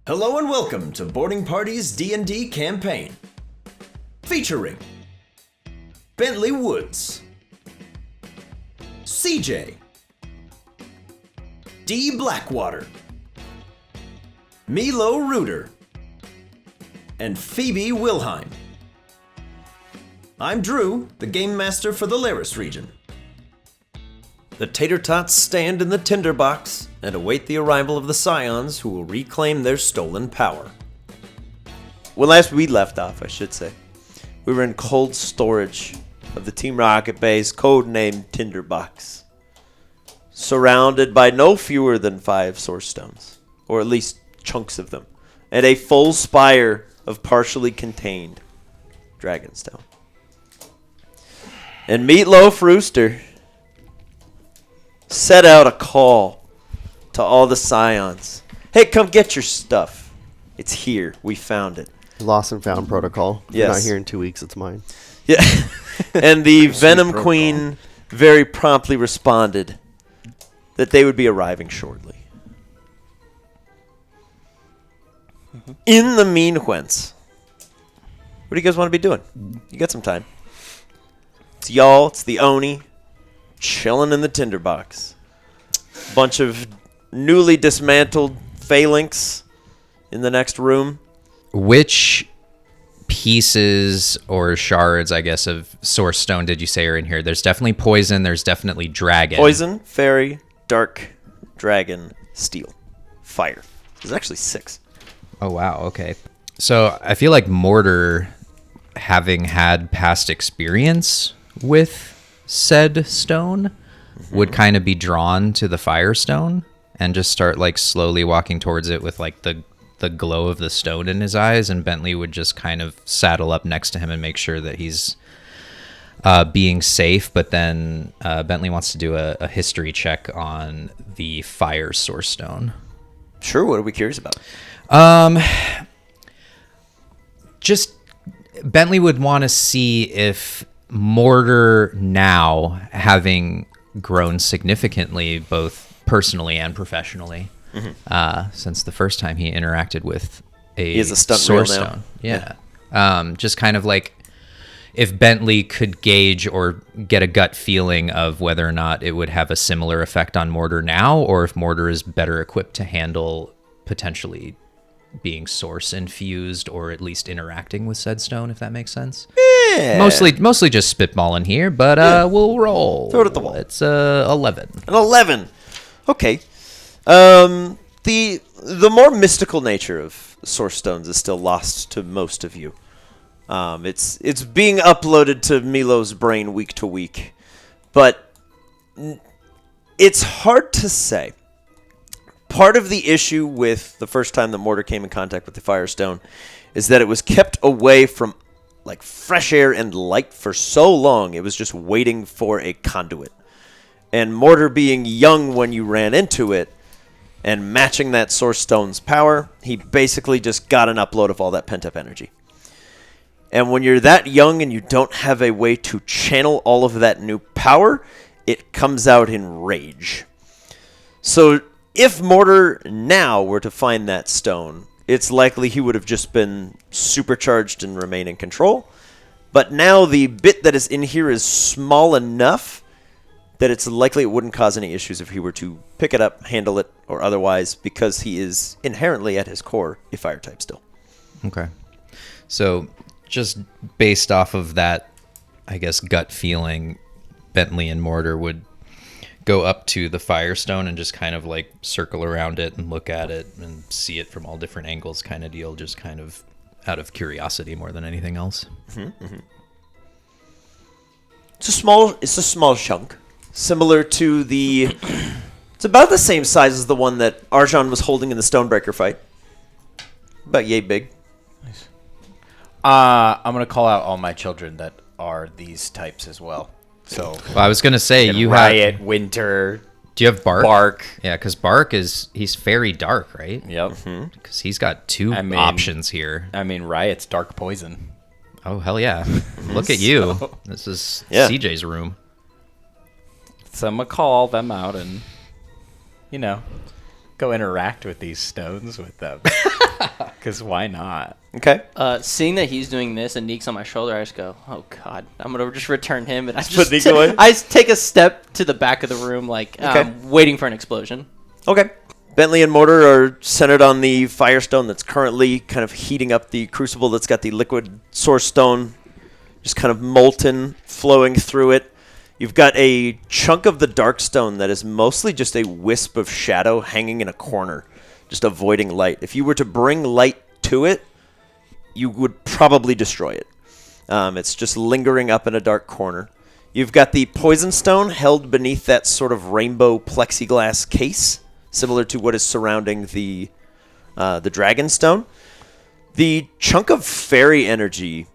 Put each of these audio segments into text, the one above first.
Hello and welcome to Boarding Party's D&D campaign. Featuring Bentley Woods, CJ, D. Blackwater, Milo Reuter, and Phoebe Wilheim. I'm Drew, the Game Master for the Laris region. The Tater Tots stand in the Tinder Box and await the arrival of the Scions who will reclaim their stolen power. When last we left off, I should say, we were in cold storage of the Team Rocket base, codenamed Tinder Box, surrounded by no fewer than 5 source stones, or at least chunks of them, and a full spire of partially contained dragonstone. And Meatloaf Rooster set out a call to all the Scions. Hey, come get your stuff. It's here. We found it. Lost and found protocol. If you're not here in 2 weeks, it's mine. Yeah. And the Venom Queen very promptly responded that they would be arriving shortly. In the meanwhile, what do you guys want to be doing? You got some time. It's y'all, it's the Oni, chilling in the Tinder Box. Bunch of newly dismantled phalanx in the next room. Which pieces or shards, I guess, of Source Stone did you say are in here? There's definitely poison. There's definitely dragon. Poison, fairy, dark, dragon, steel, fire. There's actually 6. Oh, wow. Okay. So I feel like Mortar, having had past experience with said stone, would kind of be drawn to the Firestone and just start like slowly walking towards it with like the glow of the stone in his eyes, and Bentley would just kind of saddle up next to him and make sure that he's being safe. But then Bentley wants to do a history check on the Fire Source Stone. Sure, what are we curious about? Just Bentley would want to see if Mortar, now having grown significantly both personally and professionally, since the first time he interacted with a Source Stone. Yeah. Just kind of like if Bentley could gauge or get a gut feeling of whether or not it would have a similar effect on Mortar now, or if Mortar is better equipped to handle potentially being Source infused or at least interacting with said stone, if that makes sense. Yeah. Mostly just spitballing here, but we'll roll. Throw it at the wall. It's 11. An 11. Okay. The more mystical nature of Source Stones is still lost to most of you. It's being uploaded to Milo's brain week to week, but it's hard to say. Part of the issue with the first time that Mortar came in contact with the Firestone is that it was kept away from like fresh air and light for so long, it was just waiting for a conduit. And Mortar being young when you ran into it and matching that Source Stone's power, he basically just got an upload of all that pent-up energy. And when you're that young and you don't have a way to channel all of that new power, it comes out in rage. So if Mortar now were to find that stone, it's likely he would have just been supercharged and remain in control. But now the bit that is in here is small enough that it's likely it wouldn't cause any issues if he were to pick it up, handle it, or otherwise, because he is inherently at his core a fire type still. Okay. So just based off of that, I guess, gut feeling, Bentley and Mortar would go up to the Firestone and just kind of like circle around it and look at it and see it from all different angles kind of deal, just kind of out of curiosity more than anything else. It's a small chunk, similar to the. It's about the same size as the one that Arjan was holding in the Stonebreaker fight. About yay big. Nice. I'm gonna call out all my children that are these types as well. So well, I was gonna say you Riot, have Winter. Do you have Bark? Bark. Yeah, because Bark he's fairy dark, right? Yep. Because he's got two options here. I mean, Riot's dark poison. Oh hell yeah! Look at you. This is CJ's room. So I'm gonna call all them out and, go interact with these stones with them. Because why not? Okay. Seeing that he's doing this and Neek's on my shoulder, I just go, "Oh God!" I'm gonna just return him, and I put Neek away? I take a step to the back of the room, like waiting for an explosion. Okay. Bentley and Mortar are centered on the Firestone that's currently kind of heating up the crucible that's got the liquid Source Stone just kind of molten, flowing through it. You've got a chunk of the Darkstone that is mostly just a wisp of shadow hanging in a corner, just avoiding light. If you were to bring light to it, you would probably destroy it. It's just lingering up in a dark corner. You've got the Poison Stone held beneath that sort of rainbow plexiglass case, similar to what is surrounding the Dragon Stone. The chunk of fairy energy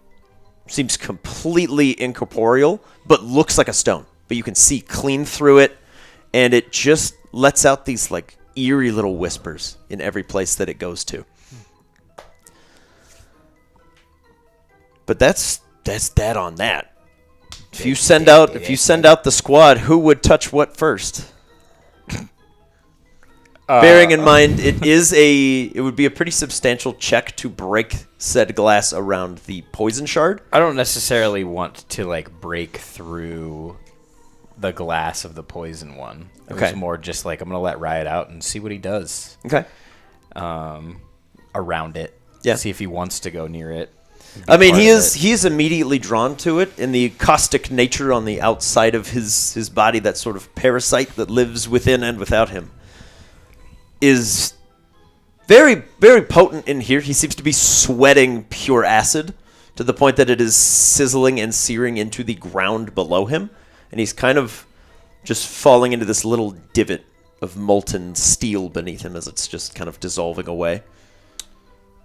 seems completely incorporeal, but looks like a stone. But you can see clean through it, and it just lets out these like eerie little whispers in every place that it goes to. But that's that on that. If you send out the squad, who would touch what first? Bearing in mind, it would be a pretty substantial check to break said glass around the poison shard. I don't necessarily want to like break through the glass of the poison one. It was more just like I'm gonna let Riot out and see what he does. Okay. Around it. Yeah. See if he wants to go near it. I mean, he is immediately drawn to it, and the caustic nature on the outside of his body, that sort of parasite that lives within and without him, is very, very potent in here. He seems to be sweating pure acid to the point that it is sizzling and searing into the ground below him, and he's kind of just falling into this little divot of molten steel beneath him as it's just kind of dissolving away.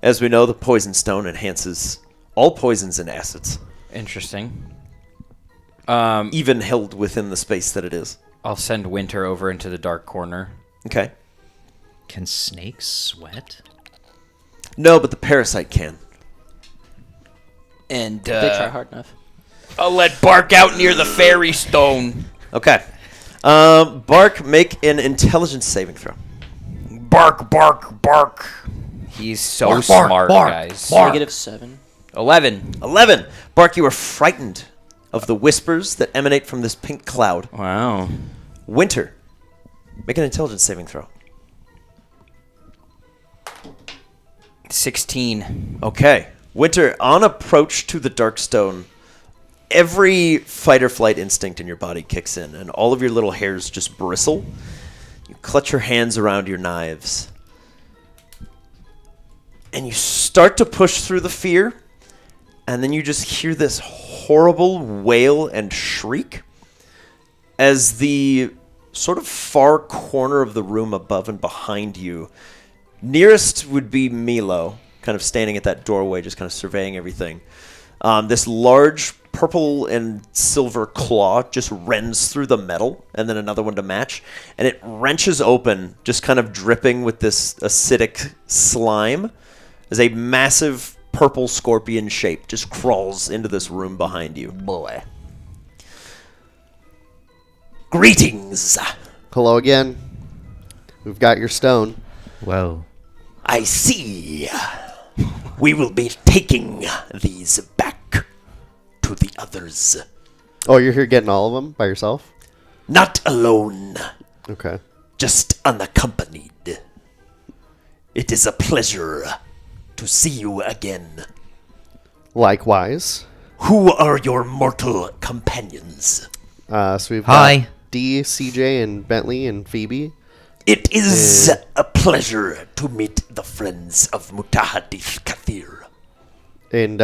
As we know, the Poison Stone enhances all poisons and acids. Interesting. Even held within the space that it is. I'll send Winter over into the dark corner. Okay. Can snakes sweat? No, but the parasite can. And They try hard enough. I'll let Bark out near the fairy stone. Okay. Bark, make an intelligence saving throw. Bark, bark, bark. He's so smart, guys. -7. 11. 11. Bark, you are frightened of the whispers that emanate from this pink cloud. Wow. Winter, make an intelligence saving throw. 16. Okay. Winter, on approach to the Darkstone, every fight-or-flight instinct in your body kicks in, and all of your little hairs just bristle. You clutch your hands around your knives. And you start to push through the fear, and then you just hear this horrible wail and shriek as the sort of far corner of the room above and behind you, nearest would be Milo, kind of standing at that doorway, just kind of surveying everything. This large purple and silver claw just rends through the metal, and then another one to match, and it wrenches open, just kind of dripping with this acidic slime, as a massive purple scorpion shape just crawls into this room behind you. Boy. Greetings! Hello again. We've got your stone. Whoa. I see. We will be taking these back to the others. Oh, you're here getting all of them by yourself? Not alone, Okay. just unaccompanied. It is a pleasure to see you again. Likewise. Who are your mortal companions? So we've Hi. got D, CJ, and Bentley, and Phoebe. It is a pleasure to meet the friends of Mutahadith Kathir. And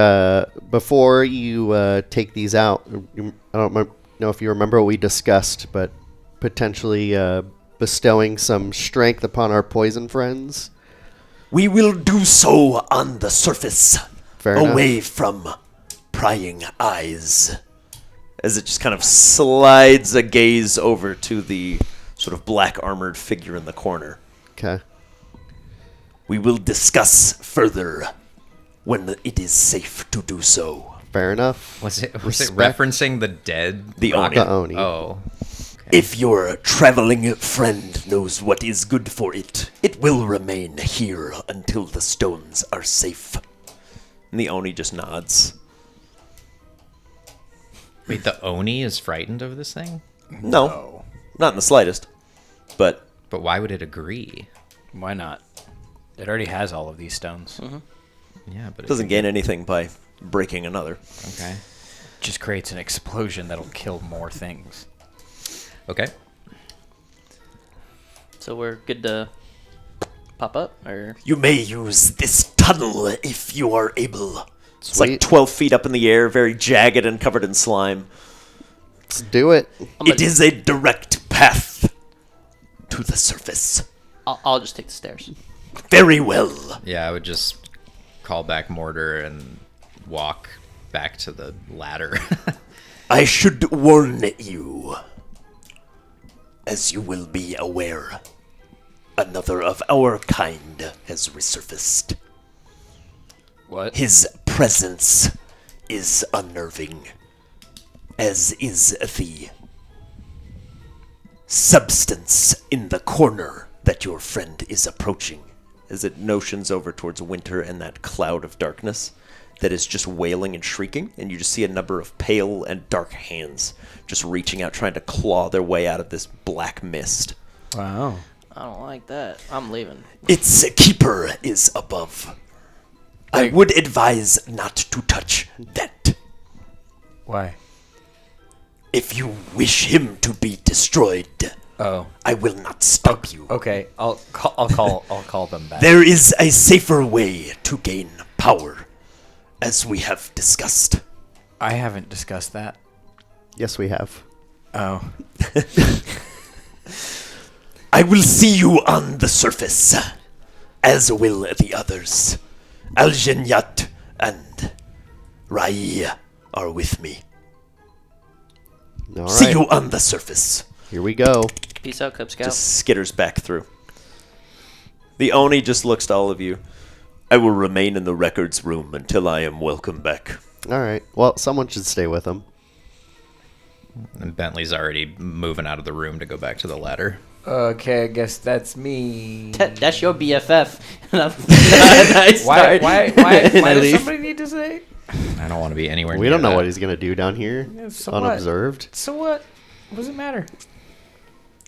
before you take these out, I don't know if you remember what we discussed, but potentially bestowing some strength upon our poison friends. We will do so on the surface, Fair enough. away from prying eyes. As it just kind of slides a gaze over to the sort of black armored figure in the corner. Okay. We will discuss further when it is safe to do so. Fair enough. Was it Respect. referencing the dead? The The Oni. Oni. Oh. If your traveling friend knows what is good for it, it will remain here until the stones are safe. And the Oni just nods. Wait, the Oni is frightened of this thing? No, not in the slightest. But But why would it agree? Why not? It already has all of these stones. Yeah, but it doesn't gain anything by breaking another. Okay. Just creates an explosion that'll kill more things. Okay. So we're good to pop up, or You may use this tunnel if you are able. It's like 12 feet up in the air, very jagged and covered in slime. Let's do it. It is a direct path to the surface. I'll just take the stairs. Very well. Yeah, I would just call back Mortar and walk back to the ladder. I should warn you, as you will be aware, another of our kind has resurfaced. What? His presence is unnerving, as is the substance in the corner that your friend is approaching. As it notions over towards winter and that cloud of darkness that is just wailing and shrieking, and you just see a number of pale and dark hands just reaching out, trying to claw their way out of this black mist. Wow. I don't like that. I'm leaving. Its keeper is above. I would advise not to touch that. Why? If you wish him to be destroyed, Oh. I will not stop you. Okay. I'll call them back. There is a safer way to gain power, as we have discussed. I haven't discussed that. Yes, we have. Oh. I will see you on the surface, as will the others. Algenyat and Rai are with me. All See right. you on the surface. Here we go. Peace out, Cub Scout. Just skitters back through. The Oni just looks to all of you. I will remain in the records room until I am welcome back. All right. Well, someone should stay with him. And Bentley's already moving out of the room to go back to the ladder. Okay, I guess that's me. That's your BFF. And I'm- Why does leave. somebody need to say? I don't want to be anywhere We near don't know that. what he's gonna do down here, Yeah, so what? unobserved. So what? What does it matter?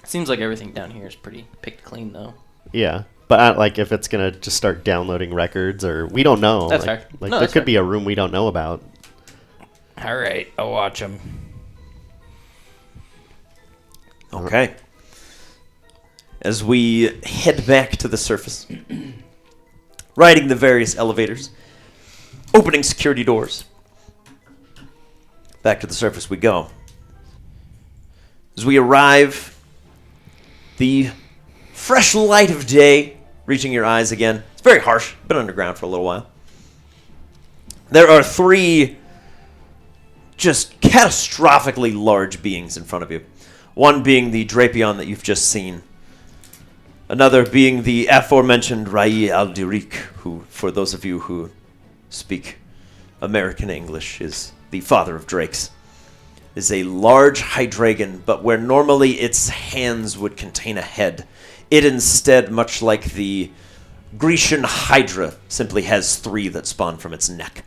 Seems like everything down here is pretty picked clean, though. Yeah, but like if it's gonna just start downloading records, or we don't know. That's like, fair. Like No, there that's could fair. be a room we don't know about. All right, I'll watch them. Okay. As we head back to the surface, riding the various elevators, opening security doors, back to the surface we go. As we arrive, the fresh light of day reaching your eyes again. It's very harsh. Been underground for a little while. There are three just catastrophically large beings in front of you. One being the Drapion that you've just seen. Another being the aforementioned Rai Aldirik, who, for those of you who speak American English, is the father of drakes. Is a large Hydreigon, but where normally its hands would contain a head, it instead, much like the Grecian Hydra, simply has three that spawn from its neck.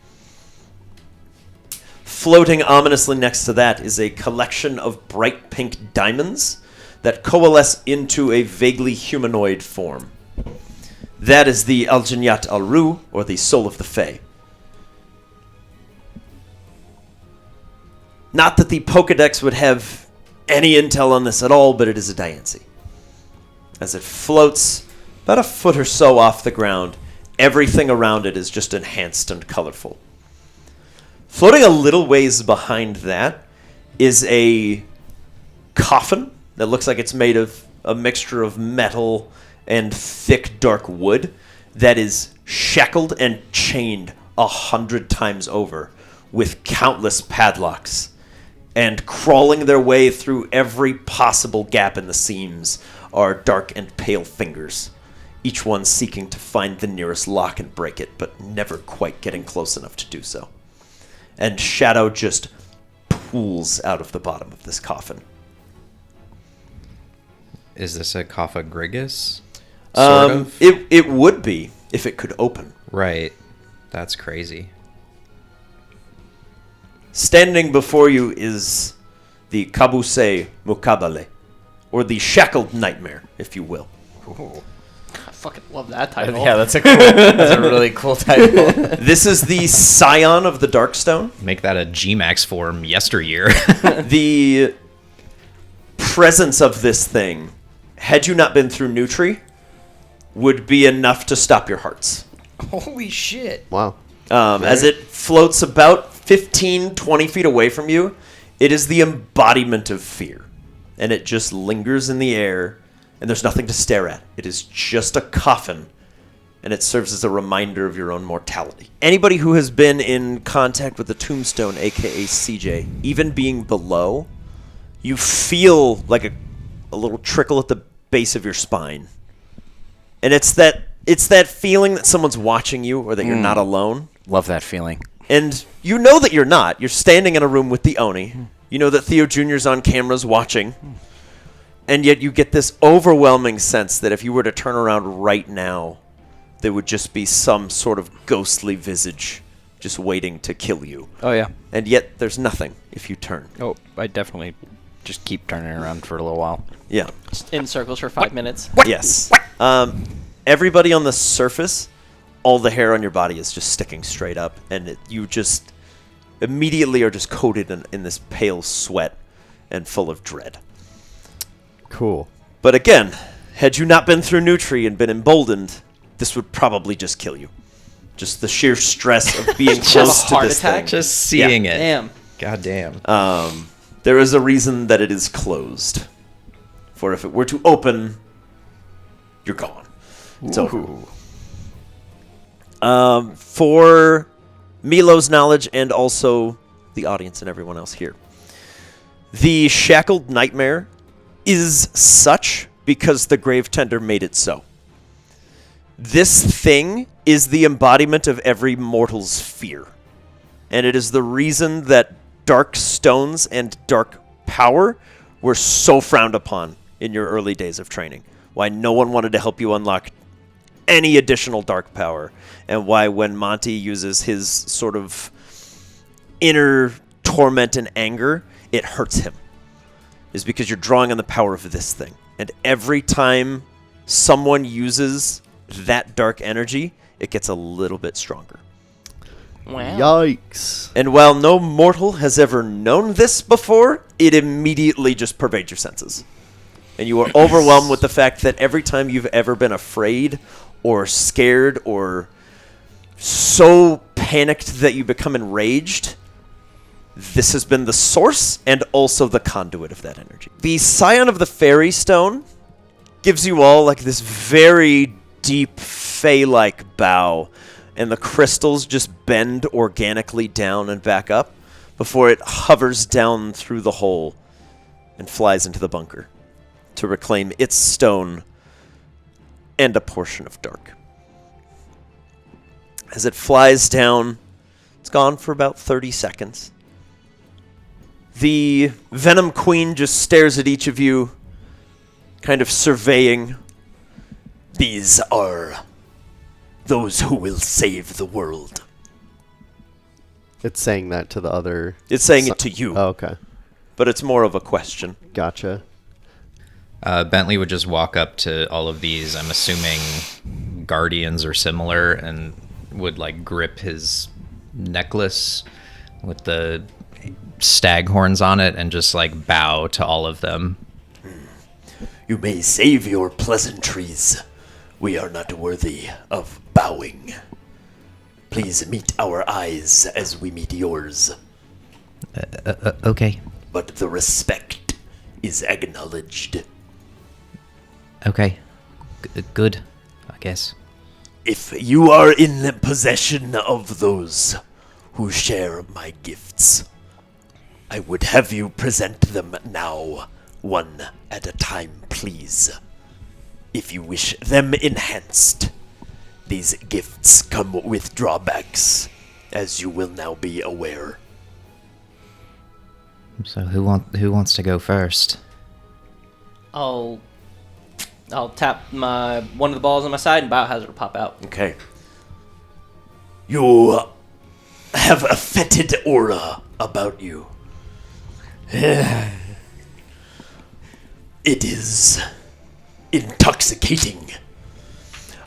Floating ominously next to that is a collection of bright pink diamonds that coalesce into a vaguely humanoid form. That is the Algenyat Alru, or the Soul of the Fae. Not that the Pokedex would have any intel on this at all, but it is a Diancie. As it floats about a foot or so off the ground, everything around it is just enhanced and colorful. Floating a little ways behind that is a coffin that looks like it's made of a mixture of metal and thick, dark wood that is shackled and chained 100 times over with countless padlocks. And crawling their way through every possible gap in the seams are dark and pale fingers, each one seeking to find the nearest lock and break it, but never quite getting close enough to do so. And shadow just pools out of the bottom of this coffin. Is this a Cophagrigus? Sort of? It would be if it could open. Right. That's crazy. Standing before you is the Kabuse Mukabale, or the Shackled Nightmare, if you will. I fucking love that title. Yeah, that's a really cool title. This is the Scion of the Darkstone. Make that a G-Max form yesteryear. The presence of this thing, had you not been through Nutri, would be enough to stop your hearts. Holy shit. Wow. As it floats about 15, 20 feet away from you, it is the embodiment of fear. And it just lingers in the air, and there's nothing to stare at. It is just a coffin, and it serves as a reminder of your own mortality. Anybody who has been in contact with the tombstone, aka CJ, even being below, you feel like a little trickle at the base of your spine. And it's that feeling that someone's watching you or that you're not alone. Love that feeling. And you know that you're not. You're standing in a room with the Oni. You know that Theo Jr.'s on cameras watching. And yet you get this overwhelming sense that if you were to turn around right now, there would just be some sort of ghostly visage just waiting to kill you. Oh, yeah. And yet there's nothing if you turn. Oh, I definitely just keep turning around for a little while. Yeah. Just in circles for 5 minutes. Yes. Everybody on the surface, all the hair on your body is just sticking straight up, and you just immediately are just coated in this pale sweat and full of dread. Cool. But again, had you not been through Nutri and been emboldened, this would probably just kill you. Just the sheer stress of being close to heart this attack? thing. Just seeing it. Damn. God damn. There is a reason that it is closed. For if it were to open, you're gone. It's over. For Milo's knowledge and also the audience and everyone else here, the Shackled Nightmare is such because the Grave Tender made it so. This thing is the embodiment of every mortal's fear. And it is the reason that dark stones and dark power were so frowned upon in your early days of training. Why no one wanted to help you unlock any additional dark power. And why when Monty uses his sort of inner torment and anger, it hurts him. Is because you're drawing on the power of this thing. And every time someone uses that dark energy, it gets a little bit stronger. Wow. Yikes. And while no mortal has ever known this before, it immediately just pervades your senses. And you are overwhelmed with the fact that every time you've ever been afraid or scared or so panicked that you become enraged, this has been the source and also the conduit of that energy. The Scion of the Fairy Stone gives you all like this very deep fey-like bow, and the crystals just bend organically down and back up before it hovers down through the hole and flies into the bunker to reclaim its stone and a portion of dark. As it flies down, it's gone for about 30 seconds. The Venom Queen just stares at each of you, kind of surveying. These are those who will save the world. It's saying that to the other. It's saying it to you, Oh, okay. but it's more of a question. Gotcha. Bentley would just walk up to all of these, I'm assuming guardians or similar, and would like grip his necklace with the stag horns on it and just like bow to all of them. You may save your pleasantries. We are not worthy of bowing. Please meet our eyes as we meet yours. Okay. But the respect is acknowledged. Okay. Good, I guess. If you are in the possession of those who share my gifts, I would have you present them now, one at a time, please. If you wish them enhanced, these gifts come with drawbacks, as you will now be aware. So who wants to go first? I'll I'll tap one of the balls on my side, and Biohazard will pop out. Okay. You have a fetid aura about you. It is intoxicating.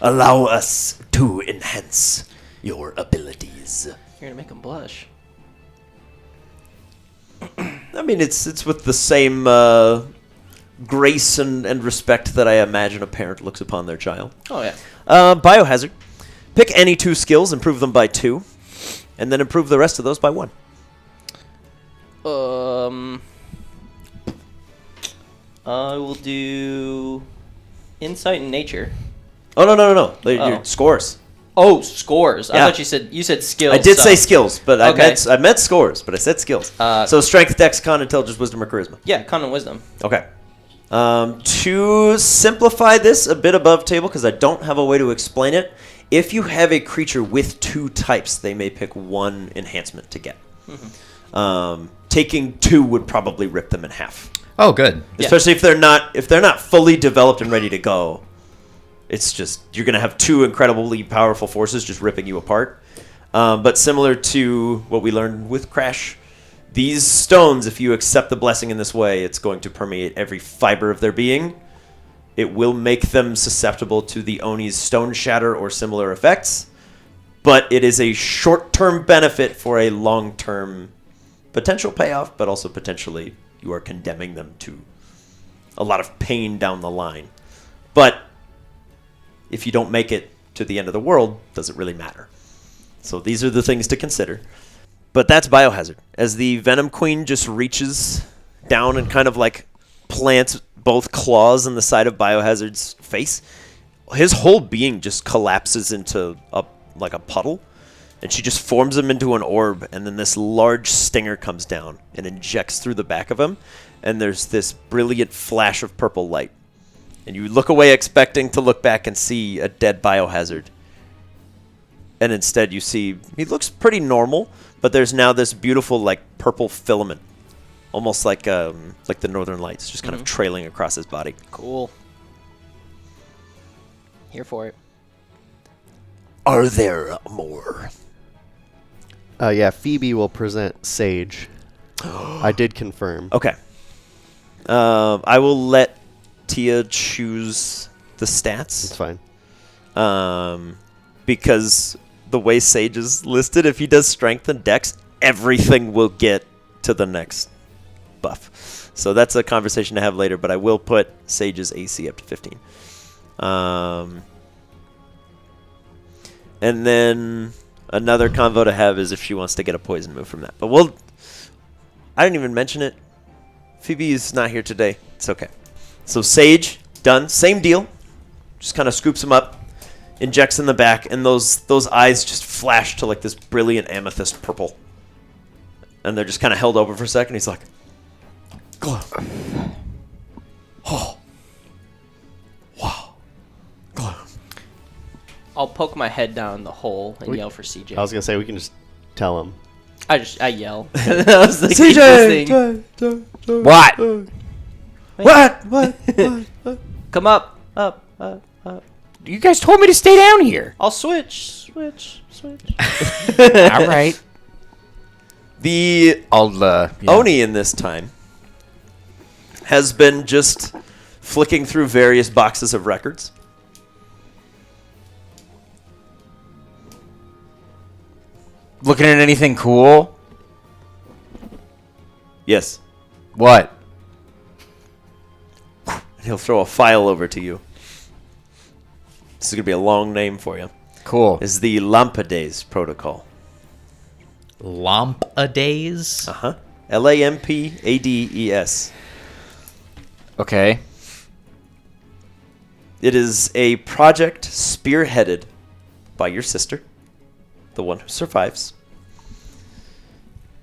Allow us to enhance your abilities. You're gonna make him blush. I mean, it's with the same grace and respect that I imagine a parent looks upon their child. Oh yeah. Biohazard. Pick any 2 skills, improve them by 2, and then improve the rest of those by 1. I will do insight and nature. Oh no! Your scores. Oh, scores. I Yeah. thought you said skills. I did so- say skills, but Okay. I meant scores, but I said skills. So strength, dex, con, intelligence, wisdom, or charisma. Yeah, con and wisdom. Okay. To simplify this a bit above table, because I don't have a way to explain it, if you have a creature with 2 types, they may pick 1 enhancement to get. Taking 2 would probably rip them in half. Oh, good. Especially if they're not fully developed and ready to go. It's just you're going to have 2 incredibly powerful forces just ripping you apart. But similar to what we learned with Crash, these stones, if you accept the blessing in this way, it's going to permeate every fiber of their being. It will make them susceptible to the Oni's stone shatter or similar effects. But it is a short-term benefit for a long-term potential payoff, but also potentially you are condemning them to a lot of pain down the line. But if you don't make it to the end of the world, does it really matter? So these are the things to consider. But that's Biohazard. As the Venom Queen just reaches down and kind of like plants both claws in the side of Biohazard's face, his whole being just collapses into a puddle, and she just forms him into an orb, and then this large stinger comes down and injects through the back of him, and there's this brilliant flash of purple light. And you look away expecting to look back and see a dead Biohazard. And instead you see, he looks pretty normal, but there's now this beautiful like purple filament. Almost like the Northern Lights, just kind of trailing across his body. Cool. Here for it. Are there more? Yeah, Phoebe will present Sage. I did confirm. Okay. I will let Tia choose the stats. It's fine. Because the way Sage is listed, if he does strength and dex, everything will get to the next buff. So that's a conversation to have later, but I will put Sage's AC up to 15. And then another convo to have is if she wants to get a poison move from that. But I didn't even mention it. Phoebe is not here today. It's okay. So Sage, done. Same deal. Just kind of scoops him up, injects in the back, and those eyes just flash to like this brilliant amethyst purple. And they're just kind of held over for a second. He's like, glow. Oh. Wow. Glow. I'll poke my head down the hole and yell for CJ. I was gonna say we can just tell him. I yell. That was like CJ! What? What? Come up. You guys told me to stay down here. I'll switch. All right. The I'll Oni in this time has been just flicking through various boxes of records. Looking at anything cool? Yes. What? And he'll throw a file over to you. This is going to be a long name for you. Cool. It's the Lampades Protocol. Lampades? Uh-huh. Lampades. Okay. It is a project spearheaded by your sister, the one who survives.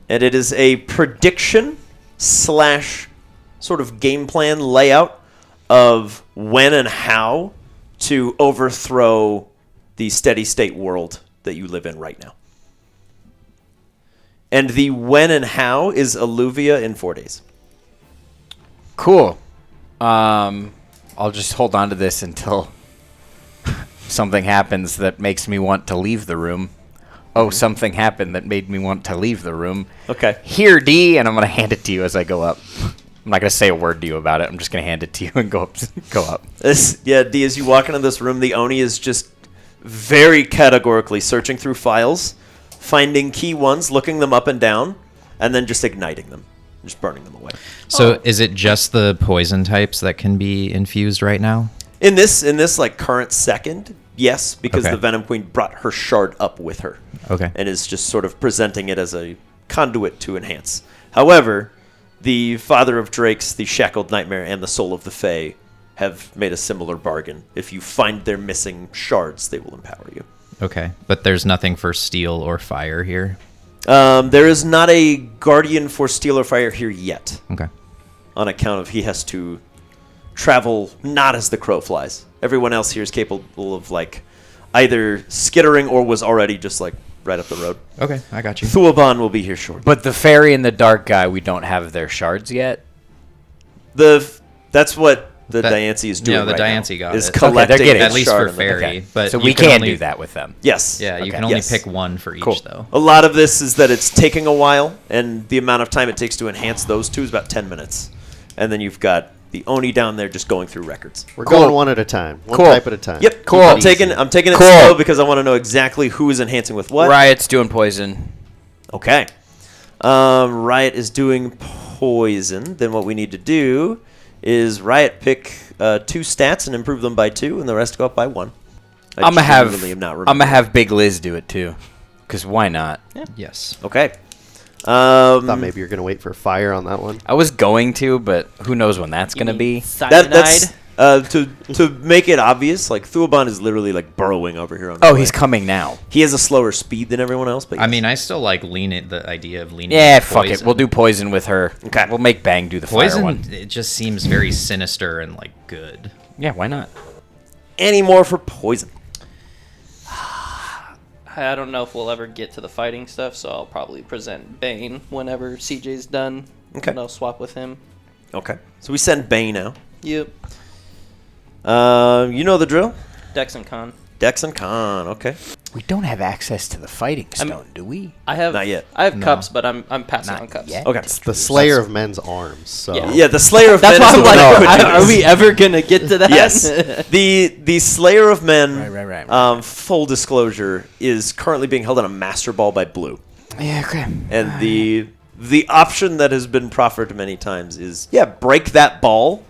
And it is a prediction / sort of game plan layout of when and how to overthrow the steady state world that you live in right now. And the when and how is Alluvia in 4 days. Cool. I'll I'll just hold on to this until something happens that makes me want to leave the room. Oh, something happened that made me want to leave the room. Okay. Here, D, and I'm going to hand it to you as I go up. I'm not going to say a word to you about it. I'm just going to hand it to you and go up. D, as you walk into this room, the Oni is just very categorically searching through files, finding key ones, looking them up and down, and then just igniting them, just burning them away. So is it just the poison types that can be infused right now? In this like current second, yes, because Okay. the Venom Queen brought her shard up with her. Okay. And is just sort of presenting it as a conduit to enhance. However, the Father of Drakes, the Shackled Nightmare, and the Soul of the Fae have made a similar bargain. If you find their missing shards, they will empower you. Okay. But there's nothing for steel or fire here? There is not a Guardian for Steel or Fire here yet, Okay. on account of he has to travel not as the crow flies. Everyone else here is capable of, like, either skittering or was already just, like, right up the road. Okay, I got you. Thuaban will be here shortly. But the fairy and the dark guy, we don't have their shards yet. That's what the That- Diancie is doing yeah, the right Diancie now, got is it. collecting Okay, they're getting a At least shard for in the- fairy. Okay. But So you we can can't only- do that with them. Yes. Yeah, you Okay. can only Yes. pick one for each, Cool. though. A lot of this is that it's taking a while, and the amount of time it takes to enhance those two is about 10 minutes. And then you've got the Oni down there just going through records. We're going one at a time. One Cool. type at a time. Yep, Cool. I'm taking it Cool. slow because I want to know exactly who is enhancing with what. Riot's doing poison. Okay. Riot is doing poison. Then what we need to do is Riot pick 2 stats and improve them by 2, and the rest go up by 1. I'm gonna genuinely am not remembering. have Big Liz do it too, because why not? Yes. Okay. Thought maybe you're going to wait for fire on that one. I was going to, but who knows when that's gonna be? Cyanide. That's to make it obvious. Like Thuaban is literally like burrowing over here on. Oh, the he's way. coming now. He has a slower speed than everyone else, but I mean, I still like the idea of leaning. Yeah, into fuck it. poison. We'll do poison with her. Okay. We'll make Bang do the poison. fire one. It just seems very sinister and like good. Yeah, why not? any more for poison? I don't know if we'll ever get to the fighting stuff, so I'll probably present Bane whenever CJ's done. Okay. And I'll swap with him. Okay, so we send Bane now. Yep. You know the drill. Dex and Con. Dex and Con. Okay. We don't have access to the fighting I'm- stone, do we? I have Not yet. I have No. cups, but I'm passing Not on cups. yet. Okay. The Slayer of Men's Arms. So Yeah. Yeah, the Slayer of That's Men. why is I'm the one like, that could do are we this. ever gonna get to that? Yes. The Slayer of Men. Right. Full disclosure is currently being held on a master ball by Blue, Yeah, okay. and the option that has been proffered many times is break that ball,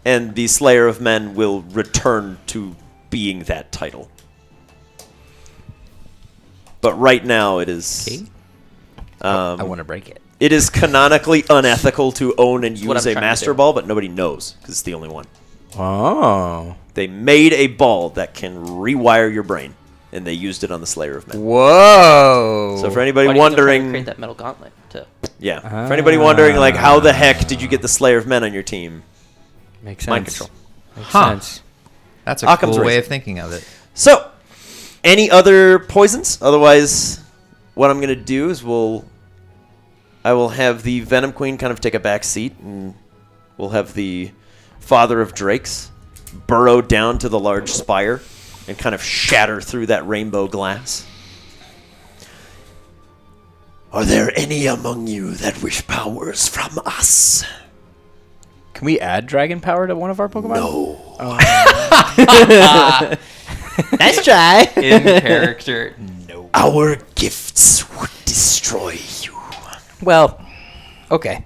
and the Slayer of Men will return to being that title. But right now it is. I want to break it. It is canonically unethical to own and what use I'm a trying to master do. ball, but nobody knows because it's the only one. Oh. They made a ball that can rewire your brain, and they used it on the Slayer of Men. Whoa. So for anybody Why do you think they're trying to wondering, create that metal gauntlet to for anybody wondering, like, how the heck did you get the Slayer of Men on your team? Makes sense. Mind control. Makes Huh. sense. That's a Occam's cool way razor. of thinking of it. So, any other poisons? Otherwise, what I'm gonna do is I will have the Venom Queen kind of take a back seat, and we'll have the Father of Drakes burrow down to the large spire and kind of shatter through that rainbow glass. Are there any among you that wish powers from us? Can we add dragon power to one of our Pokemon? No. Nice try. In character, no. Our gifts would destroy you. Well, okay.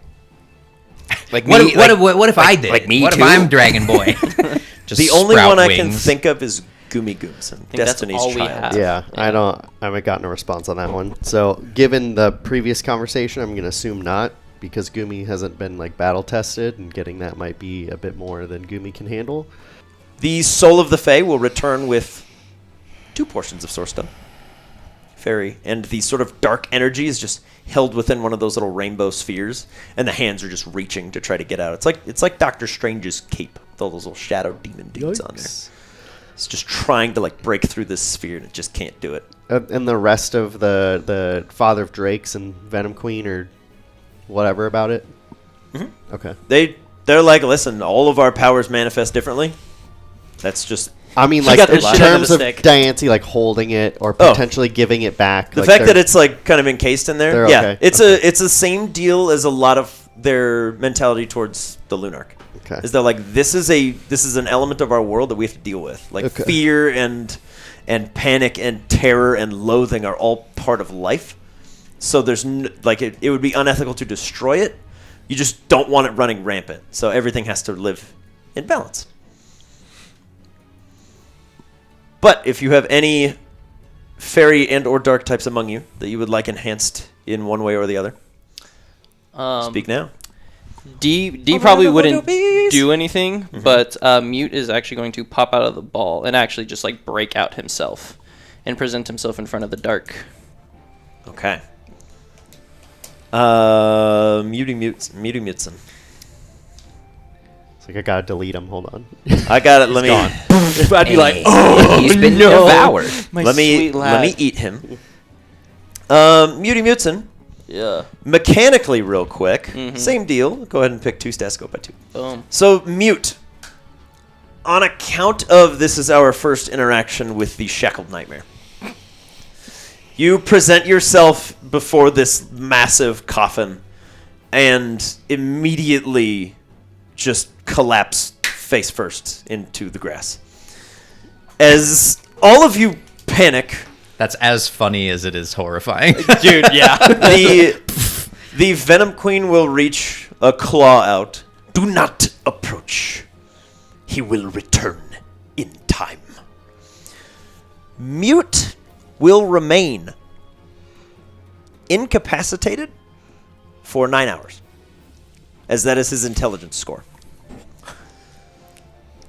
Like What, me, if, like, what if I did? like me what too? if I'm Dragon Boy? Just The only sprout one I can wings. think of is Goomy Gooms and think that's Destiny's all we Child. have. yeah, I haven't gotten a response on that one. So given the previous conversation, I'm going to assume not, because Gumi hasn't been like battle tested, and getting that might be a bit more than Gumi can handle. The Soul of the Fae will return with 2 portions of Source Stone. Fairy. And the sort of dark energy is just held within one of those little rainbow spheres, and the hands are just reaching to try to get out. It's like Doctor Strange's cape with all those little shadow demon dudes on there. It's just trying to like break through this sphere, and it just can't do it. And the rest of the Father of Drakes and Venom Queen or whatever about it? Mm-hmm. Okay. They're like, listen, all of our powers manifest differently. That's just... I mean, She like, got the in shit out of terms the of stick. Dianthe, like, holding it or potentially giving it back. The like, fact they're- that it's, like, kind of encased in there. They're Yeah, okay. it's the same deal as a lot of their mentality towards the Lunarch. Okay. Is they're like, this is an element of our world that we have to deal with. Like, Okay. fear and panic and terror and loathing are all part of life. So there's it would be unethical to destroy it. You just don't want it running rampant. So everything has to live in balance. But if you have any fairy and or dark types among you that you would like enhanced in one way or the other, speak now. D probably wouldn't do anything, but Mute is actually going to pop out of the ball and actually just like break out himself and present himself in front of the dark. Okay. Muting Mutson. It's like, I gotta delete him. Hold on. I got it. Let me. I'd be like, oh, he's been devoured. Let me eat him. Muting Mutson. Yeah. Mechanically, real quick, same deal. Go ahead and pick 2 stats. Go by 2. Boom. So Mute. On account of this is our first interaction with the Shackled Nightmare. You present yourself before this massive coffin and immediately just collapse face first into the grass. As all of you panic, That's as funny as it is horrifying. Dude, yeah. the Venom Queen will reach a claw out. Do not approach. He will return in time. Mute will remain incapacitated for 9 hours, as that is his intelligence score.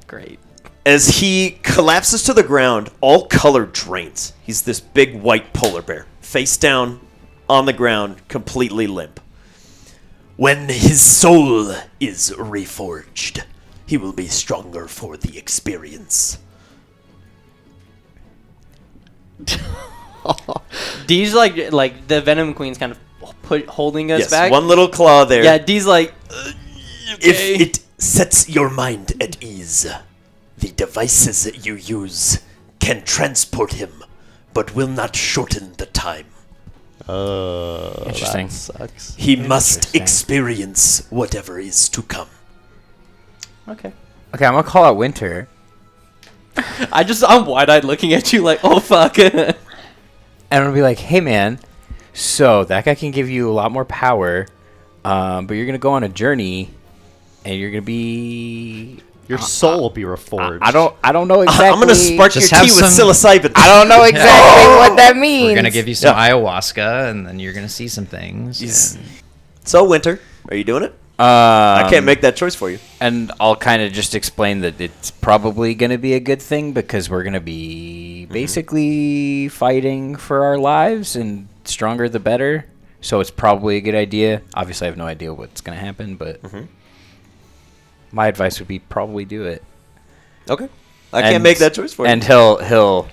Great. As he collapses to the ground, all color drains. He's this big white polar bear, face down on the ground, completely limp. When his soul is reforged, he will be stronger for the experience. D's like the Venom Queen's kind of holding us Yes, back. one little claw there. Yeah, D's like, If okay. it sets your mind at ease, the devices you use can transport him, but will not shorten the time. Interesting. That sucks. He must Interesting. experience whatever is to come. Okay. Okay, I'm gonna call out Winter. I'm wide-eyed looking at you like, oh fuck. And I'm gonna be like, hey man, so that guy can give you a lot more power, but you're gonna go on a journey, and you're gonna be. Your soul will be reforged. I don't know exactly. I'm gonna spark your Just have tea with some- psilocybin. I don't know exactly what that means. We're gonna give you some ayahuasca, and then you're gonna see some things. He's- So, Winter, are you doing it? I I can't make that choice for you. And I'll kind of just explain that it's probably going to be a good thing because we're going to be basically fighting for our lives, and stronger the better. So it's probably a good idea. Obviously, I have no idea what's going to happen, but my advice would be probably do it. Okay. I can't make that choice for you. And he'll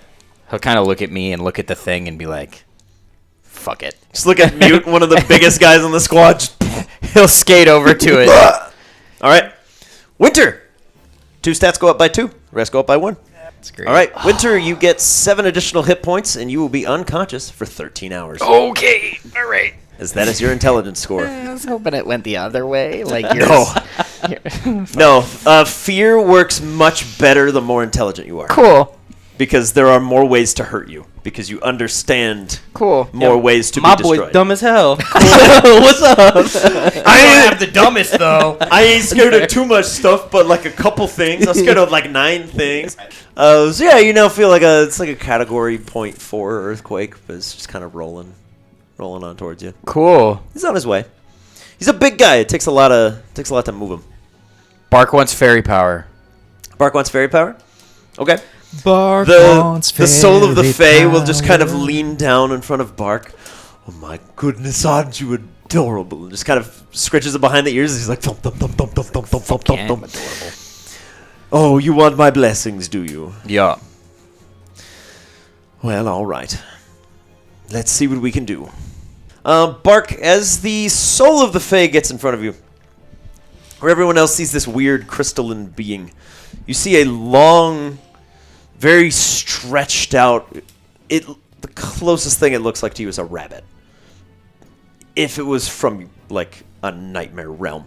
kind of look at me and look at the thing and be like, "Fuck it." Just look at Mute, one of the biggest guys on the squad. Just He'll skate over to it. all right. Winter. 2 stats go up by 2. Rest go up by 1. That's great. All right. Winter, you get 7 additional hit points, and you will be unconscious for 13 hours. Okay, all right. As that is your intelligence score. I was hoping it went the other way. Like No. Fear works much better the more intelligent you are. Cool. Because there are more ways to hurt you. Because you understand Cool. more ways to My be boy's destroyed. dumb as hell. What's up? I ain't have the dumbest though. I ain't scared of too much stuff, but like a couple things. I'm scared of like 9 things. So yeah, you now feel like it's like a category 0.4 earthquake, but it's just kind of rolling on towards you. Cool. He's on his way. He's a big guy. It takes a lot to move him. Bark wants fairy power. Bark wants fairy power. Okay. Bark The soul of the Fae will just kind of lean down in front of Bark. Oh my goodness, aren't you adorable? And just kind of scritches it behind the ears. He's like thump thump thump thump thump thump thump thump thump thump. Adorable. Oh, you want my blessings, do you? Yeah. Well, all right. Let's see what we can do. Bark, as the soul of the Fae gets in front of you, where everyone else sees this weird crystalline being, you see a long, very stretched out. The closest thing it looks like to you is a rabbit. If it was from like a nightmare realm.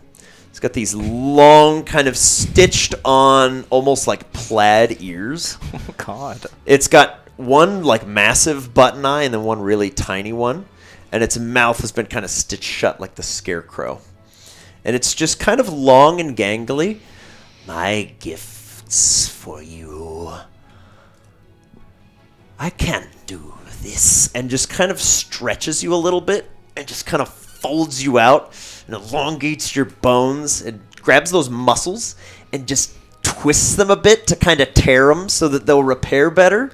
It's got these long, kind of stitched on, almost like plaid ears. Oh, God. It's got one like massive button eye and then one really tiny one. And its mouth has been kind of stitched shut like the scarecrow. And it's just kind of long and gangly. My gifts for you. I can't do this. And just kind of stretches you a little bit and just kind of folds you out and elongates your bones and grabs those muscles and just twists them a bit to kind of tear them so that they'll repair better.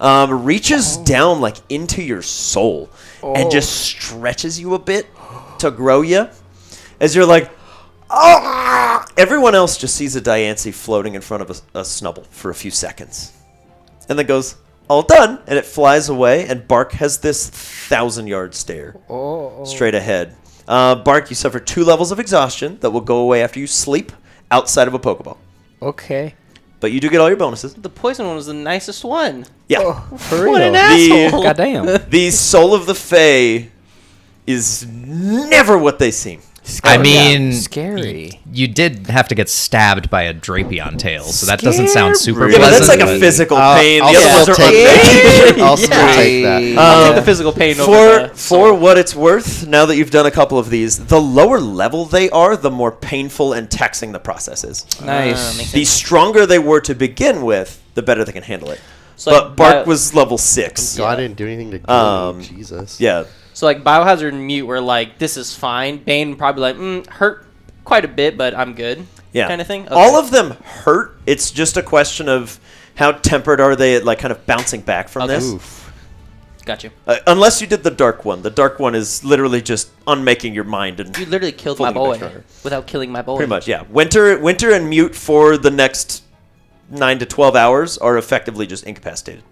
Reaches down like into your soul and just stretches you a bit to grow you. As you're like, oh! Everyone else just sees a Diancie floating in front of a snubble for a few seconds. And then goes, all done, and it flies away, and Bark has this 1,000-yard stare straight ahead. Bark, you suffer 2 levels of exhaustion that will go away after you sleep outside of a Pokeball. Okay. But you do get all your bonuses. The poison one was the nicest one. Yeah. For real. What an asshole. Goddamn. The Soul of the Fae is never what they seem. I mean, Scary. You did have to get stabbed by a Drapion tail, so that doesn't sound super Yeah, but pleasant. that's like a but- physical pain. I'll The other ones still are take that. I'll still Yeah. take that. I'll take the physical pain over For what it's worth, now that you've done a couple of these, the lower level they are, the more painful and taxing the process is. Nice. The stronger they were to begin with, the better they can handle it. So But like Bark was level 6. So I didn't do anything to kill me. Jesus. Yeah. So like Biohazard and Mute were like, this is fine. Bane probably like, hurt quite a bit, but I'm good. Yeah. Kind of thing. Okay. All of them hurt. It's just a question of how tempered are they at like kind of bouncing back from Okay. this. Oof. Got you. Unless you did the dark one. The dark one is literally just unmaking your mind and You literally killed my Fully back boy stronger. without killing my boy. pretty much, yeah. Winter and Mute for the next 9 to 12 hours are effectively just incapacitated.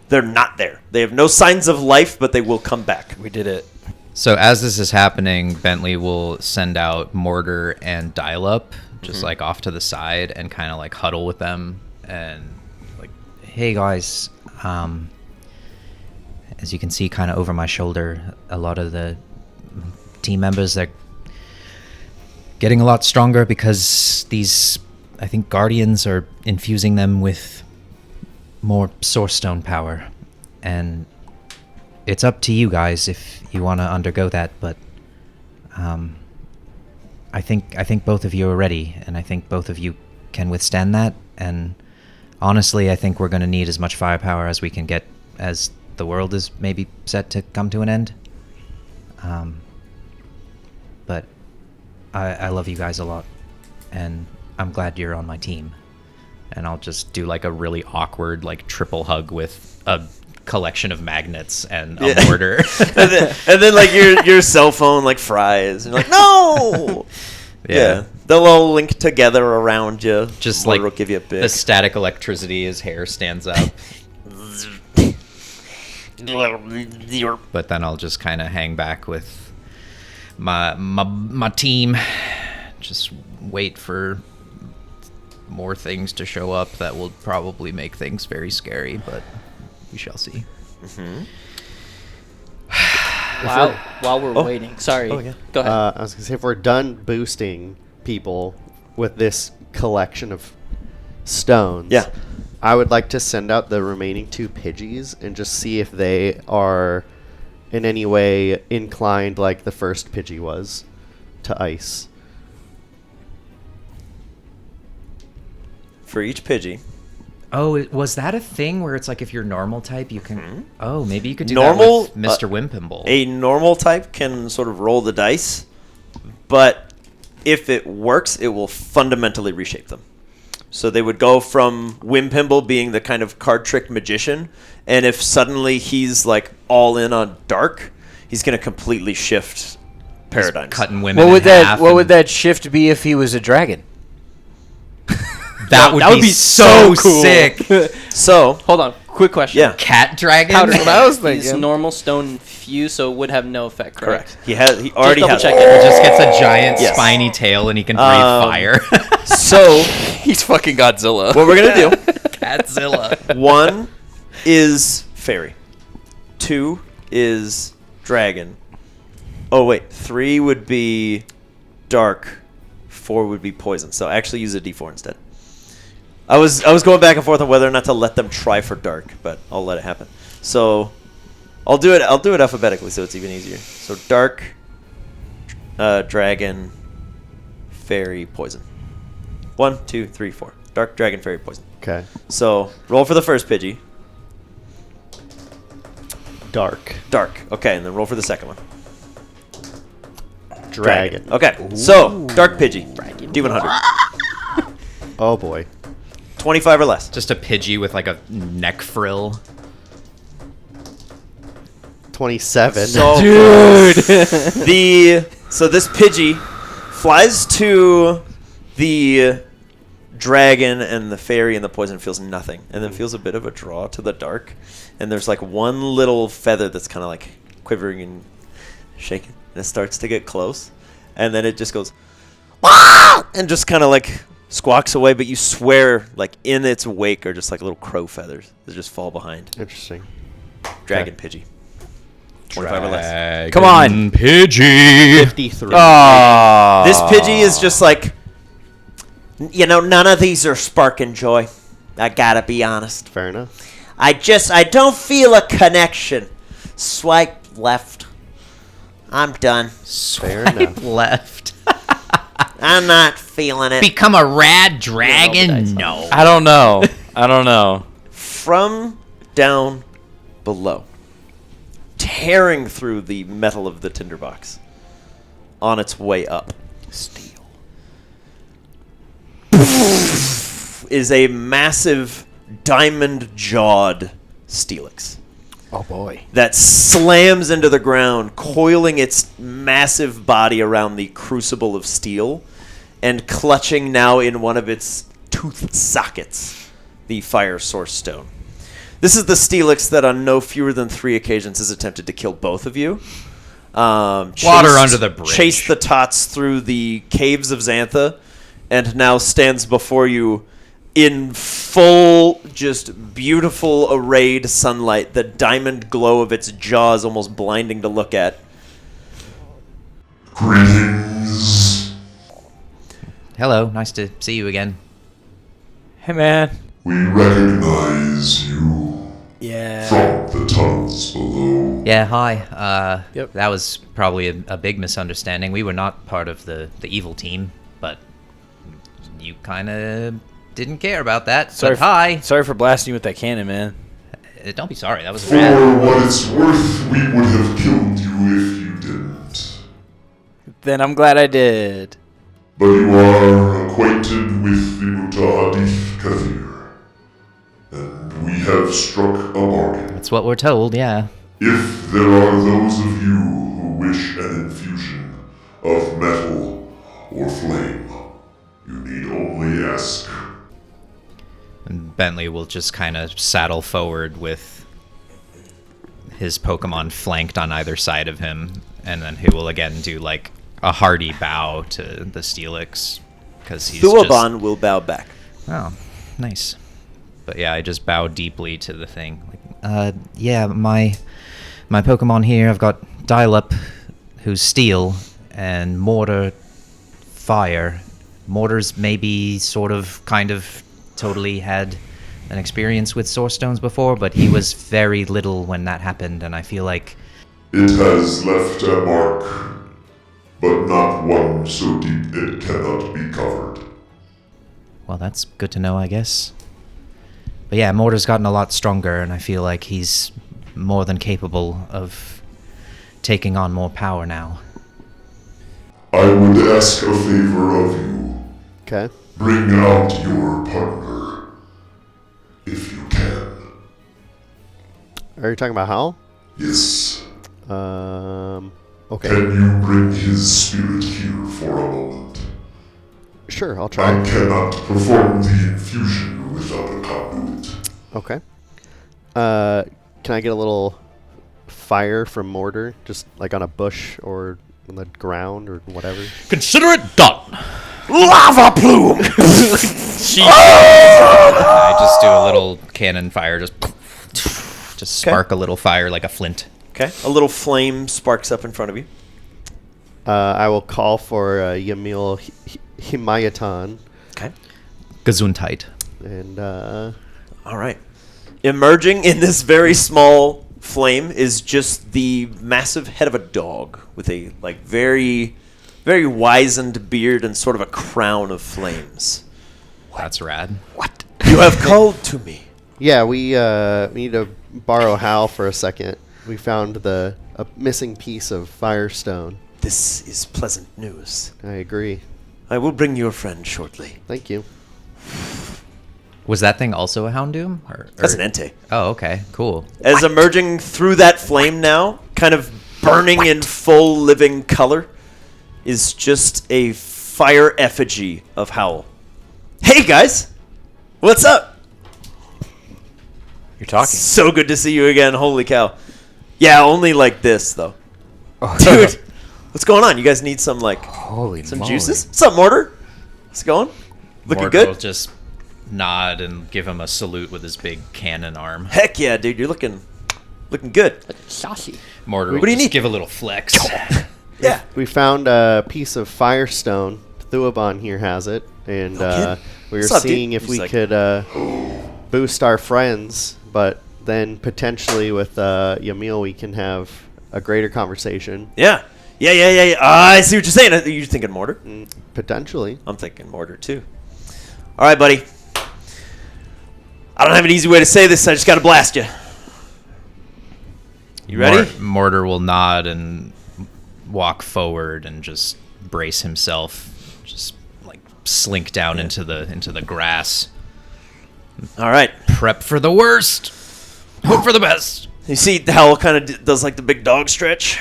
They're not there. They have no signs of life, but they will come back. We did it. So as this is happening, Bentley will send out Mortar and Dial-Up, just like off to the side, and kind of like huddle with them, and like, hey guys, as you can see, kind of over my shoulder, a lot of the team members are getting a lot stronger because these, I think, Guardians are infusing them with more Source Stone power, and it's up to you guys if you want to undergo that, but I think both of you are ready, and I think both of you can withstand that, and honestly, I think we're going to need as much firepower as we can get as the world is maybe set to come to an end. But I love you guys a lot, and I'm glad you're on my team. And I'll just do like a really awkward like triple hug with a collection of magnets and a mortar. and then like your cell phone like fries. And you're like, no! Yeah. They'll all link together around you. Just Mortar like will give you a bit. the static electricity, his hair stands up. But then I'll just kind of hang back with my team. Just wait for more things to show up that will probably make things very scary, but we shall see. While we're waiting. Sorry. Go ahead. I was gonna say, if we're done boosting people with this collection of stones, Yeah. I would like to send out the remaining 2 Pidgeys and just see if they are in any way inclined like the first Pidgey was to ice. For each Pidgey. Oh, was that a thing where it's like if you're normal type, you can... Oh, maybe you could do Normal, that with Mr. Wimpimble. A normal type can sort of roll the dice, but if it works, it will fundamentally reshape them. So they would go from Wimpimble being the kind of card trick magician, and if suddenly he's like all in on dark, he's going to completely shift paradigms. Cutting women What would in half What would and- that shift be if he was a dragon? That would be so cool. sick. So Hold on. Quick question. Yeah. Cat dragon? Powder what I was He's thinking. normal stone infused, so it would have no effect, correct? He already has double-check it. it. He just gets a giant Yes. spiny tail and he can breathe fire. So He's fucking Godzilla. what we're gonna do? Catzilla. 1 is fairy. 2 is dragon. Oh wait, 3 would be dark. 4 would be poison. So actually use a D4 instead. I was going back and forth on whether or not to let them try for dark, but I'll let it happen. So I'll do it alphabetically so it's even easier. So dark, dragon, fairy, poison. 1, 2, 3, 4. Dark, dragon, fairy, poison. Okay. So roll for the first Pidgey. Dark. Dark. Okay, and then roll for the second one. Dragon. Okay, so dark Pidgey. D100. Oh boy. 25 or less. Just a Pidgey with like a neck frill. 27. So so this Pidgey flies to the dragon and the fairy and the poison, feels nothing, and then feels a bit of a draw to the dark, and there's like one little feather that's kind of like quivering and shaking, and it starts to get close, and then it just goes and just kind of like squawks away, but you swear like in its wake are just like little crow feathers that just fall behind. Interesting. Dragon Pidgey. 25 or less. Come on. Pidgey. 53. This Pidgey is just like, you know, none of these are sparking joy. I gotta be honest. Fair enough. I don't feel a connection. Swipe left. I'm done. Fair enough. Left. I'm not feeling it. Become a rad dragon? No. I don't know. From down below, tearing through the metal of the Tinder Box, on its way up, steel, is a massive diamond-jawed Steelix. Oh boy. That slams into the ground, coiling its massive body around the crucible of steel, and clutching now in one of its tooth sockets the fire source stone. This is the Steelix that on no fewer than 3 occasions has attempted to kill both of you. Water under the bridge. Chased the Tots through the caves of Xantha, and now stands before you in full, just beautiful arrayed sunlight. The diamond glow of its jaws almost blinding to look at. Greetings. Hello, nice to see you again. Hey, man. We recognize you Yeah. from the tunnels below. Yeah, hi. Yep. That was probably a big misunderstanding. We were not part of the evil team, but you kind of didn't care about that. Sorry. But hi. Sorry for blasting you with that cannon, man. Don't be sorry. That was For rad. what it's worth, we would have killed you if you didn't. Then I'm glad I did. But you are acquainted with the Mutahadith Kathir, and we have struck a bargain. That's what we're told, yeah. If there are those of you who wish an infusion of metal or flame, you need only ask. And Bentley will just kind of saddle forward with his Pokemon flanked on either side of him, and then he will again do like a hearty bow to the Steelix, because he's Thuaban will bow back. Oh, nice. But yeah, I just bow deeply to the thing. Like, yeah, my Pokemon here, I've got Dial-Up, who's Steel, and Mortar, Fire. Mortar's maybe sort of, kind of, totally had an experience with Source Stones before, but he was very little when that happened, and I feel like... It has left a mark, but not one so deep it cannot be covered. Well, that's good to know, I guess. But yeah, Mortar's gotten a lot stronger, and I feel like he's more than capable of taking on more power now. I would ask a favor of you. Okay. Bring out your partner, if you can. Are you talking about Hal? Yes. Okay. Can you bring his spirit here for a moment? Sure, I'll I try. cannot perform the infusion without a conduit. Okay. Can I get a little fire from mortar, just like on a bush or on the ground or whatever? Consider it done. Lava plume! I just do a little cannon fire, just spark a little fire like a flint. Okay. A little flame sparks up in front of you. I will call for Yamil Himayatan. Okay. Gesundheit. And All right. Emerging in this very small flame is just the massive head of a dog with a very, very wizened beard and sort of a crown of flames. That's rad. What? You have called to me. yeah, we need to borrow Hal for a second. We found a missing piece of firestone. This is pleasant news. I agree. I will bring your friend shortly. Thank you. Was that thing also a Houndoom? That's an Entei. Oh, okay. Cool. As emerging through that flame now, kind of burning in full living color, is just a fire effigy of Howl. Hey guys! What's up? You're talking. So good to see you again. Holy cow. Yeah, only like this though. Dude, what's going on? You guys need some Holy some moly. juices? What's up, Mortar? How's it going? Looking Mortar will good? just nod and give him a salute with his big cannon arm. Heck yeah, dude. You're looking good. Saucy. Mortar What will do you just need? give a little flex. Yeah. We found a piece of firestone. Thuabon here has it, and kidding. we were What's up, dude? seeing if He's we like- could boost our friends, but then potentially with Yamil we can have a greater conversation. Yeah. Yeah. I see what you're saying. You're thinking Mortar? Potentially. I'm thinking Mortar too. All right, buddy. I don't have an easy way to say this. I just got to blast you. You ready? Mortar will nod and walk forward and just brace himself, just like slink down into the grass. All right. Prep for the worst. Hope for the best. You see how it kind of does like the big dog stretch?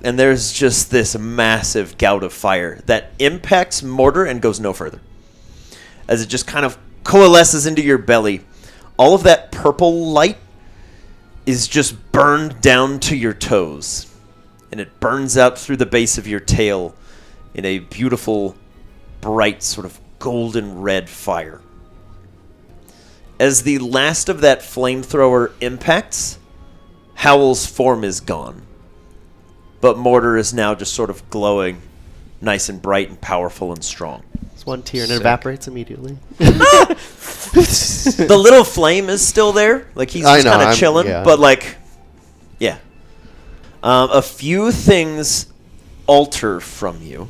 And there's just this massive gout of fire that impacts Mortar and goes no further. As it just kind of coalesces into your belly. All of that purple light is just burned down to your toes. And it burns out through the base of your tail in a beautiful, bright, sort of golden red fire. As the last of that flamethrower impacts, Howl's form is gone. But Mortar is now just sort of glowing, nice and bright and powerful and strong. It's one tear and it Sick. evaporates immediately. The little flame is still there. Like, he's I just know, kind of I'm- chilling. yeah. But, like, yeah. A few things alter from you.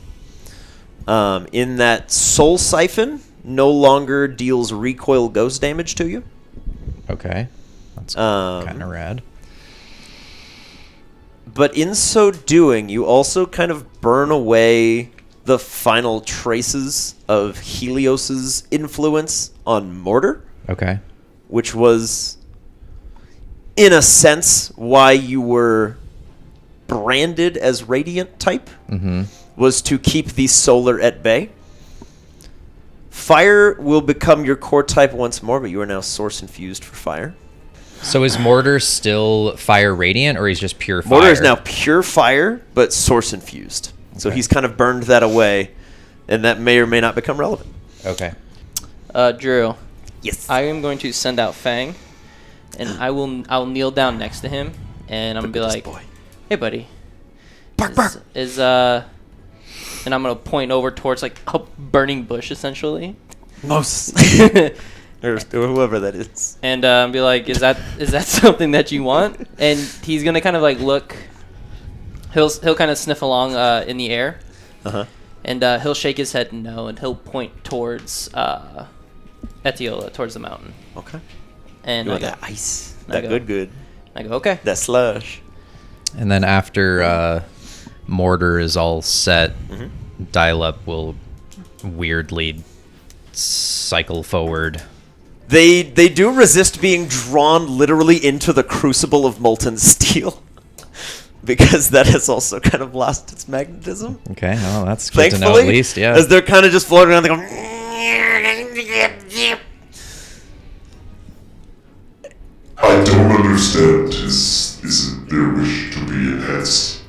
In that Soul Siphon no longer deals recoil ghost damage to you. Okay. That's Um, kind of rad. But in so doing, you also kind of burn away the final traces of Helios's influence on Mortar, Okay. which was, in a sense, why you were branded as Radiant type, was to keep the Solar at bay. Fire will become your core type once more, but you are now Source infused for fire. So is Mortar still fire radiant, or he's just pure fire? Mortar is now pure fire, but Source infused. So he's kind of burned that away, and that may or may not become relevant. Okay. Drew, Yes. I am going to send out Fang, and I'll kneel down next to him, and I'm gonna be like, boy. "Hey, buddy." Bark, bark. And I'm gonna point over towards like a burning bush, essentially, Most. or whoever that is. and be like, "Is that something that you want?" And he's gonna kind of like look. He'll kind of sniff along in the air, Uh-huh. and he'll shake his head no, and he'll point towards Etiola, towards the mountain. Okay. And You I want go, that ice. I That go. good. I go, okay. That slush. And then after Mortar is all set, Dial Up will weirdly cycle forward. They do resist being drawn literally into the crucible of molten steel. Because that has also kind of lost its magnetism. Okay, well, that's good to Thankfully, know at least, yeah. as they're kind of just floating around, they go. I don't understand. Is it their wish to be enhanced?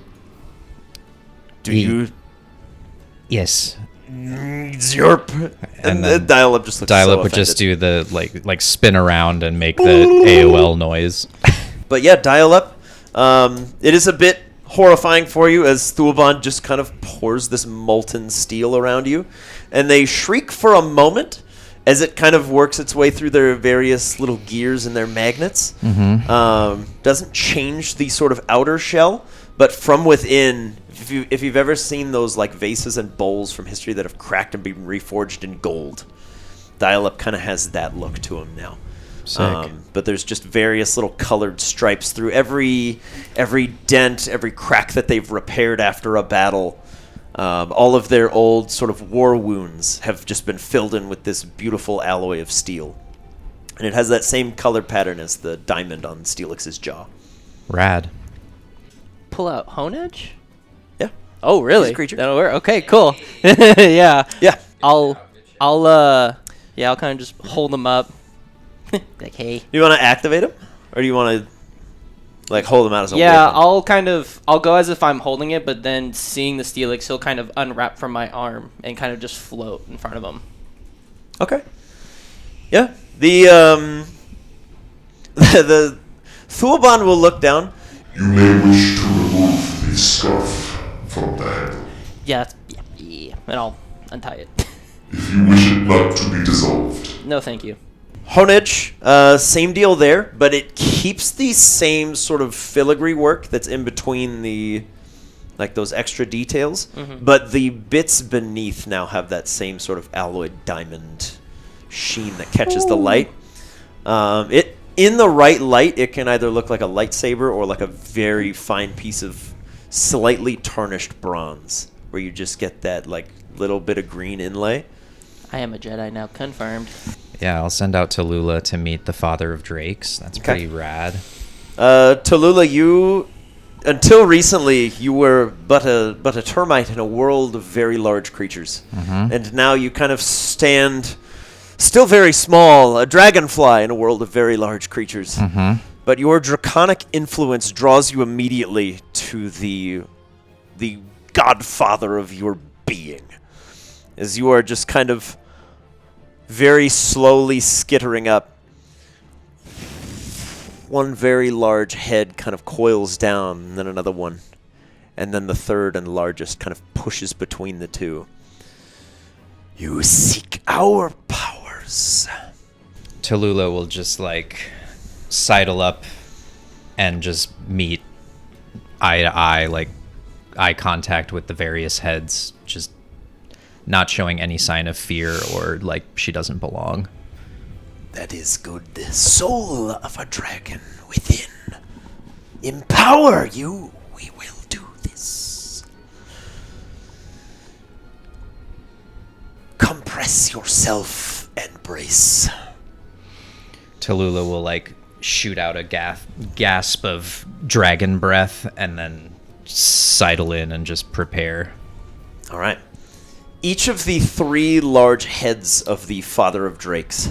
Do you... Yes. Zerp. And then Dial-Up just looks Dial-Up so would just offended. do the like spin around and make the AOL noise. But yeah, Dial-Up. It is a bit horrifying for you as Thulban just kind of pours this molten steel around you. And they shriek for a moment as it kind of works its way through their various little gears and their magnets. Doesn't change the sort of outer shell, but from within, if you've ever seen those like vases and bowls from history that have cracked and been reforged in gold, Dial-Up kind of has that look to him now. But there's just various little colored stripes through every dent, every crack that they've repaired after a battle. All of their old sort of war wounds have just been filled in with this beautiful alloy of steel. And it has that same color pattern as the diamond on Steelix's jaw. Rad. Pull out Hone Edge? Yeah. Oh, really? He's a creature. That'll work. Okay, cool. Yeah. Yeah. I'll kind of just hold them up. Like, hey. Do you want to activate him? Or do you want to, like, hold him out as a Yeah, weapon? I'll go as if I'm holding it, but then seeing the Steelix, he'll kind of unwrap from my arm and kind of just float in front of him. Okay. Yeah. The Thulban will look down. You may wish to remove the scarf from the handle. Yeah, and I'll untie it. If you wish it not to be dissolved. No, thank you. Honage, same deal there, but it keeps the same sort of filigree work that's in between the, like those extra details, but the bits beneath now have that same sort of alloyed diamond sheen that catches the light. In the right light, it can either look like a lightsaber or like a very fine piece of slightly tarnished bronze, where you just get that like little bit of green inlay. I am a Jedi now, confirmed. Yeah, I'll send out Tallulah to meet the father of Drakes. That's pretty rad. Tallulah, you, until recently, you were but a termite in a world of very large creatures. And now you kind of stand, still very small, a dragonfly in a world of very large creatures. But your draconic influence draws you immediately to the godfather of your being. As you are just kind of very slowly skittering up. One very large head kind of coils down, and then another one. And then the third and largest kind of pushes between the two. You seek our powers. Tallulah will just like sidle up and just meet eye to eye, like eye contact with the various heads, just not showing any sign of fear or like she doesn't belong. That is good. The soul of a dragon within. Empower you. We will do this. Compress yourself and brace. Tallulah will like shoot out a gasp of dragon breath and then sidle in and just prepare. All right. Each of the three large heads of the Father of Drakes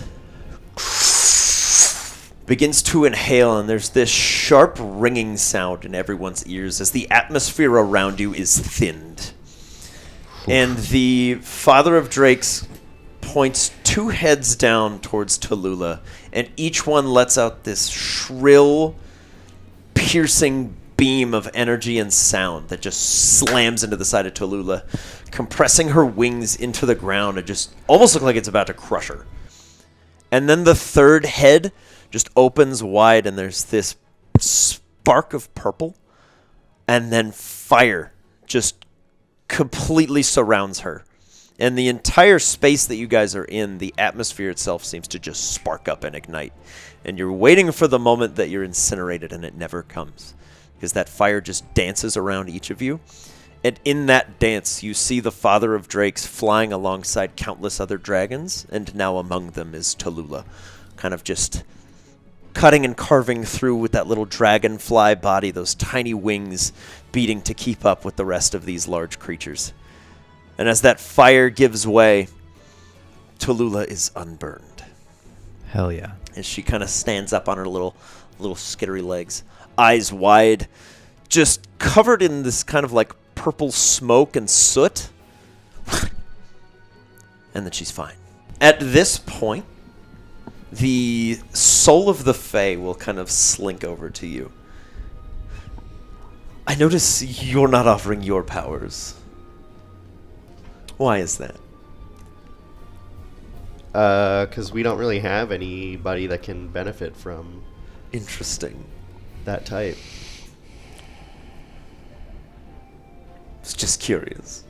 begins to inhale, and there's this sharp ringing sound in everyone's ears as the atmosphere around you is thinned. And the Father of Drakes points two heads down towards Tallulah, and each one lets out this shrill, piercing beam of energy and sound that just slams into the side of Tallulah, compressing her wings into the ground and just almost look like it's about to crush her. And then the third head just opens wide, and there's this spark of purple, and then fire just completely surrounds her. And the entire space that you guys are in, the atmosphere itself seems to just spark up and ignite. And you're waiting for the moment that you're incinerated, and it never comes. Because that fire just dances around each of you. And in that dance, you see the Father of Drakes flying alongside countless other dragons, and now among them is Tallulah, kind of just cutting and carving through with that little dragonfly body, those tiny wings beating to keep up with the rest of these large creatures. And as that fire gives way, Tallulah is unburned. Hell yeah. As she kind of stands up on her little little skittery legs, eyes wide, just covered in this kind of like purple smoke and soot. And then she's fine. At this point, the soul of the Fae will kind of slink over to you. I notice you're not offering your powers. Why is that? Because we don't really have anybody that can benefit from Interesting. that type. It's just curious.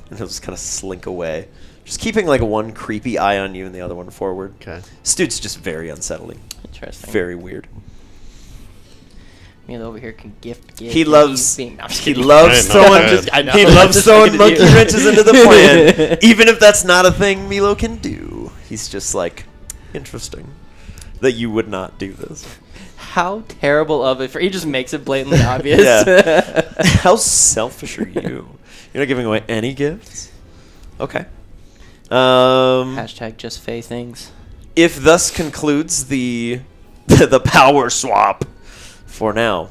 And he'll just kind of slink away. Just keeping like one creepy eye on you and the other one forward. Okay. This dude's just very unsettling. Interesting. Very weird. Me over here can gift. He and loves he's being- no, I'm just he kidding. loves throwing I know. he I'm loves just throwing looking at monkey you. wrenches into the plan. Even if that's not a thing Milo can do. He's just like interesting that you would not do this. How terrible of it! He just makes it blatantly obvious. Yeah. How selfish are you? You're not giving away any gifts? Okay. Hashtag just Faye things. If thus concludes the the power swap for now.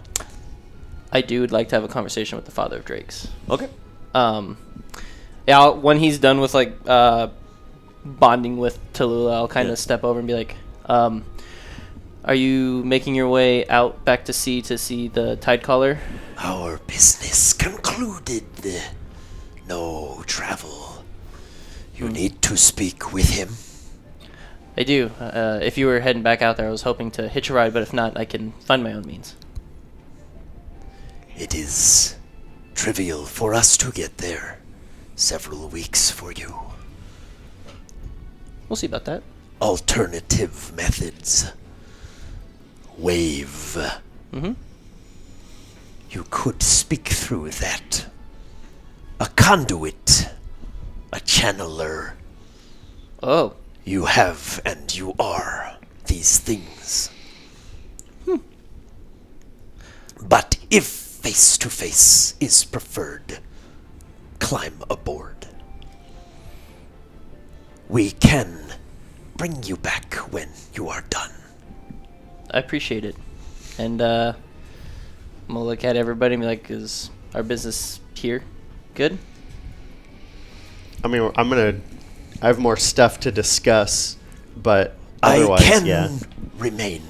I would like to have a conversation with the father of drakes. Okay. Yeah, when he's done with like bonding with Tallulah, I'll kind of step over and be like, "Are you making your way out back to sea to see the tide caller?" Our business concluded. No travel. You need to speak with him. I do. If you were heading back out there, I was hoping to hitch a ride, but if not, I can find my own means. It is trivial for us to get there. Several weeks for you. We'll see about that. Alternative methods. Wave. Mm-hmm. You could speak through that. A conduit. A channeler. Oh. You have and you are these things. But if face-to-face is preferred, climb aboard. We can bring you back when you are done. I appreciate it. And I'm going to look at everybody and be like, is our business here good? I mean, I have more stuff to discuss, but I otherwise, can yeah. remain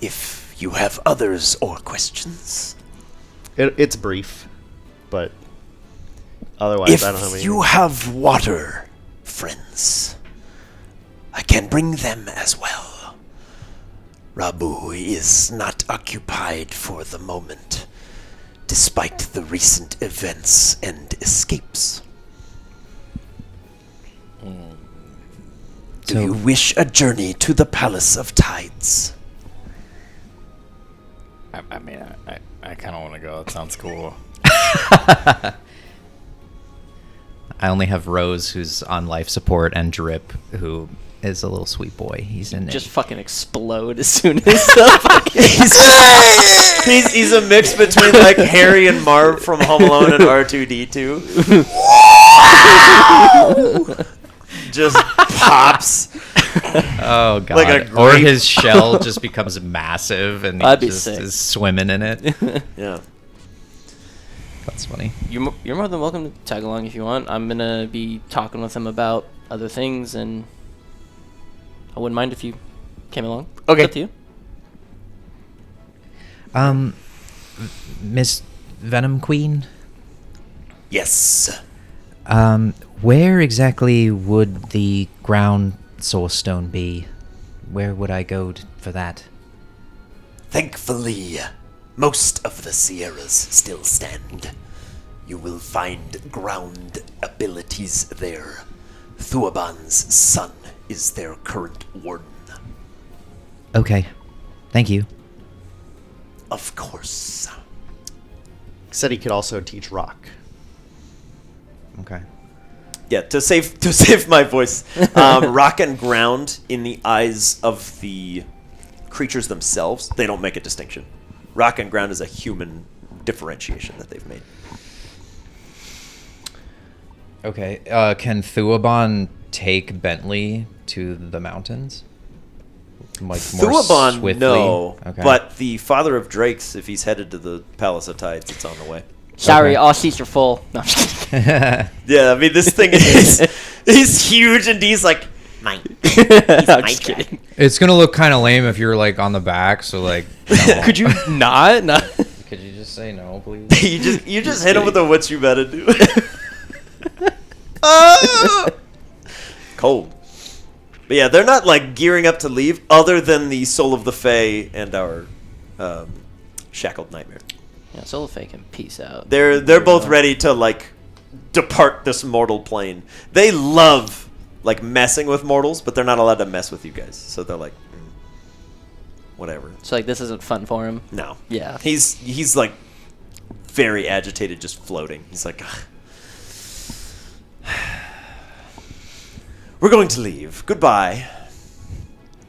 if you have others or questions. It's brief, but otherwise, If I don't have anything. you have water, friends, I can bring them as well. Rabu is not occupied for the moment, despite the recent events and escapes. Do you wish a journey to the Palace of Tides? I mean, I kind of want to go. It sounds cool. I only have Rose, who's on life support, and Drip, who is a little sweet boy. He's in Just it. fucking explode as soon as He's a mix between like Harry and Marv from Home Alone and R2D2. Just pops. Oh god! Like a Or grape. his shell just becomes massive and he That'd be just sick. is swimming in it. Yeah. That's funny. You're more than welcome to tag along if you want. I'm going to be talking with him about other things, and I wouldn't mind if you came along. Okay. It's up to you. Miss Venom Queen, Yes. where exactly would the ground source stone be? Where would I go for that? Thankfully, most of the Sierras still stand. You will find ground abilities there. Thuaban's son is their current warden. Okay, thank you. Of course. Said he could also teach rock. Okay. Yeah, to save my voice, rock and ground in the eyes of the creatures themselves, they don't make a distinction. Rock and ground is a human differentiation that they've made. Okay. Can Thuaban take Bentley to the mountains? Like more Thuabon, swiftly? no. Okay. But the father of Drakes, if he's headed to the Palace of Tides, it's on the way. Sorry, Okay. all seats are full. No, I'm just kidding. Yeah, I mean, this thing is he's huge, and he's like, I'm just kidding. It's gonna look kind of lame if you're like on the back. So like, no. Could you not? No. Could you just say no, please? you just hit him with a what you better do. Ah! Cold. But yeah, they're not like gearing up to leave, other than the Soul of the Fae and our Shackled Nightmare. Yeah, Soul of Fae can peace out. They're both ready to like depart this mortal plane. They love like messing with mortals, but they're not allowed to mess with you guys. So they're like, whatever. So like this isn't fun for him. No. Yeah. He's like very agitated, just floating. He's like, ugh. We're going to leave. Goodbye.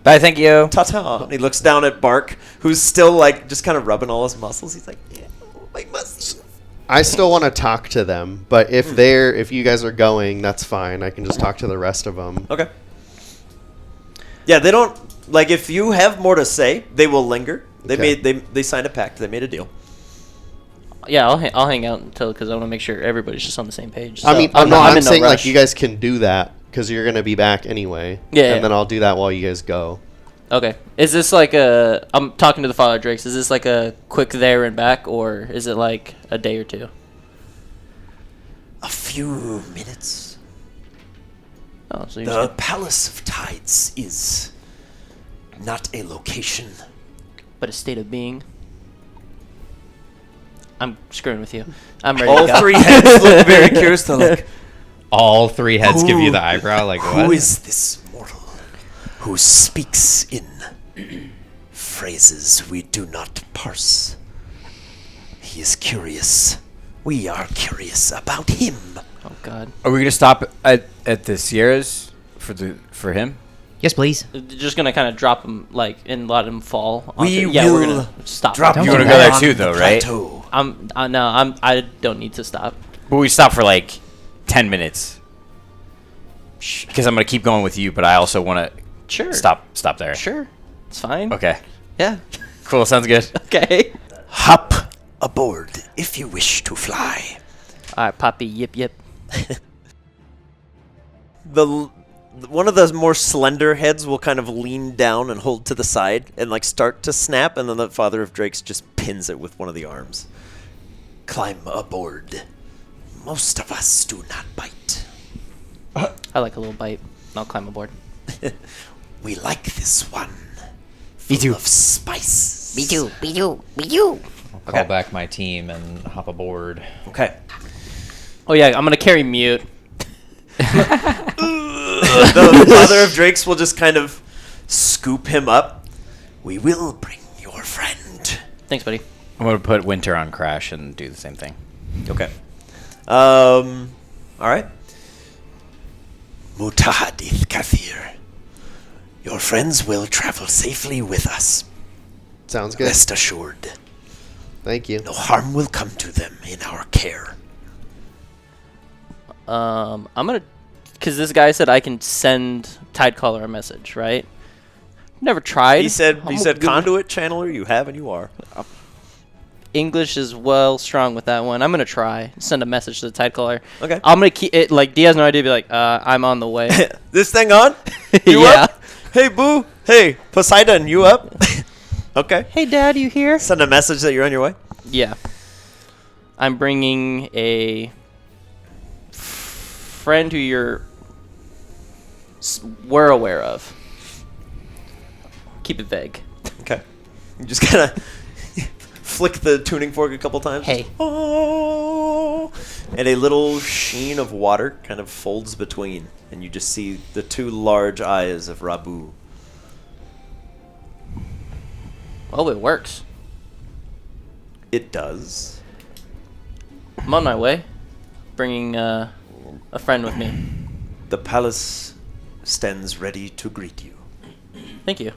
Bye, thank you. Ta-ta. He looks down at Bark, who's still like just kind of rubbing all his muscles. He's like, yeah, my muscles. I still want to talk to them, but if you guys are going, that's fine. I can just talk to the rest of them. Okay. Yeah, they don't like if you have more to say, they will linger. They Okay. they signed a pact. They made a deal. Yeah, I'll hang out until because I want to make sure everybody's just on the same page. I mean, So, I'm in no saying like rush. you guys can do that because you're gonna be back anyway. Yeah. And then I'll do that while you guys go. Okay. Is this like a? I'm talking to the Father Drakes. Is this like a quick there and back, or is it like a day or two? A few minutes. Oh, so you're The just Palace of Tides is not a location. but a state of being. I'm screwing with you. I'm ready All to go. three heads look very curious. They're like, All three heads give you Who- the eyebrow. Like Who what? is this mortal who speaks in phrases we do not parse? He is curious. We are curious about him. Oh God. Are we gonna stop at the Sierras for him? Yes, please. They're just gonna kind of drop him like and let him fall. We yeah, we're will gonna stop. Drop Don't you do wanna that. go there on too, the though, right? plateau. I don't need to stop. But we stop for like 10 minutes. Because I'm gonna keep going with you, but I also want to Sure. stop there. Sure. It's fine. Okay. Yeah. Cool. Sounds good. Okay. Hop aboard if you wish to fly. All right, Poppy. Yip yip. one of the more slender heads will kind of lean down and hold to the side and like start to snap, and then the Father of Drakes just pins it with one of the arms. Climb aboard. Most of us do not bite. I like a little bite. I'll climb aboard. We like this one. Me Full too. of spice. Me too, me too, me too. I'll call back my team and hop aboard. Okay. Oh yeah, I'm gonna carry Mute. The Father of Drakes will just kind of scoop him up. We will bring your friend. Thanks, buddy. I'm gonna put Winter on Crash and do the same thing. Okay. All right. Mutahadith Kathir. Your friends will travel safely with us. Sounds good. Rest assured. Thank you. No harm will come to them in our care. I'm gonna, cause this guy said I can send Tidecaller a message, right? Never tried. He said I'm conduit good- channeler. You have and you are. English is well strong with that one. I'm gonna try send a message to the Tidecaller. Okay. I'm gonna keep it like D has no idea. Be like, I'm on the way. This thing on? You Yeah. up? Hey, Boo. Hey, Poseidon, you up? Okay. Hey, Dad, you here? Send a message that you're on your way. Yeah. I'm bringing a friend who we're aware of. Keep it vague. Okay. You just kind of flick the tuning fork a couple times. Hey. Oh. And a little sheen of water kind of folds between, and you just see the two large eyes of Rabu. Oh, it works. It does. I'm on my way. Bringing a friend with me. The palace stands ready to greet you. Thank you.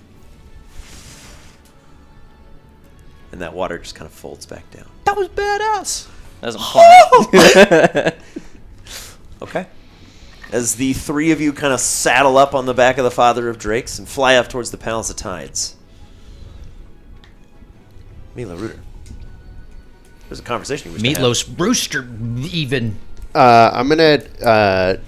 And that water just kind of folds back down. That was badass. That's a point. Okay. as the three of you kind of saddle up on the back of the Father of Drakes and fly up towards the Palace of Tides. Mila Rooter. There's a conversation you wish to have. Meatloaf Rooster, even. I'm going to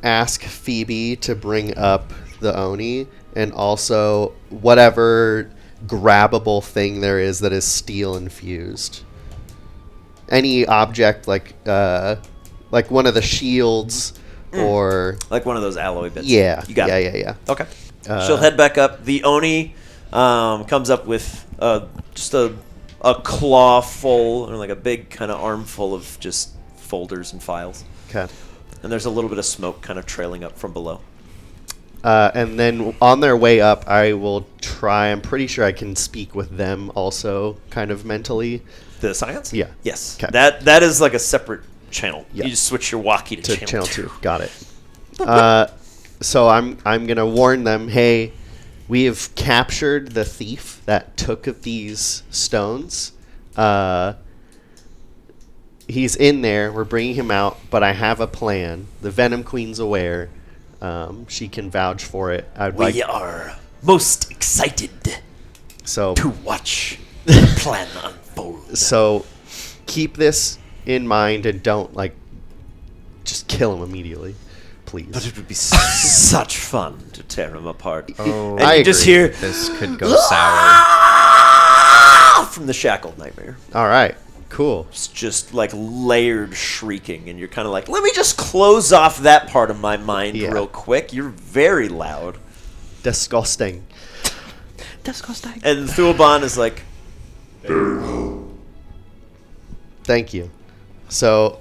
ask Phoebe to bring up the Oni and also whatever grabbable thing there is that is steel infused. Any object like one of the shields or Like one of those alloy bits. yeah, You got it. yeah. Okay. She'll head back up. The Oni comes up with just a claw full, or like a big kind of armful of just folders and files. Okay. And there's a little bit of smoke kind of trailing up from below. And then on their way up, I will try. I'm pretty sure I can speak with them also, kind of mentally. The Science? Yeah. Yes. 'Kay. That is like a separate channel. Yeah. You just switch your walkie to To channel, channel 2. 2. Got it. So I'm gonna warn them. Hey, we have captured the thief that took these stones. He's in there. We're bringing him out, but I have a plan. The Venom Queen's aware. She can vouch for it. I'd like We are most excited so. to watch the plan unfold. So keep this in mind and don't just kill him immediately, please. But it would be such fun to tear him apart. Oh, and I you just agree. hear This could go sour. from the shackled nightmare. All right, cool. It's just like layered shrieking, and you're kind of like, let me just close off that part of my mind Yeah. real quick. You're very loud. Disgusting. And Thuaban is like, Very well. Thank you. So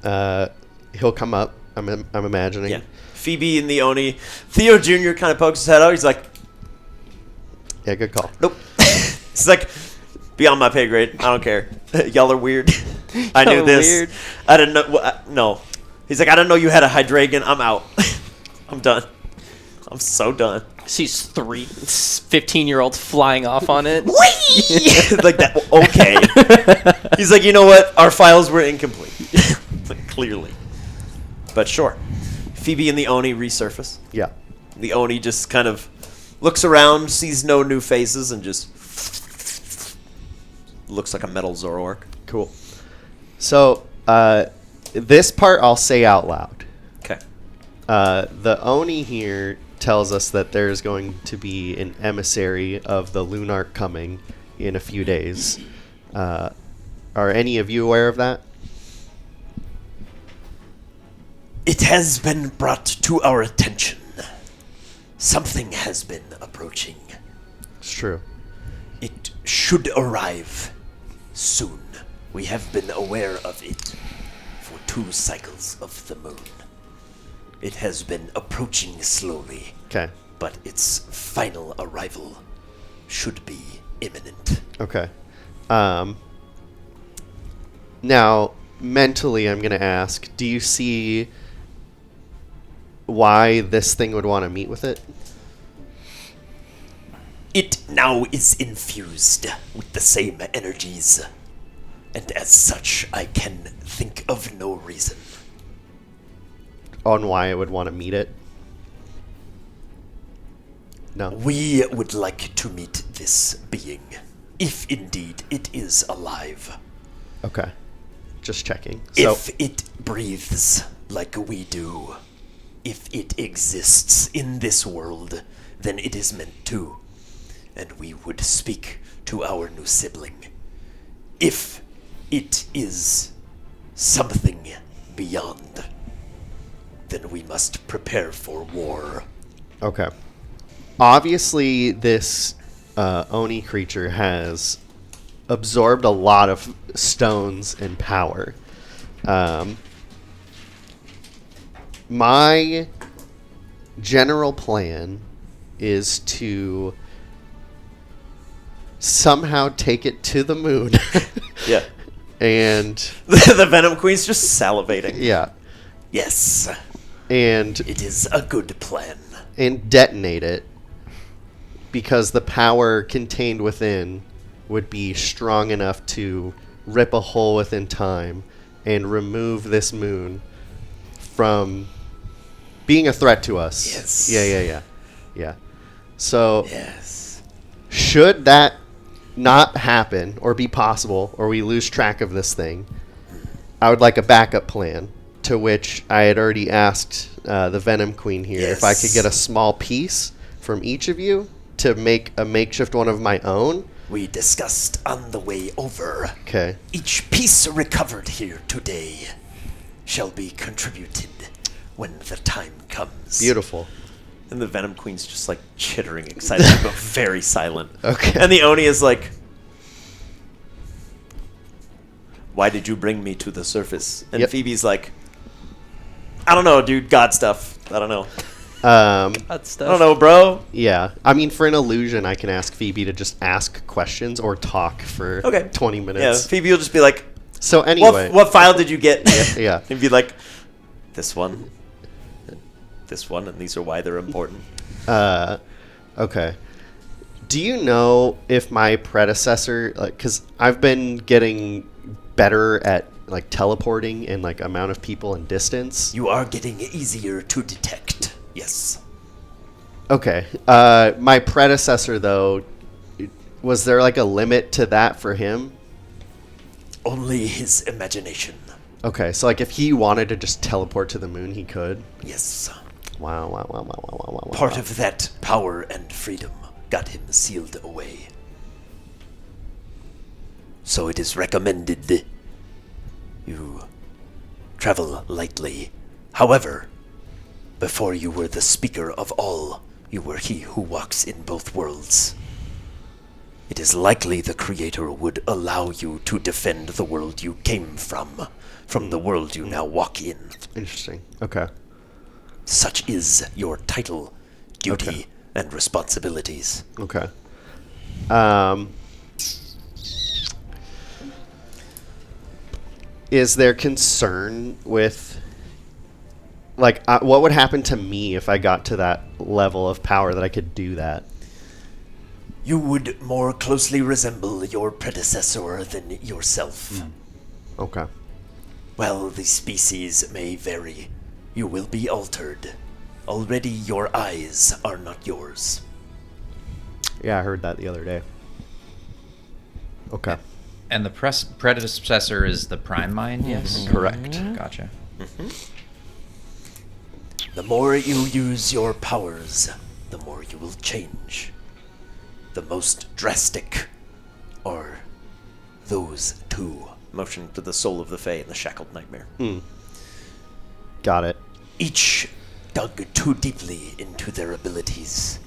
he'll come up. I'm imagining. yeah. Phoebe and the Oni. Theo Jr. kind of pokes his head out. He's like, Yeah, good call. nope. It's like, beyond my pay grade. I don't care. Y'all are weird. I knew Y'all are this. weird. I didn't know. No. He's like, I didn't know you had a Hydragon. I'm out. I'm done. I'm so done. Sees 3 15-year-olds flying off on it. Like that. Okay. He's like, you know what? Our files were incomplete. Like, clearly. But sure. Phoebe and the Oni resurface. Yeah. The Oni just kind of looks around, sees no new faces, and just looks like a metal Zoroark. Cool. So this part I'll say out loud. Okay. The Oni here tells us that there's going to be an emissary of the Lunark coming in a few days. Are any of you aware of that? It has been brought to our attention. Something has been approaching. It's true. It should arrive soon. We have been aware of it for 2 cycles of the moon. It has been approaching slowly, Okay. but its final arrival should be imminent. Okay. Now, mentally, I'm going to ask, do you see why this thing would want to meet with it? It now is infused with the same energies, and as such, I can think of no reason. On why it would want to meet it? No. We would like to meet this being, if indeed it is alive. Okay. Just checking. So, If it breathes like we do, if it exists in this world, then it is meant to. And we would speak to our new sibling. If it is something beyond, then we must prepare for war. okay. Obviously, this Oni creature has absorbed a lot of stones and power. My general plan is to somehow take it to the moon. Yeah. And The Venom Queen's just salivating. yeah, Yes, and it is a good plan. detonate it because the power contained within would be strong enough to rip a hole within time and remove this moon from being a threat to us. Yes. Yeah. So Yes. should that not happen or be possible, or we lose track of this thing, I would like a backup plan. To which I had already asked the Venom Queen here if I could Yes. get a small piece from each of you to make a makeshift one of my own. We discussed on the way over. Okay. Each piece recovered here today shall be contributed when the time comes. Beautiful. And the Venom Queen's just like chittering, excited, but very silent. Okay. And the Oni is like, why did you bring me to the surface? And Yep. Phoebe's like, I don't know, dude. God stuff. I don't know. That I stuff. don't know, bro. Yeah. I mean, for an illusion, I can ask Phoebe to just ask questions or talk for Okay. 20 Yeah, minutes. Phoebe will just be like, So anyway. what file did you get? Yeah. And be like, this one, and these are why they're important. Okay. Do you know if my predecessor, like, because I've been getting better at like teleporting and like amount of people and distance. You are getting easier to detect. Yes. Okay. My predecessor, though, was there like a limit to that for him? Only his imagination. Okay, so like if he wanted to just teleport to the moon, he could. Yes. Wow. Part of that power and freedom got him sealed away. So it is recommended you travel lightly. However, before you were the speaker of all, you were he who walks in both worlds. It is likely the Creator would allow you to defend the world you came from the world you now walk in. Interesting. Okay. Such is your title, duty, Okay. and responsibilities. Okay. Is there concern with, like, what would happen to me if I got to that level of power that I could do that? You would more closely resemble your predecessor than yourself. Okay. While the species may vary, you will be altered. Already your eyes are not yours. Yeah, I heard that the other day. Okay. And the predecessor is the Prime Mind, yes? Correct. Gotcha. The more you use your powers, the more you will change. The most drastic are those two. Motion to the soul of the Fae and the shackled nightmare. Got it. Each dug too deeply into their abilities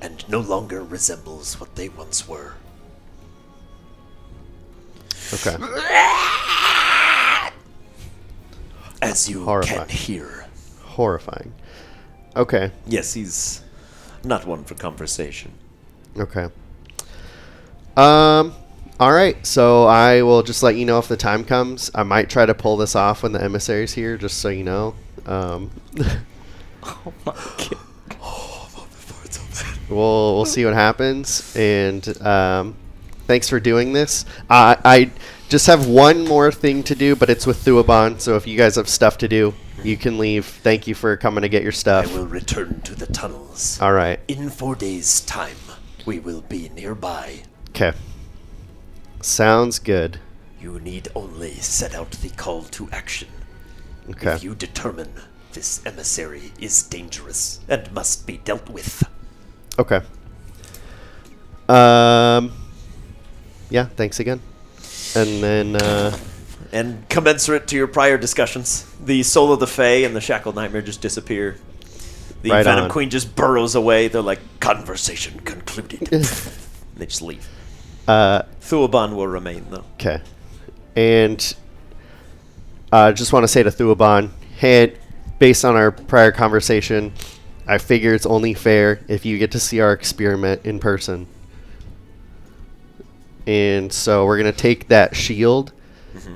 and no longer resembles what they once were. Okay. As you Horrifying. can hear. Horrifying. Okay. Yes, he's not one for conversation. Okay. All right. So I will just let you know if the time comes. I might try to pull this off when the emissary's here, just so you know. Oh my god. We'll see what happens. And thanks for doing this. I just have one more thing to do, but it's with Thuaban. So if you guys have stuff to do, you can leave. Thank you for coming to get your I stuff. will return to the tunnels. All right. In 4 days' time, we will be nearby. Okay. Sounds good. You need only set out the call to action. Okay. If you determine this emissary is dangerous and must be dealt with. Okay. Yeah, thanks again. And then, And commensurate to your prior discussions, the soul of the Fae and the shackled nightmare just disappear. The Right Venom on. Queen just burrows away. They're like, Conversation concluded. and they just leave. Thuaban will remain, though. okay. And just want to say to Thuaban, hey, based on our prior conversation, I figure it's only fair if you get to see our experiment in person. And so we're going to take that shield,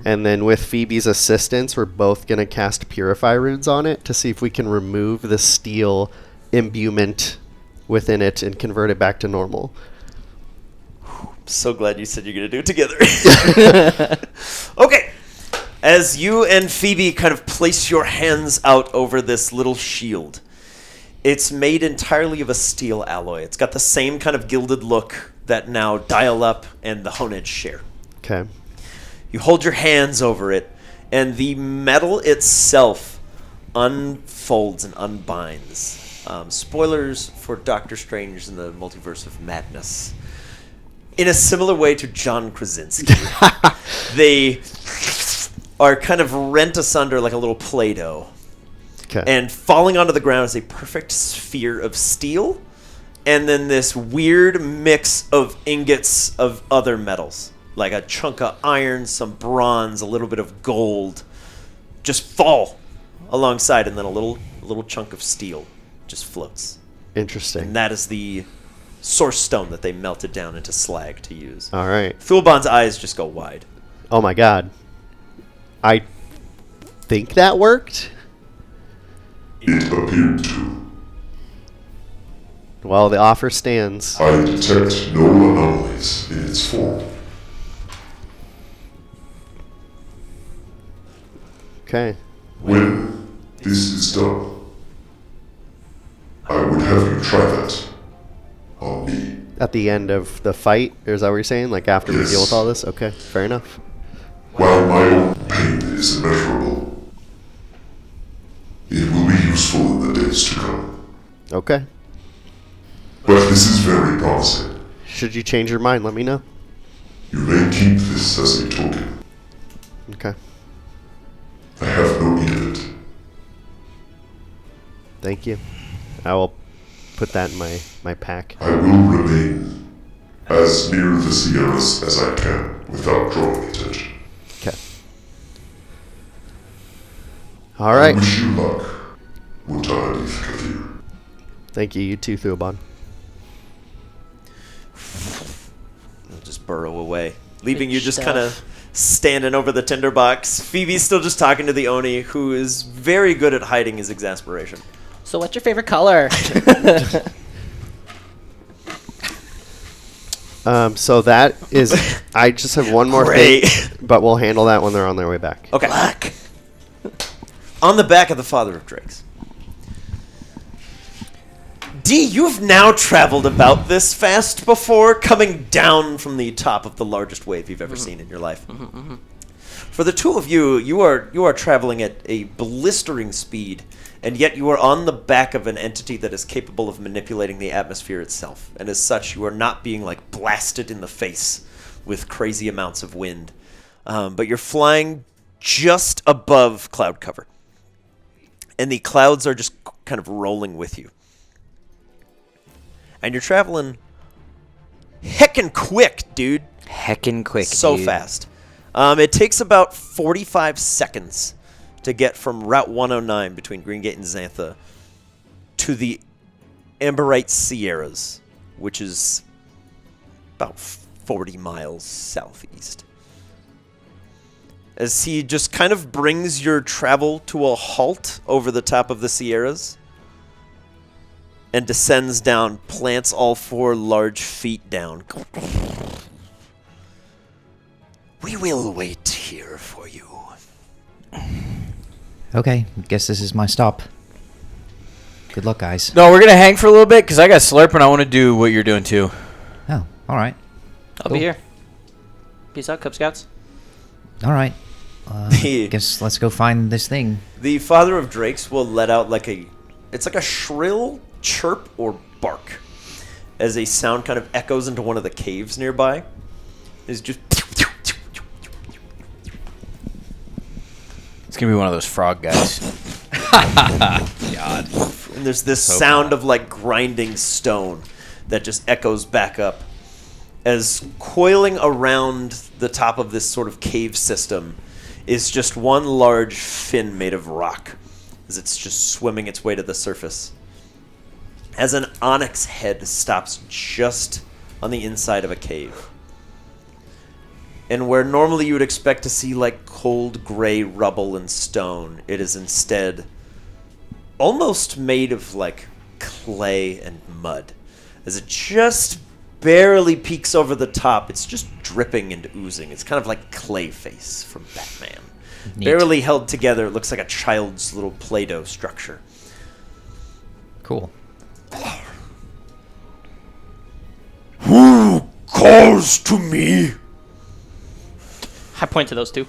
and then with Phoebe's assistance, we're both going to cast Purify runes on it to see if we can remove the steel imbuement within it and convert it back to normal. So glad you said you're going to do it together. Okay. As you and Phoebe kind of place your hands out over this little shield, it's made entirely of a steel alloy. It's got the same kind of gilded look that now Dial Up and the Honed share. Okay. You hold your hands over it, and the metal itself unfolds and unbinds. Spoilers for Doctor Strange in the Multiverse of Madness. In a similar way to John Krasinski, they are kind of rent asunder like a little Play-Doh. Okay. And falling onto the ground is a perfect sphere of steel, and then this weird mix of ingots of other metals, like a chunk of iron, some bronze, a little bit of gold, just fall alongside, and then a little chunk of steel just floats. Interesting. And that is the source stone that they melted down into slag to use. All right. Thulbon's eyes just go wide. Oh my god. I think that worked. It appeared to. Well, the offer stands. I detect no anomalies in its form. Okay. When this is done, I would have you try that on me. At the end of the fight, is that what you're saying? Like after we Yes. deal with all this? Okay, fair enough. While my own pain is immeasurable, it will be useful in the days to come. Okay. But this is very promising. Should you change your mind, let me know. You may keep this as a token. Okay. I have no need of it. Thank you. I will put that in my pack. I will remain as near the Sierras as I can without drawing attention. Okay. All I right. wish you luck, Mutanadif Kathir. Thank you. You too, Thuban. They'll just burrow away, leaving Good you just stuff. kind of standing over the tinder box. Phoebe's still just talking to the Oni, who is very good at hiding his exasperation. So what's your favorite color? So that is. I just have one more Great. thing, but we'll handle that when they're on their way back. Okay. On the back of the Father of Drakes. D, you've now traveled about this fast before, coming down from the top of the largest wave you've ever seen in your life. For the two of you, you are traveling at a blistering speed, and yet you are on the back of an entity that is capable of manipulating the atmosphere itself. And as such, you are not being like blasted in the face with crazy amounts of wind. But you're flying just above cloud cover. And the clouds are just kind of rolling with you. And you're traveling heckin' quick, dude. Heckin' quick, So dude. fast. It takes about 45 seconds to get from Route 109 between Green Gate and Xantha to the Amberite Sierras, which is about 40 miles southeast. As he just kind of brings your travel to a halt over the top of the Sierras and descends down, plants all four large feet down. We will wait here for you. Okay, guess this is my stop. Good luck, guys. No, we're gonna hang for a little bit because I got slurp and I want to do what you're doing too. Oh, all right. I'll be here. Peace out, Cub Scouts. All right. The- Guess let's go find this thing. The Father of Drakes will let out it's like a shrill chirp or bark as a sound kind of echoes into one of the caves nearby. It's just It's gonna be one of those frog guys. and there's this sound of like grinding stone that just echoes back up as coiling around the top of this sort of cave system is just one large fin made of rock as it's just swimming its way to the surface. As an onyx head stops just on the inside of a cave. And where normally you would expect to see like cold gray rubble and stone, it is instead almost made of like clay and mud. As it just barely peeks over the top. It's just dripping and oozing. It's kind of like Clayface from Batman. Neat. Barely held together. It looks like a child's little Play-Doh structure. Cool. Who calls to me? I point to those two.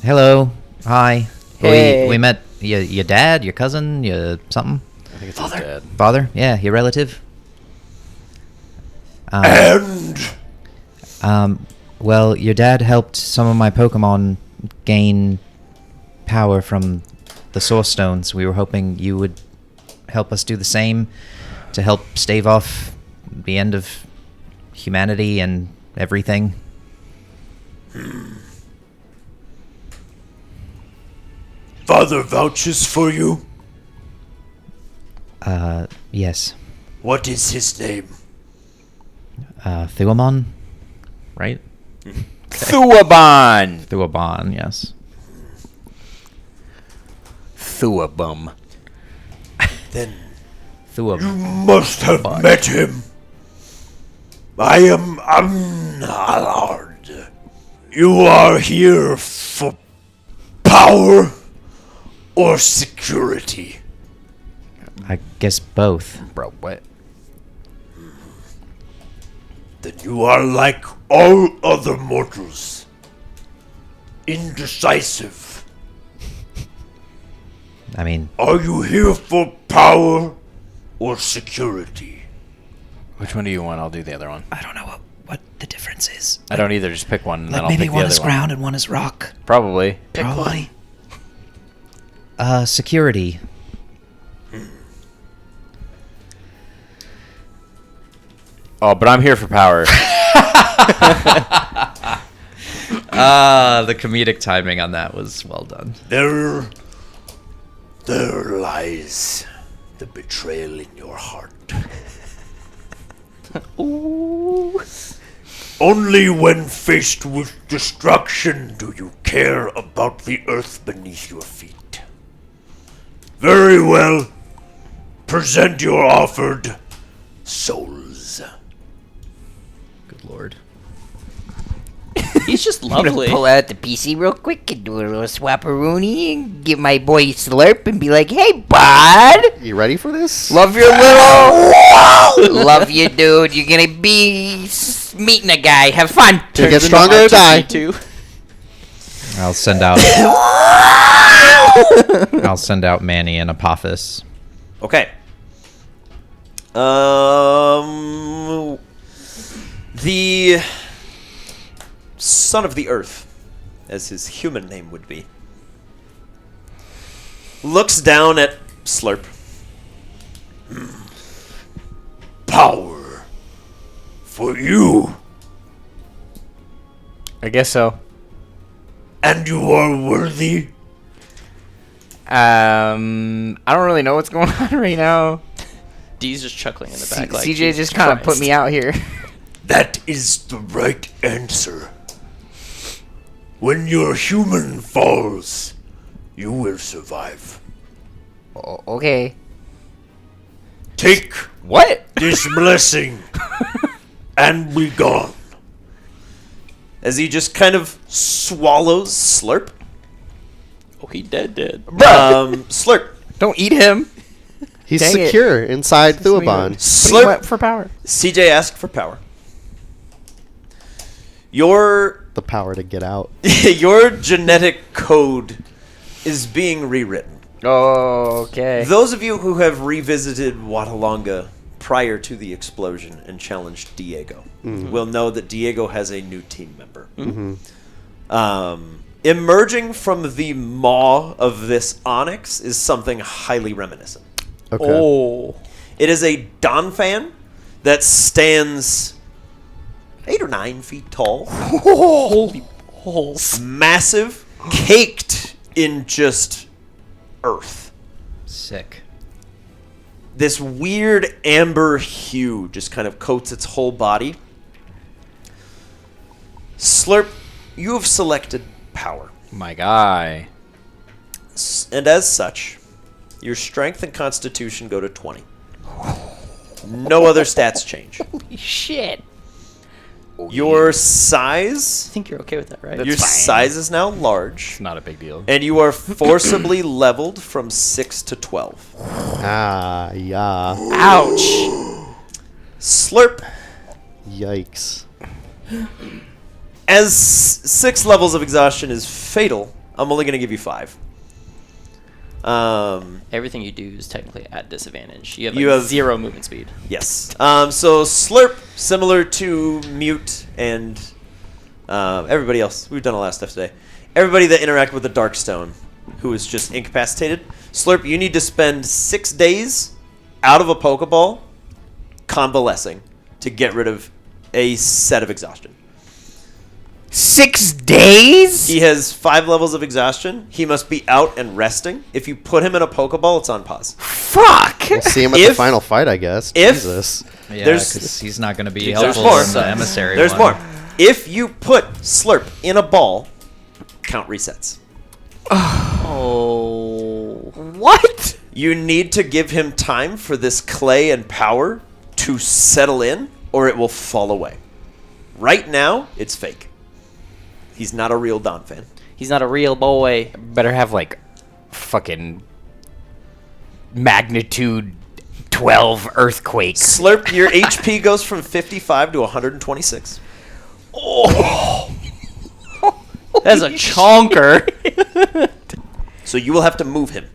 Hello. Hi. Hey. We met your dad, your cousin, your something? I think it's his dad. Father? Yeah, your relative? And Well, your dad helped some of my Pokemon gain power from the Source Stones. We were hoping you would help us do the same to help stave off the end of humanity and everything. Father vouches for you. Yes. What is his name? Thuamon? Right? Thuabon. Thuabon, yes. Thuabum. Then Thuab. you must have met him. I am Allard. You are here for power or security? I guess both. Bro, what? Then you are like all other mortals. Indecisive. I mean, Are you here for power or security? Which one do you want? I'll do the other one. I don't know what the difference is. I don't either. Just pick one, and then Like I'll maybe pick the one other is one. ground and one is rock. Probably. Probably. security. Oh, but I'm here for power. The comedic timing on that was well done. There lies the betrayal in your heart. Only when faced with destruction do you care about the earth beneath your feet. Very well. Present your offered souls. Good lord. He's just I'm gonna lovely. pull out the PC real quick and do a little swapperoonie and give my boy Slurp and be like, "Hey, bud, You ready for this? love your little, love you, dude. You're gonna be meeting a guy. Have fun." To get stronger or die. Too. I'll send out. I'll send out Manny and Apophis. Okay. The Son of the Earth, as his human name would be, looks down at Slurp. Power. For you. I guess so. And you are worthy. I don't really know what's going on right now. D's just chuckling in the back. Like, CJ Jesus just kind of put Christ. me out here. That is the right answer. When your human falls, you will survive. Okay. Take What? this blessing and be gone. As he just kind of swallows Slurp. Oh, he dead. Slurp. Don't eat him. He's Dang it. secure inside Thuabon. Slurp. For power. CJ asked for power. Your The power to get out. your genetic code is being rewritten. Oh, okay. Those of you who have revisited Watalonga prior to the explosion and challenged Diego will know that Diego has a new team member. Emerging from the maw of this onyx is something highly reminiscent. Okay. Oh. It is a Donphan that stands 8 or 9 feet tall. Holy balls. Massive, caked in just earth. Sick. This weird amber hue just kind of coats its whole body. Slurp, you have selected power. My guy. And as such, your strength and constitution go to 20. No other stats change. Shit. Your size, I think you're okay with that, right? your size is now large, It's not a big deal. and you are forcibly leveled from 6 to 12. Ah, yeah. Ouch. Slurp, Yikes. as 6 levels of exhaustion is fatal, I'm only going to give you 5. Everything you do is technically at disadvantage. You You have have- 0 movement speed. Yes. So Slurp, similar to Mute and everybody else. We've done a lot of stuff today. Everybody that interacted with the Darkstone, who is just incapacitated. Slurp, you need to spend 6 days out of a Pokeball convalescing to get rid of a set of exhaustion. 6 days? He has 5 levels of exhaustion. He must be out and resting. If you put him in a Pokeball, it's on pause. Fuck. We'll see him at the If- final fight, I guess. if- Jesus. Yeah, There's- because he's not going to be There's helpful more. in the emissary There's one. more. If you put Slurp in a ball, count resets. Oh. What? You need to give him time for this clay and power to settle in, or it will fall away. Right now, it's fake. He's not a real Don fan. He's not a real boy. Better have like fucking magnitude 12 earthquake. Slurp, your HP goes from 55 to 126. That's a chonker. So you will have to move him.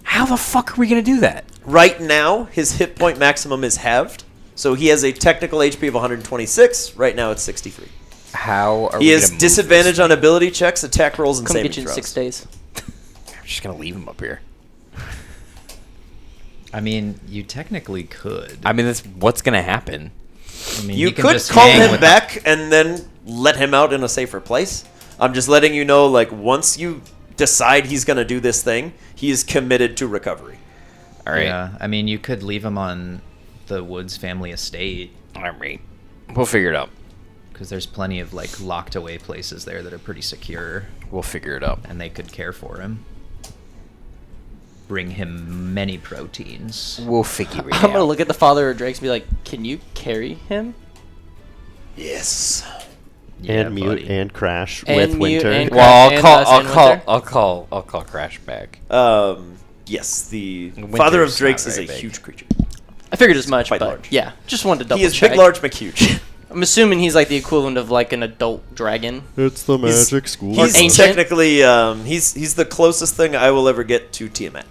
How the fuck are we gonna do that? Right now, his hit point maximum is halved. So he has a technical HP of 126. Right now, it's 63. How are He we has gonna move disadvantage this? on ability checks, attack rolls, and Come saving get you in throws. 6 days. I'm just gonna leave him up here. I mean, you technically could. I mean, that's what's gonna happen. I mean, You can could just call hang him with- back and then let him out in a safer place. I'm just letting you know, like, once you decide he's going to do this thing, he is committed to recovery. All right. Yeah, I mean, you could leave him on the Woods family estate All right. We'll figure it out. because there's plenty of like locked away places there that are pretty secure, We'll figure it out. and they could care for him. Bring him many proteins. We'll figure it I'm gonna out. look at the father of Drakes and be like, "Can you carry him?" Yes. And Mute buddy. and Crash And with Mute Winter. and- Well, And us and Winter? I'll call Crash back. Yes, the Winter's father of not Drakes is a very big. huge creature. I figured as much, Quite but large. yeah, just wanted to double He is check. big, large, McHuge. I'm assuming he's like the equivalent of like an adult dragon. It's the He's- magic school. He's Ancient? technically, he's the closest thing I will ever get to Tiamat.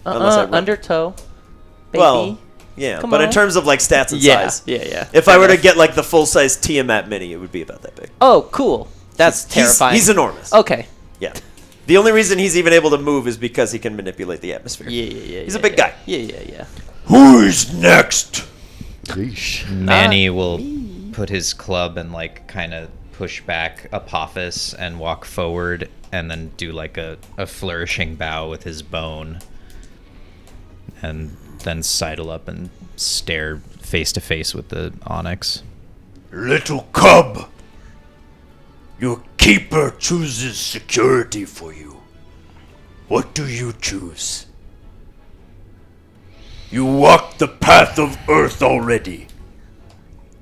Unless I run. Undertow. Baby. Well, yeah, Come but in on. terms of like stats and yeah, size, yeah. if I were to get like the full size Tiamat mini, it would be about that big. Oh, cool. That's terrifying. He's enormous. Okay. Yeah. The only reason he's even able to move is because he can manipulate the atmosphere. Yeah. He's a big guy. Yeah. Who is next? Yeesh. Manny will put his club and like kind of push back Apophis and walk forward and then do like a flourishing bow with his bone and then sidle up and stare face to face with the Onyx. Little cub. Your keeper chooses security for you. What do you choose? You walk the path of Earth already.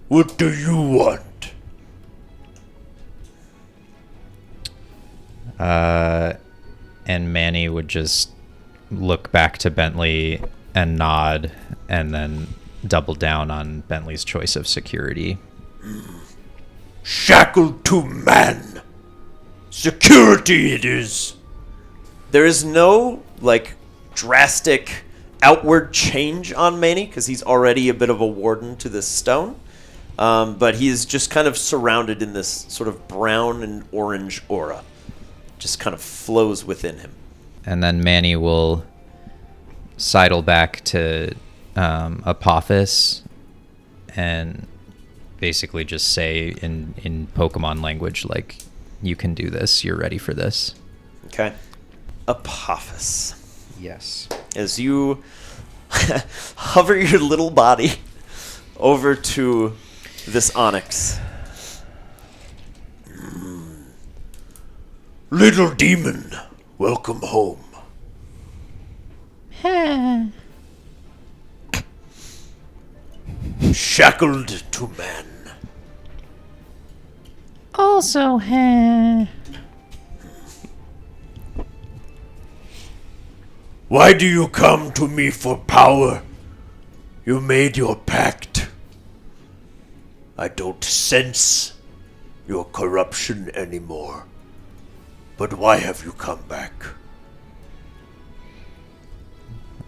What do you want? And Manny would just look back to Bentley and nod and then double down on Bentley's choice of security. Shackled to man. Security it is. There is no like drastic outward change on Manny because he's already a bit of a warden to this stone. But he is just kind of surrounded in this sort of brown and orange aura. Just kind of flows within him. And then Manny will sidle back to Apophis and basically just say in Pokemon language, like, you can do this, you're ready for this. Okay. Apophis. Yes. As you hover your little body over to this Onyx. Little demon, welcome home. shackled to man. Also, Why do you come to me for power? You made your pact. I don't sense your corruption anymore. But why have you come back?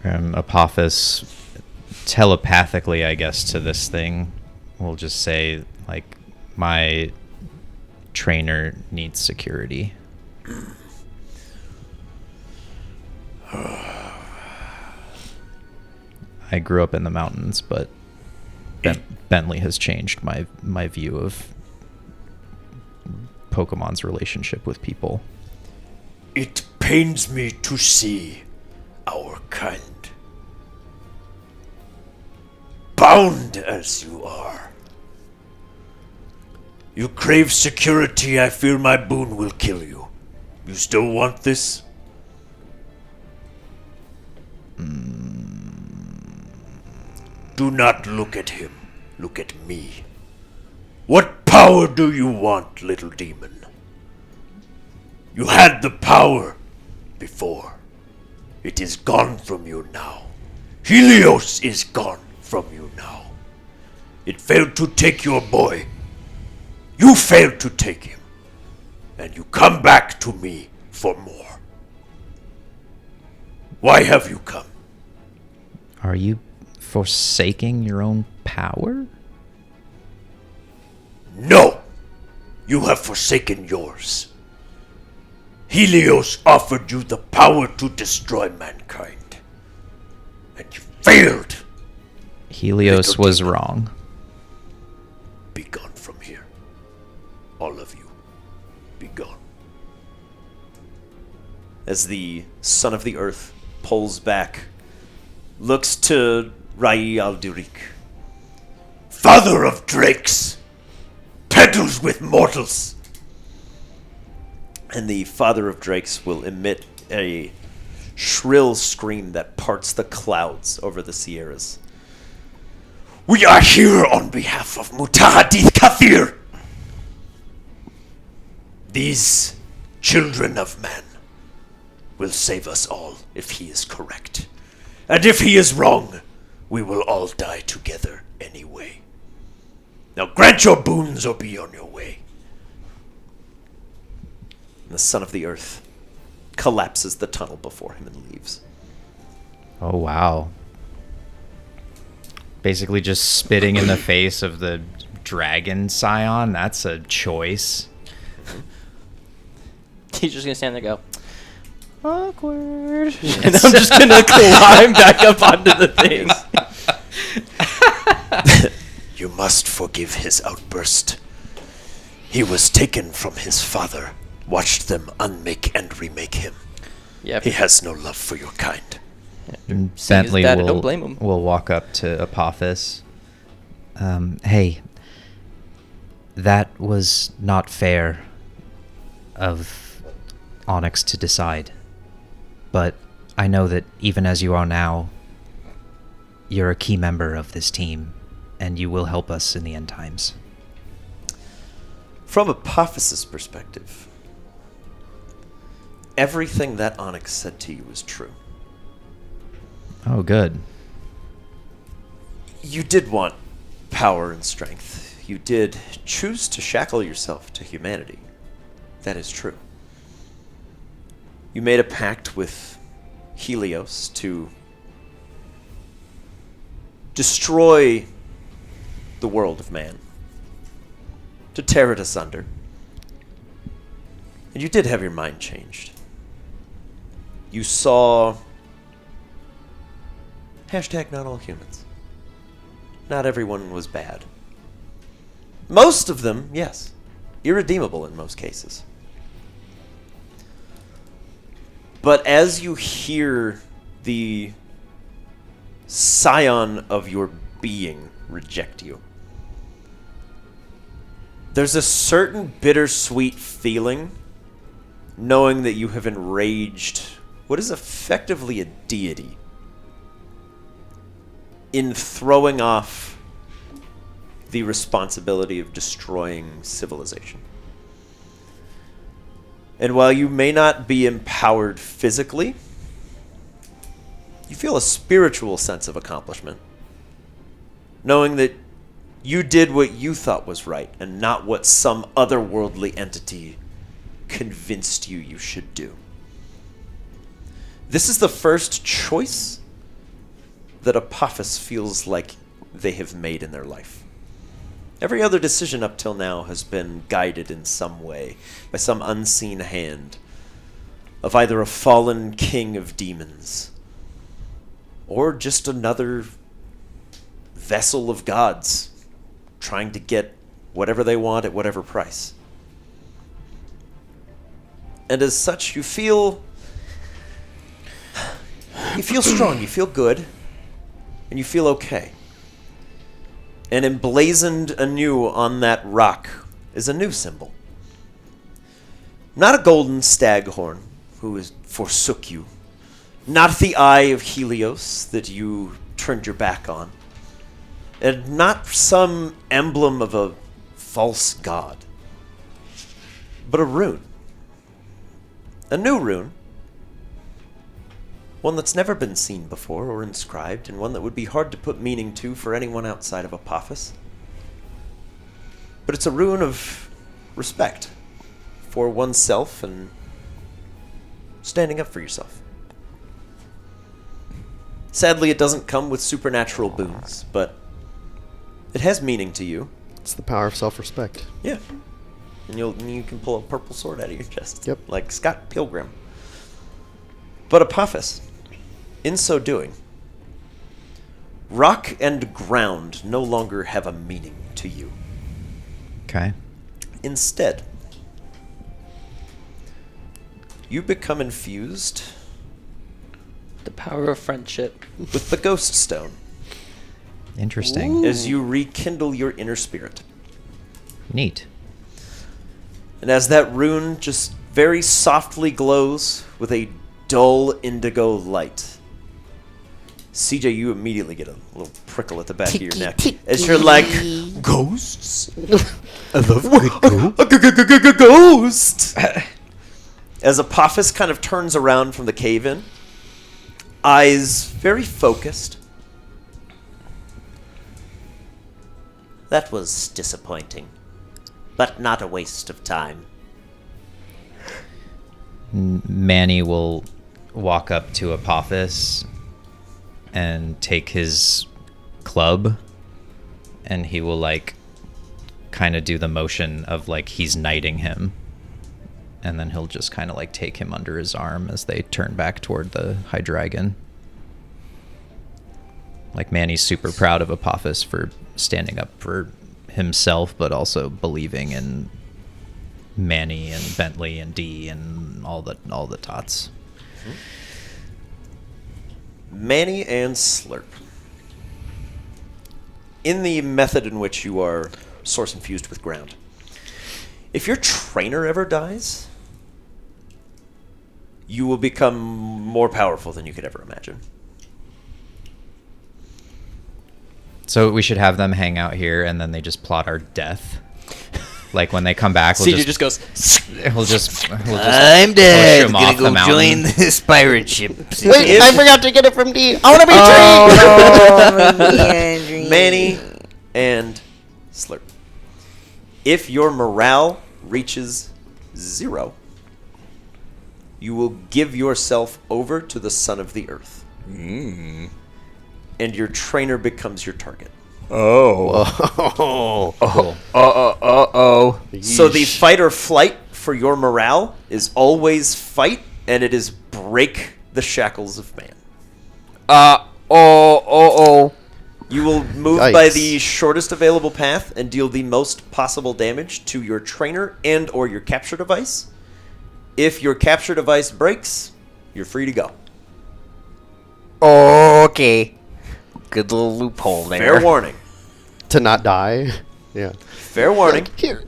And Apophis, telepathically, I guess, to this thing, will just say, like, my trainer needs security. I grew up in the mountains, but Bentley has changed my view of Pokemon's relationship with people. It pains me to see our kind, bound as you are. You crave security. I fear my boon will kill you. You still want this? Do not look at him. Look at me. What power do you want, little demon? You had the power before. It is gone from you now. Helios is gone from you now. It failed to take your boy. You failed to take him. And you come back to me for more. Why have you come? Are you forsaking your own power? No! You have forsaken yours. Helios offered you the power to destroy mankind. And you failed. Helios was wrong. Be gone from here. All of you. Be gone. As the son of the earth pulls back, looks to Rai Aldurik. Father of drakes! Peddles with mortals! And the father of drakes will emit a shrill scream that parts the clouds over the Sierras. We are here on behalf of Mutahadith Kathir! These children of man will save us all if he is correct. And if he is wrong, we will all die together anyway. Now grant your boons or be on your way. And the son of the earth collapses the tunnel before him and leaves. Oh, wow. Basically just spitting in the face of the dragon Scion. That's a choice. He's just gonna stand there and go, awkward. And I'm just gonna climb back up onto the thing. You must forgive his outburst. He was taken from his father. Watched them unmake and remake him. Yeah. He has no love for your kind. And Seeing his Bentley dad, I don't blame him. will walk up to Apophis. Hey, that was not fair of Onyx to decide. But I know that even as you are now, you're a key member of this team, and you will help us in the end times. From Apophysis' perspective, everything that Onyx said to you is true. Oh, good. You did want power and strength. You did choose to shackle yourself to humanity. That is true. You made a pact with Helios to destroy the world of man, to tear it asunder. And you did have your mind changed. You saw hashtag not all humans. Not everyone was bad. Most of them, yes. Irredeemable in most cases. But as you hear the scion of your being reject you, there's a certain bittersweet feeling knowing that you have enraged what is effectively a deity in throwing off the responsibility of destroying civilization. And while you may not be empowered physically, you feel a spiritual sense of accomplishment, knowing that you did what you thought was right and not what some otherworldly entity convinced you should do. This is the first choice that Apophis feels like they have made in their life. Every other decision up till now has been guided in some way by some unseen hand of either a fallen king of demons or just another vessel of gods trying to get whatever they want at whatever price. And as such, you feel strong, you feel good, and you feel okay. And emblazoned anew on that rock is a new symbol. Not a golden staghorn who has forsook you. Not the eye of Helios that you turned your back on. And not some emblem of a false god. But a rune. A new rune. One that's never been seen before or inscribed, and one that would be hard to put meaning to for anyone outside of Apophis. But it's a rune of respect for oneself and standing up for yourself. Sadly, it doesn't come with supernatural boons, but it has meaning to you. It's the power of self-respect. Yeah. And you can pull a purple sword out of your chest. Yep. Like Scott Pilgrim. But Apophis, in so doing, rock and ground no longer have a meaning to you. Okay. Instead, you become infused The power of friendship. with the ghost stone Interesting. as you rekindle your inner spirit. Neat. And as that rune just very softly glows with a dull indigo light, CJ, you immediately get a little prickle at the back of your neck as you're like, ghosts? I love good ghost. As Apophis kind of turns around from the cave-in, eyes very focused. That was disappointing, but not a waste of time. Manny will walk up to Apophis and take his club, and he will like kind of do the motion of like he's knighting him, and then he'll just kind of like take him under his arm as they turn back toward the High Dragon. Like Manny's super proud of Apophis for standing up for himself, but also believing in Manny and Bentley and Dee and all the tots. Manny and Slurp. In the method in which you are source infused with ground, if your trainer ever dies, you will become more powerful than you could ever imagine. So we should have them hang out here, and then they just plot our death. Like when they come back, we'll CJ just goes. we'll just I'm dead. push him Gonna off the go mountain. join this pirate ship. Wait, I forgot to get it from D. I want to be a tree! Manny and Slurp. If your morale reaches 0, you will give yourself over to the Son of the Earth. And your trainer becomes your target. Oh. So the fight or flight for your morale is always fight, and it is break the shackles of man. You will move by Yikes. the shortest available path and deal the most possible damage to your trainer and or your capture device. If your capture device breaks, you're free to go. Okay. Good little loophole there. Fair warning. To not die. Yeah. Fair warning. Here.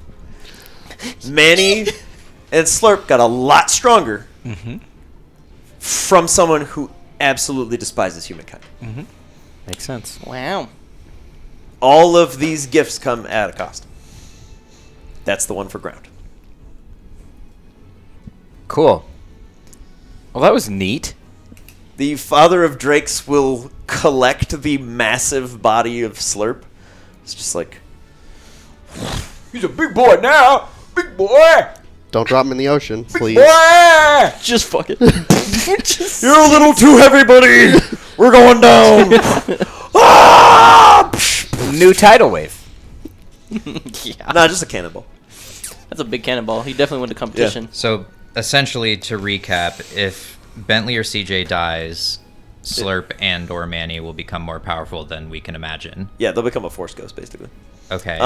Manny and Slurp got a lot stronger from someone who absolutely despises humankind. Makes sense. Wow. all of these gifts come at a cost. That's the one for ground. Cool. Well, that was neat. The Father of Drakes will collect the massive body of Slurp. It's just like, He's a big boy now. Big boy. Don't drop him in the ocean, please. Boy. Just fuck it. you're a little too heavy, buddy. We're going down. New tidal wave. Yeah. Nah, just a cannonball. That's a big cannonball. He definitely won the competition. So essentially, to recap, if Bentley or CJ dies, Slurp and or Manny will become more powerful than we can imagine. Yeah, they'll become a Force Ghost, basically. Okay.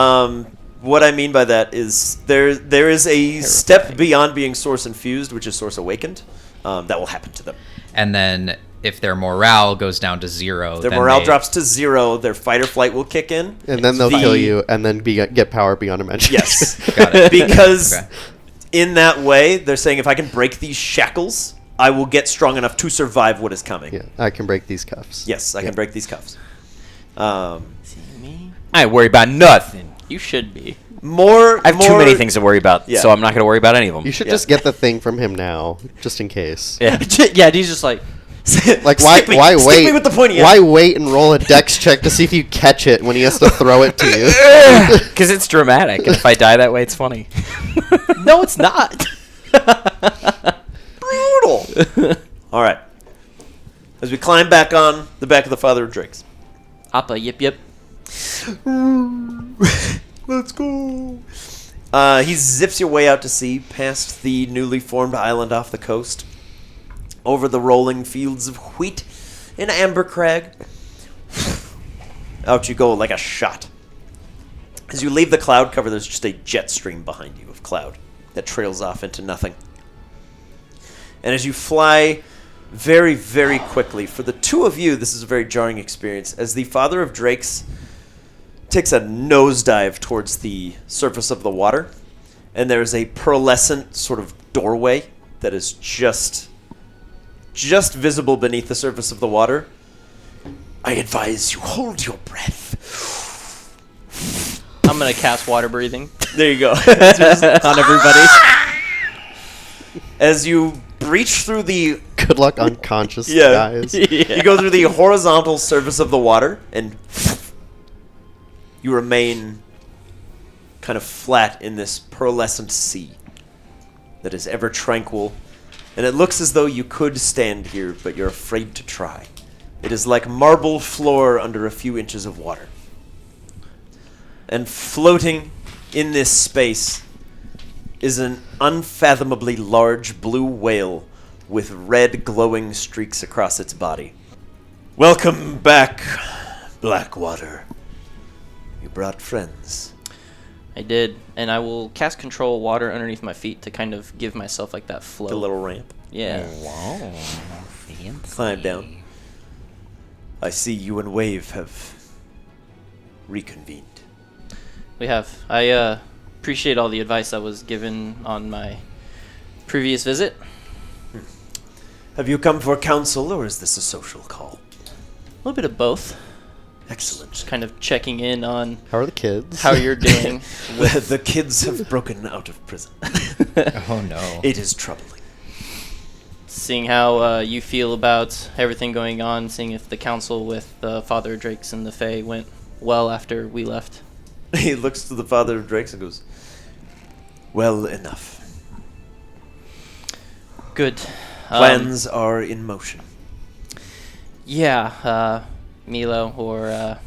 What I mean by that is there is a step beyond being Source Infused, which is Source Awakened. That will happen to them. And then if their morale goes down to 0, Their then morale they- drops to 0. Their fight or flight will kick in. And then they'll kill you, and then get power beyond imagination. Yes. Got it. Because Okay. in that way, they're saying if I can break these shackles, I will get strong enough to survive what is coming. Yeah, I can break these cuffs. Yes, I can break these cuffs. See me? I ain't worried about nothing. You should be. More. I have too many things to worry about, Yeah. so I'm not going to worry about any of them. You should Yeah. just get the thing from him now, just in case. Yeah. Yeah, he's just like, Like, why Stick wait? me with the pointy end. Why wait and roll a dex check to see if you catch it when he has to throw it to you? Because it's dramatic, and if I die that way, it's funny. no, it's not. Brutal. All right. As we climb back on the back of the Father of Drakes. Appa, yip yip. Let's go. He zips your way out to sea, past the newly formed island off the coast, over the rolling fields of wheat and amber crag. Out you go like a shot. As you leave the cloud cover, there's just a jet stream behind you of cloud that trails off into nothing. And as you fly very, very quickly, for the two of you, this is a very jarring experience, as the Father of Drakes takes a nosedive towards the surface of the water, and there's a pearlescent sort of doorway that is just visible beneath the surface of the water. I advise you hold your breath. I'm gonna cast water breathing There you go. on everybody. As you breach through the Good luck, unconscious Yeah. guys. you go through the horizontal surface of the water, and you remain kind of flat in this pearlescent sea that is ever tranquil. And it looks as though you could stand here, but you're afraid to try. It is like marble floor under a few inches of water. And floating in this space is an unfathomably large blue whale with red glowing streaks across its body. Welcome back, Blackwater. You brought friends. I did, and I will cast control water underneath my feet to kind of give myself like that flow. A little ramp. Yeah. Wow. Fancy. Climb down. I see you and Wave have reconvened. We have. I appreciate all the advice that was given on my previous visit. Have you come for counsel, or is this a social call? A little bit of both. Excellent. Just kind of checking in on How are the kids? how you're doing. The kids have broken out of prison. Oh no. It is troubling. Seeing how you feel about everything going on, seeing if the council with the Father of Drakes and the Fae went well after we left. He looks to the Father of Drakes and goes, well enough. Good. Plans are in motion. Yeah, Milo, or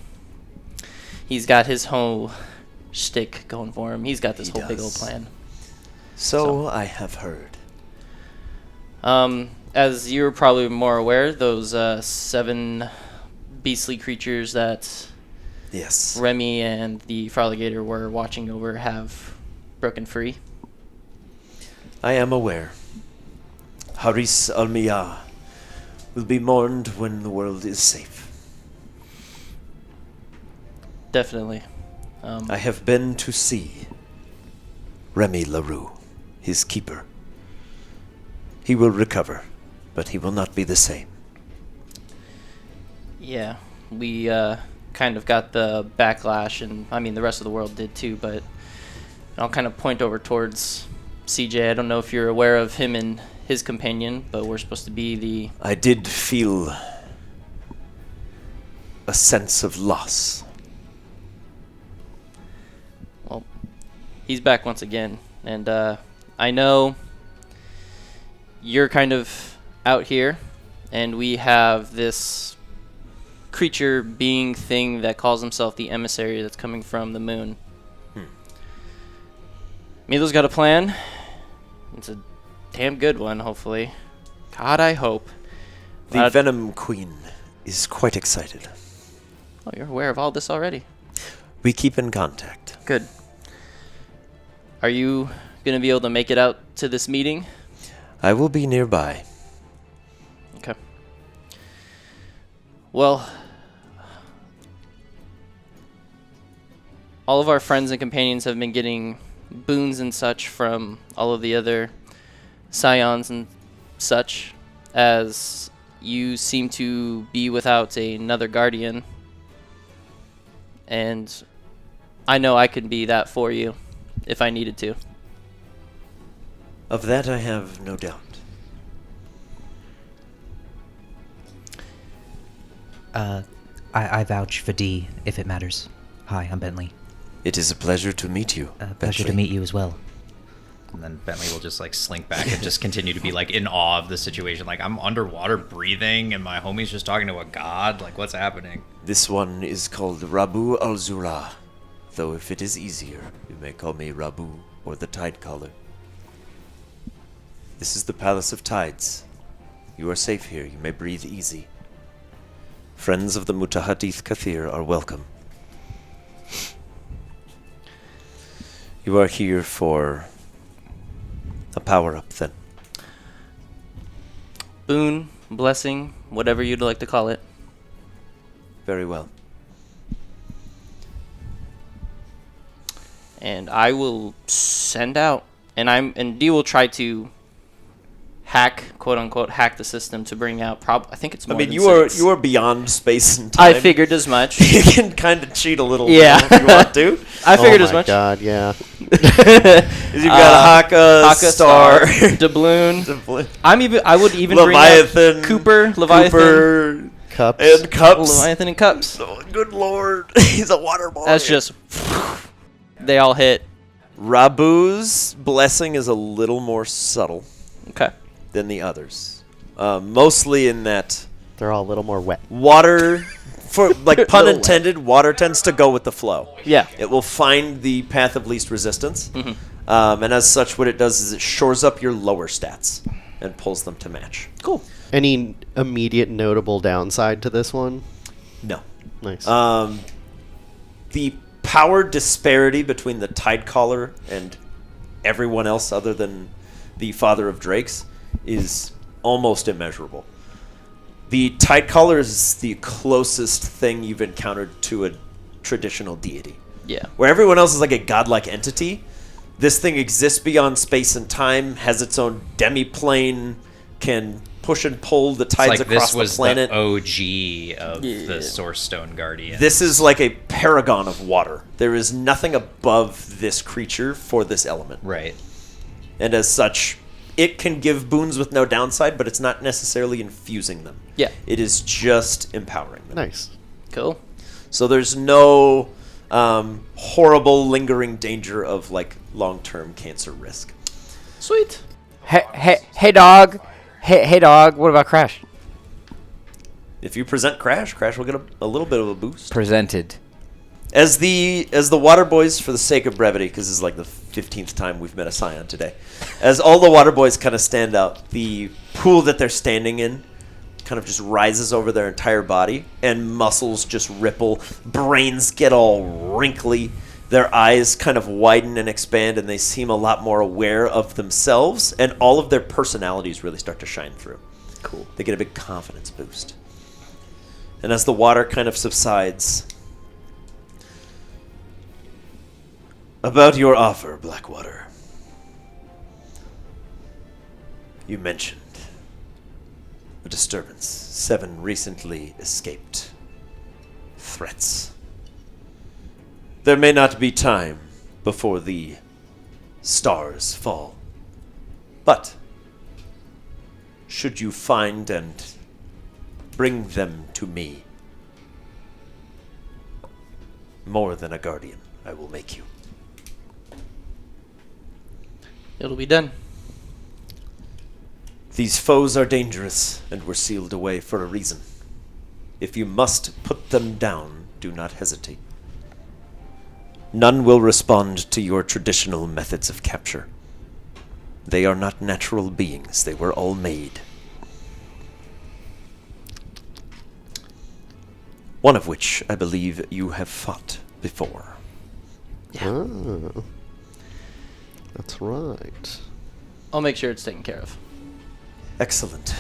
he's got his whole shtick going for him. He's got this He whole big old does. plan. So I have heard. As you're probably more aware, those 7 beastly creatures that Yes. Remy and the Froligator were watching over have broken free. I am aware. Haris Almiyah will be mourned when the world is safe. Definitely. I have been to see Remy LaRue, his keeper. He will recover, but he will not be the same. Yeah, we kind of got the backlash, and I mean the rest of the world did too, but I'll kind of point over towards CJ. I don't know if you're aware of him and his companion, but we're supposed to be the... I did feel a sense of loss. Well, he's back once again, and I know you're kind of out here, and we have this creature being thing that calls himself the emissary that's coming from the moon. Milo's got a plan. It's a damn good one, hopefully. God, I hope. The Venom Queen is quite excited. Oh, you're aware of all this already. We keep in contact. Good. Are you going to be able to make it out to this meeting? I will be nearby. Okay. Well, all of our friends and companions have been getting boons and such from all of the other Scions and such, as you seem to be without another guardian. And I know I could be that for you if I needed to. Of that I have no doubt. I vouch for D if it matters. Hi, I'm Bentley. It is a pleasure to meet you. Pleasure to Bentley. meet you as well. And then Bentley will just like slink back and just continue to be like in awe of the situation. Like, I'm underwater breathing and my homie's just talking to a god. Like, what's happening? This one is called Rabu al-Zura, though if it is easier, you may call me Rabu or the Tide Caller. This is the Palace of Tides. You are safe here. You may breathe easy. Friends of the Mutahadith Kathir are welcome. You are here for a power-up, then. Boon, blessing, whatever you'd like to call it. Very well. And I will send out, and D will try to hack, quote unquote, hack the system to bring out. I think it's more. I mean, than you six. are beyond space and time. I figured as much. You can kind of cheat a little. Yeah. If you want to. I figured oh as my much. God, yeah. You've got Haka, Star, Doubloon. Doubloon. I would even Leviathan, bring out Cooper, Leviathan, Cups. and Cups. Leviathan, and Cups. Oh, good lord, he's a water boy. That's just they all hit. Rabu's blessing is a little more subtle Okay. than the others. Mostly in that They're all a little more wet. water, for like pun Little intended, water tends to go with the flow. Yeah. It will find the path of least resistance. Mhm. And as such, what it does is it shores up your lower stats and pulls them to match. Cool. Any immediate notable downside to this one? No. Nice. The power disparity between the Tidecaller and everyone else other than the Father of Drakes is almost immeasurable. The Tidecaller is the closest thing you've encountered to a traditional deity. Yeah. Where everyone else is like a godlike entity, this thing exists beyond space and time, has its own demi-plane, can push and pull the It's tides like across this was the planet. the OG of the Source Stone Guardian. This is like a paragon of water. There is nothing above this creature for this element. Right. And as such, it can give boons with no downside, but it's not necessarily infusing them. Yeah. It is just empowering them. Nice. Cool. So there's no horrible, lingering danger of like long-term cancer risk. Sweet. Hey, dog. Hey, dog. What about Crash? If you present Crash, Crash will get a little bit of a boost. Presented. As the water boys, for the sake of brevity, because this is like the 15th time we've met a Scion today, as all the water boys kind of stand out, the pool that they're standing in kind of just rises over their entire body, and muscles just ripple, brains get all wrinkly, their eyes kind of widen and expand, and they seem a lot more aware of themselves, and all of their personalities really start to shine through. Cool. They get a big confidence boost. And as the water kind of subsides, about your offer, Blackwater. You mentioned a disturbance. 7 recently escaped. threats. There may not be time before the stars fall, but should you find and bring them to me, more than a guardian I will make you. It'll be done. These foes are dangerous and were sealed away for a reason. If you must put them down, do not hesitate. None will respond to your traditional methods of capture. They are not natural beings. They were all made. One of which I believe you have fought before. Oh. That's right. I'll make sure it's taken care of. Excellent.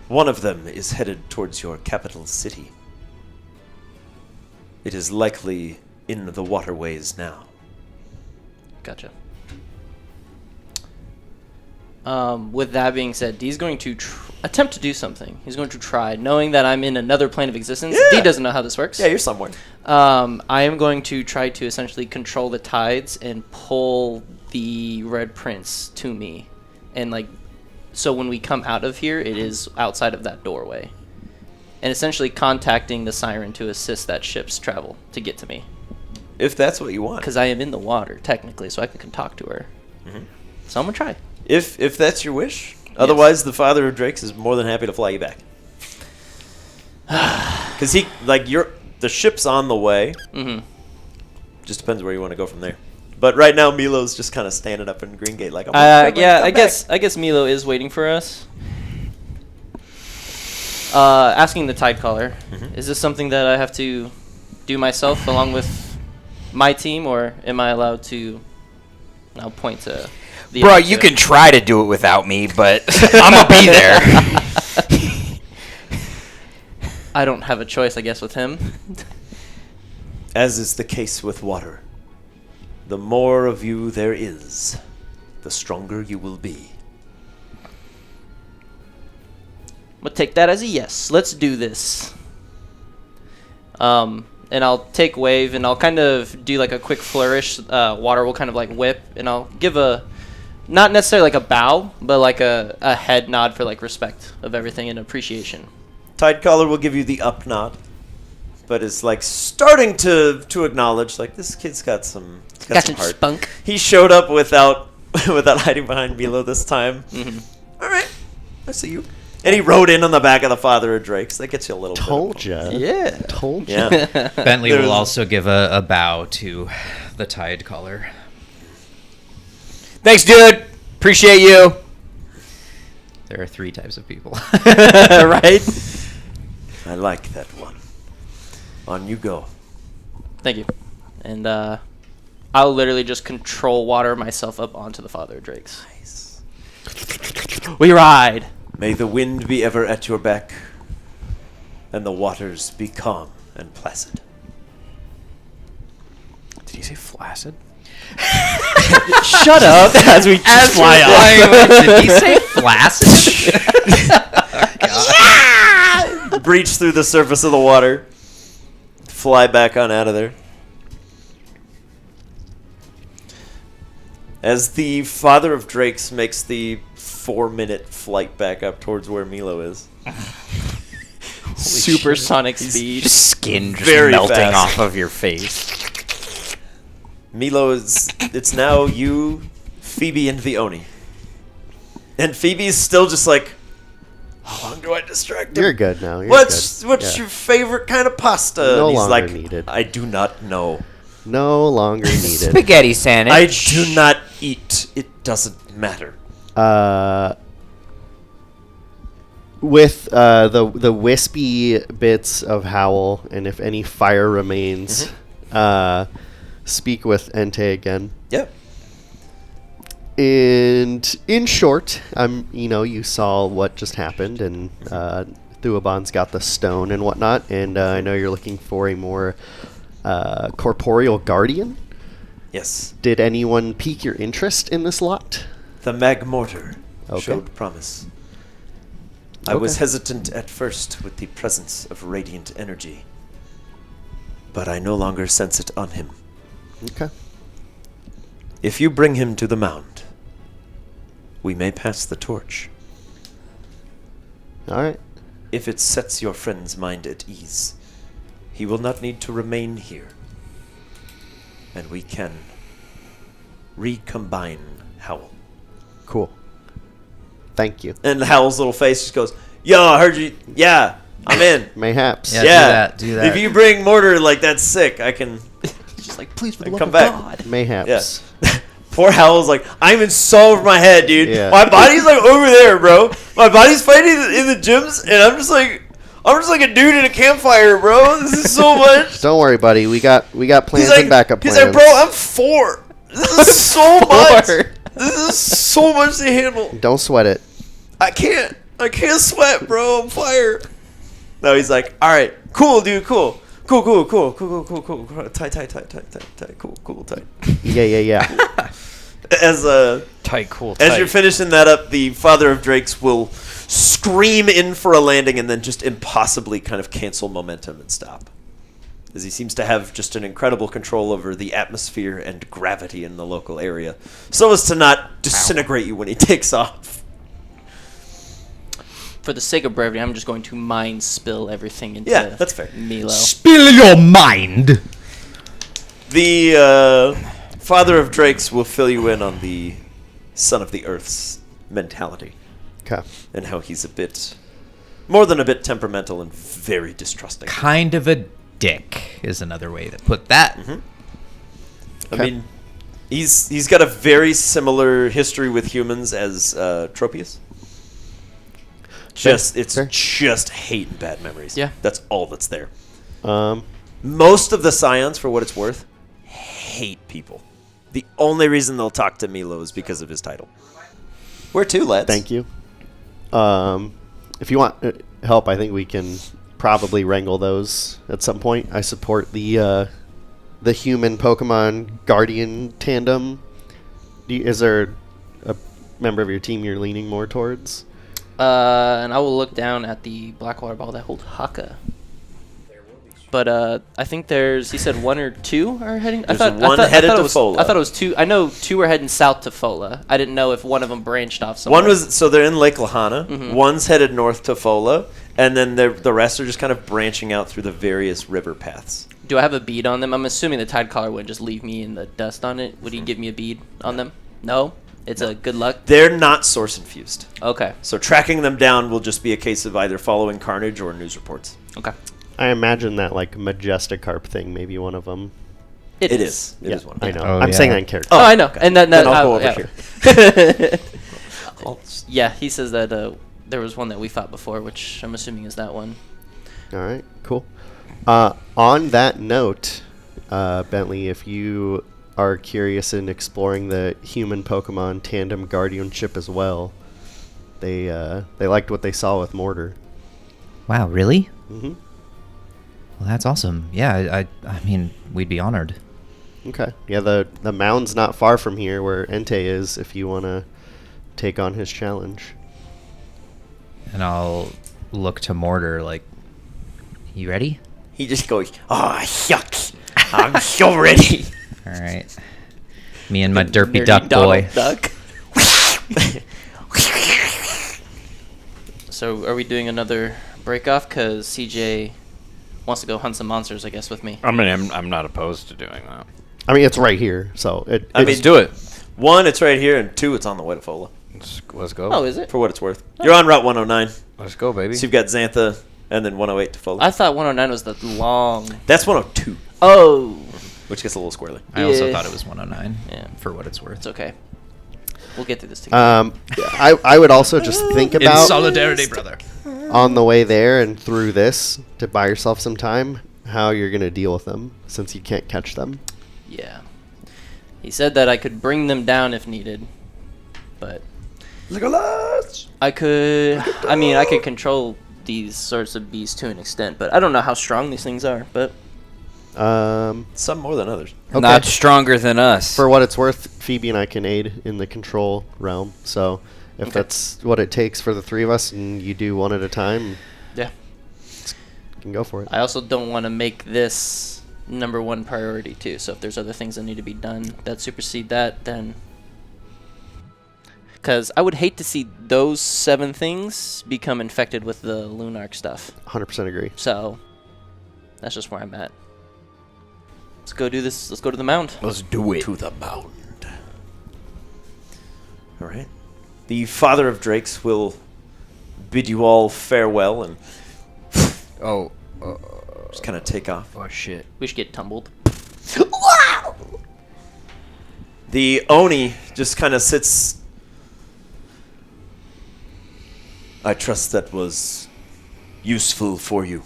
One of them is headed towards your capital city. It is likely in the waterways now. Gotcha. With that being said, Dee's going to attempt to do something. He's going to try, knowing that I'm in another plane of existence. Yeah. Dee doesn't know how this works. Yeah, you're somewhere. I am going to try to essentially control the tides and pull the Red Prince to me. And, like, so when we come out of here, it is outside of that doorway. And essentially contacting the siren to assist that ship's travel to get to me. If that's what you want. Because I am in the water, technically, so I can talk to her. Mhm. So I'm going to try. If that's your wish. Otherwise, the Father of Drakes is more than happy to fly you back. Because the ship's on the way. Mm-hmm. Just depends where you want to go from there. But right now, Milo's just kind of standing up in Green Gate, like, I guess Milo is waiting for us. Asking the Tide Caller, is this something that I have to do myself along with my team, or am I allowed to? I'll point to the. Bro, you can try to do it without me, but I'm gonna be there. I don't have a choice, I guess, with him. As is the case with water, the more of you there is, the stronger you will be. I'm gonna take that as a yes. Let's do this. And I'll take wave, and I'll kind of do like a quick flourish. Water will kind of like whip, and I'll give not necessarily like a bow, but like a head nod for like respect of everything and appreciation. Tidecaller will give you the up nod, but is like starting to acknowledge, like, this kid's got some Got some heart. spunk. He showed up without hiding behind Milo this time. Mm-hmm. All right, I see you. And he rode in on the back of the Father of Drakes. That gets you a little Told bit. ya. Yeah. Told ya. Yeah. Bentley There's- will also give a bow to the Tide Caller. Thanks, dude. Appreciate you. There are 3 types of people. Right? I like that one. On you go. Thank you. And I'll literally just control water myself up onto the Father of Drakes. Nice. We ride. May the wind be ever at your back, and the waters be calm and placid. Did he say flaccid? Shut up as we fly off. Did he say flaccid? Breach through the surface of the water. Fly back on out of there. As the Father of Drakes makes the 4-minute flight back up towards where Milo is. Supersonic speed. Skin just Very melting fast. off of your face. Milo is... It's now you, Phoebe, and the Oni. And Phoebe's still just like, how long do I distract him? You're good now. You're What's good. your Yeah. favorite kind of pasta? No And he's longer like, needed. I do not know. No longer needed. Spaghetti sandwich. I do not eat. It doesn't matter. With the wispy bits of Howl, and if any fire remains, speak with Entei again. Yep. And in short, you saw what just happened, and Thuaban's got the stone and whatnot, and I know you're looking for a more corporeal guardian. Yes. Did anyone pique your interest in this lot? The Magmortar Okay. showed promise. I was hesitant at first with the presence of radiant energy. but I no longer sense it on him. Okay. If you bring him to the mound, we may pass the torch. All right. If it sets your friend's mind at ease, he will not need to remain here. And we can recombine Howl. Cool. Thank you. And Howl's little face just goes, yo, I heard you. Yeah, I'm in. Mayhaps. Yeah. Do that. If you bring Mortar, like, that's sick. I can She's like, please, for the I love come of back. God. Mayhaps. Yeah. Poor Howl's like, I'm in so over my head, dude. Yeah. My body's like over there, bro. My body's fighting in the gyms, and I'm just like a dude in a campfire, bro. This is so much. Don't worry, buddy. We got plans He's and backup plans. He's like, bro, I'm 4. This is so much. This is so much to handle. Don't sweat it. I can't sweat, bro. I'm fire. No, he's like, all right, cool, dude, cool. Cool. Tight. Cool, tight. Yeah. As Tight, cool, As you're finishing that up, the father of drakes will scream in for a landing and then just impossibly kind of cancel momentum and stop. As he seems to have just an incredible control over the atmosphere and gravity in the local area, so as to not disintegrate you when he takes off. For the sake of brevity, I'm just going to mind spill everything into That's fair. Milo. Spill your mind. The father of drakes will fill you in on the son of the earth's mentality. Okay. And how he's a bit, more than a bit temperamental and very distrusting. Kind of a dick is another way to put that. I mean, he's got a very similar history with humans as Tropius. Fair. Just hate and bad memories. Yeah. That's all that's there. Um. Most of the Scions, for what it's worth, hate people. The only reason they'll talk to Milo is because of his title. Where to, lads? Thank you. If you want help, I think we can probably wrangle those at some point. I support the human Pokemon Guardian tandem. Is there a member of your team you're leaning more towards? And I will look down at the Blackwater ball that holds Haka. But I think he said 1 or 2 are heading. There's one headed to Fola. I thought it was 2. I know 2 are heading south to Fola. I didn't know if one of them branched off somewhere. So they're in Lake Lahana. One's headed north to Fola, and then the rest are just kind of branching out through the various river paths. Do I have a bead on them? I'm assuming the Tide Caller wouldn't just leave me in the dust on it. Would he give me a bead on them? No? It's a good luck? They're not source infused. Okay. So tracking them down will just be a case of either following carnage or news reports. Okay. I imagine that like Majesticarp thing, maybe one of them. It is. It is one. I know. Oh, I'm yeah. saying that in character. Oh, I know. And then I'll go over here. Yeah, he says that there was one that we fought before, which I'm assuming is that one. All right, cool. On that note, Bentley, if you are curious in exploring the human Pokemon tandem guardianship as well, they liked what they saw with Mortar. Wow, really? Mm-hmm. Well, that's awesome. Yeah, I mean, we'd be honored. Okay. Yeah, the mound's not far from here where Entei is if you want to take on his challenge. And I'll look to Mortar like, You ready? He just goes, "Oh, shucks. I'm so ready." all right. Me and my derpy duck boy. Duck. So are we doing another break off? Because CJ wants to go hunt some monsters, I guess, with me. I mean, I'm not opposed to doing that. I mean, it's right here, so Let's do it. 1, it's right here, and 2, it's on the way to Fola. Let's go. Oh, is it? For what it's worth. You're on Route 109. Let's go, baby. So you've got Xantha, and then 108 to Fola. I thought 109 was the long. That's 102, Oh. which gets a little squirrely. I also Yeah. thought it was 109. Yeah. For what it's worth. It's okay. We'll get through this together. I would also just think In about solidarity, brother. on the way there and through this to buy yourself some time how you're going to deal with them since you can't catch them. Yeah. He said that I could bring them down if needed, but I could. I mean, I could control these sorts of beasts to an extent, but I don't know how strong these things are. But Some more than others. Okay. Not stronger than us. For what it's worth, Phoebe and I can aid in the control realm. So if that's what it takes for the 3 of us and you do one at a time, yeah, you can go for it. I also don't want to make this number one priority too. So if there's other things that need to be done that supersede that, then because I would hate to see those 7 things become infected with the Lunarch stuff. 100% agree. So that's just where I'm at. Let's go do this. Let's go to the mound. Let's do it. To the mound. All right. The father of drakes will bid you all farewell and Oh. just kind of take off. Oh shit. We should get tumbled. The Oni just kind of sits. I trust that was useful for you.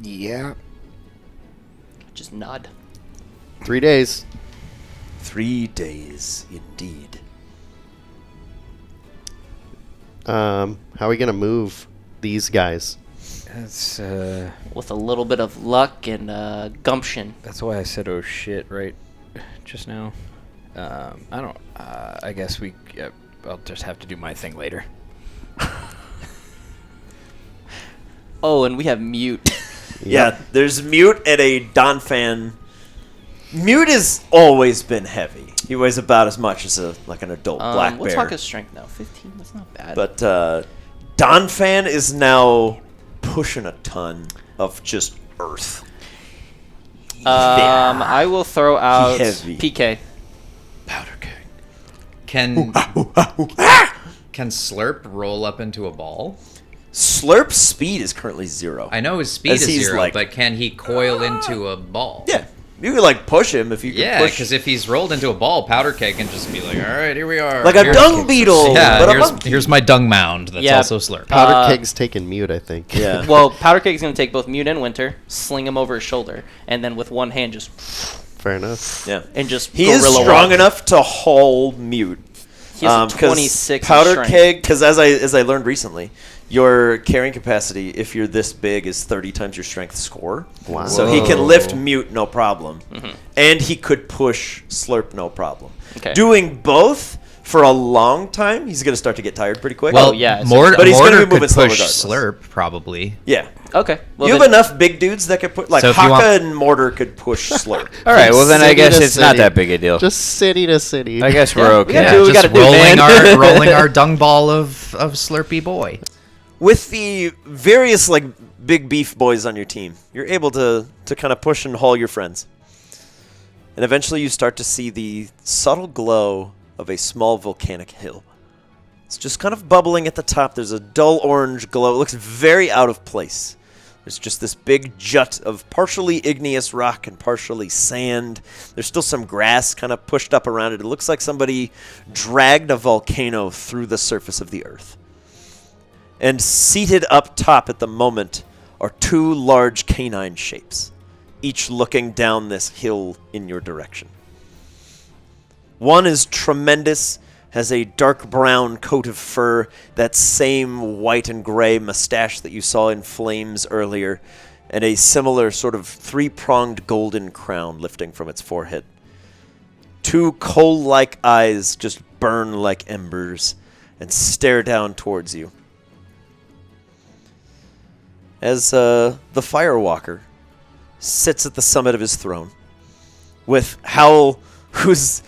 Yeah. Just nod. 3 days. 3 days, indeed. How are we gonna move these guys? That's With a little bit of luck and gumption. that's why I said oh shit right just now. I don't. I guess I'll just have to do my thing later. Oh, and we have mute. Yeah, there's Mute and a Donphan. Mute has always been heavy. He weighs about as much as an adult black What's bear. Haka's strength now? 15? That's not bad. But Donphan is now pushing a ton of just earth. I will throw out Heavy. PK. Powder keg. Can Slurp roll up into a ball? Slurp's speed is currently 0. I know his speed As is he's 0, like- but can he coil into a ball? Yeah, you could push him if you can Yeah, push. because if he's rolled into a ball, Powder Keg can just be like, all right, here we are. Like a Here's- dung beetle, Yeah, but a monkey. here's my dung mound that's Yeah. also Slurp. Powder Keg's taking mute, I think. Yeah. Well, Powder Cake's going to take both Mute and Winter, sling him over his shoulder, and then with one hand just... Fair enough. Yeah. And just He is gorilla strong walk. enough to haul Mute. He has a 'cause 26 in Powder strength. keg, because as I learned recently, your carrying capacity, if you're this big, is 30 times your strength score. Wow. So he can Whoa. lift Mute no problem, and he could push Slurp no problem. Okay. Doing both for a long time, he's going to start to get tired pretty quick. Well, yeah, it's- but he's gonna Mortar be moving could slow push regardless. Slurp, probably. Yeah. Okay. Well, You have then- enough big dudes that could put, like So if you Haka want- and Mortar could push Slurp. All right. Well, then I City guess to it's not city. that big a deal. Just city to city. I guess we're okay. gotta do what we just gotta do, rolling man. rolling our dung ball of Slurpy boy. With the various big beef boys on your team, you're able to kind of push and haul your friends. And eventually you start to see the subtle glow of a small volcanic hill. It's just kind of bubbling at the top. There's a dull orange glow. It looks very out of place. There's just this big jut of partially igneous rock and partially sand. There's still some grass kind of pushed up around it. It looks like somebody dragged a volcano through the surface of the earth. And seated up top at the moment are 2 large canine shapes, each looking down this hill in your direction. One is tremendous, has a dark brown coat of fur, that same white and gray mustache that you saw in flames earlier, and a similar sort of 3-pronged golden crown lifting from its forehead. 2 coal-like eyes just burn like embers and stare down towards you. As the Firewalker sits at the summit of his throne, with Howl, whose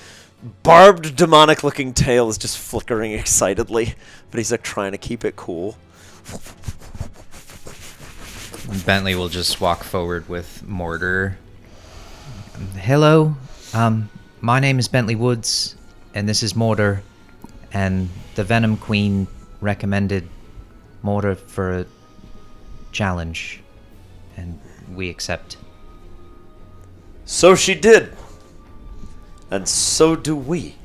barbed, demonic-looking tail is just flickering excitedly, but he's trying to keep it cool. Bentley will just walk forward with Mortar. Hello, my name is Bentley Woods, and this is Mortar, and the Venom Queen recommended Mortar for a challenge, and we accept. So she did. And so do we.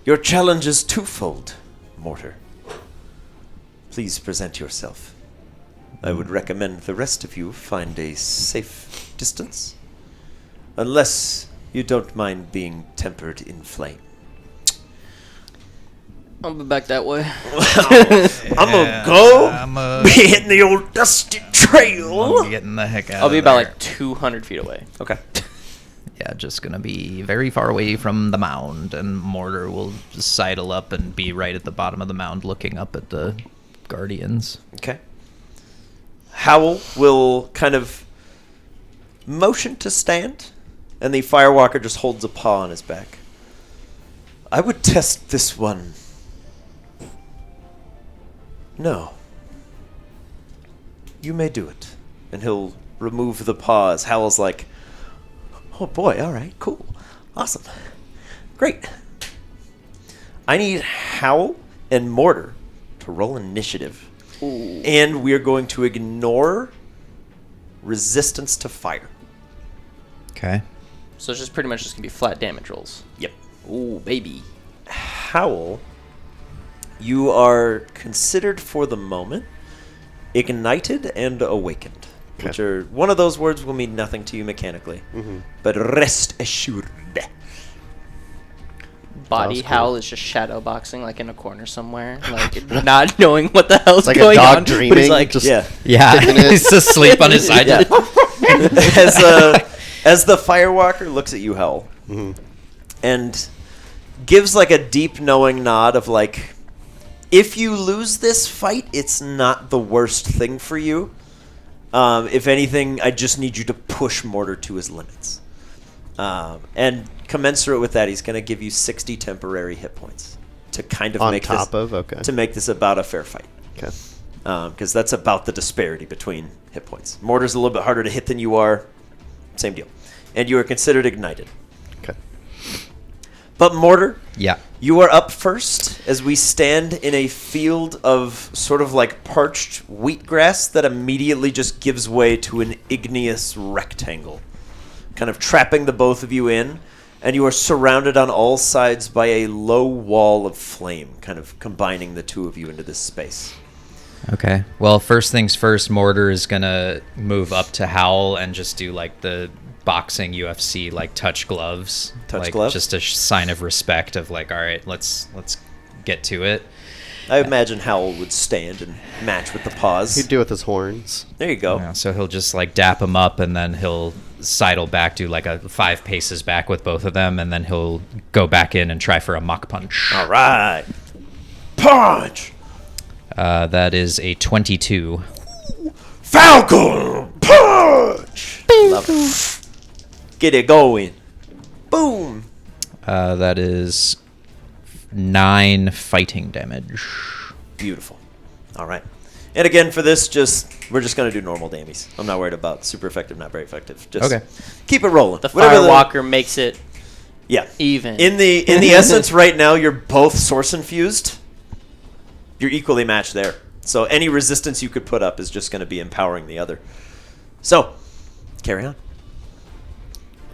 Your challenge is twofold, Mortar. Please present yourself. I would recommend the rest of you find a safe distance. Unless you don't mind being tempered in flame. I'll be back that way. I'm gonna go be hitting the old dusty trail. Getting the heck out I'll be about 200 feet away. Okay. Yeah, just gonna be very far away from the mound, and Mortar will just sidle up and be right at the bottom of the mound looking up at the Guardians. Okay. Howl will kind of motion to stand, and the Firewalker just holds a paw on his back. I would test this one. No. You may do it. And he'll remove the paw as Howl's like, oh boy, alright, cool. Awesome. Great. I need Howl and Mortar to roll initiative. Ooh. And we're going to ignore resistance to fire. Okay. So it's just pretty much just going to be flat damage rolls. Yep. Ooh, baby. Howl, you are considered for the moment ignited and awakened, which are one of those words will mean nothing to you mechanically, but rest assured. Body Howl is just shadow boxing like in a corner somewhere, like not knowing what the hell's Like going a dog on. dreaming. But he's like, just Yeah, he's asleep on his side. Yeah. As the Firewalker looks at you, Howl, and gives like a deep knowing nod of like, if you lose this fight, it's not the worst thing for you. If anything, I just need you to push Mortar to his limits. And commensurate with that, he's going to give you 60 temporary hit points to kind of to make this about a fair fight. Okay. Because that's about the disparity between hit points. Mortar's a little bit harder to hit than you are. Same deal. And you are considered ignited. Okay. But Mortar, Yeah. you are up first as we stand in a field of sort of like parched wheatgrass that immediately just gives way to an igneous rectangle, kind of trapping the both of you in, and you are surrounded on all sides by a low wall of flame, kind of combining the two of you into this space. Okay. Well, first things first, Mortar is going to move up to Howl and just do like the boxing UFC like touch gloves. Touch gloves? Just a sign of respect of like, all right, let's get to it. I imagine Howl would stand and match with the paws. He'd do it with his horns. There you go. Yeah, so he'll just like dap him up and then he'll sidle back, do like a 5 paces back with both of them, and then he'll go back in and try for a muck punch. All right. Punch! That is a 22. Falcon punch! Love it. Get it going. Boom! That is 9 fighting damage. Beautiful. All right. And again, for this, we're just going to do normal damage. I'm not worried about super effective, not very effective. Just Okay. keep it rolling. the Firewalker makes it even. In the essence, right now, you're both source infused. You're equally matched there. So any resistance you could put up is just going to be empowering the other. So, carry on.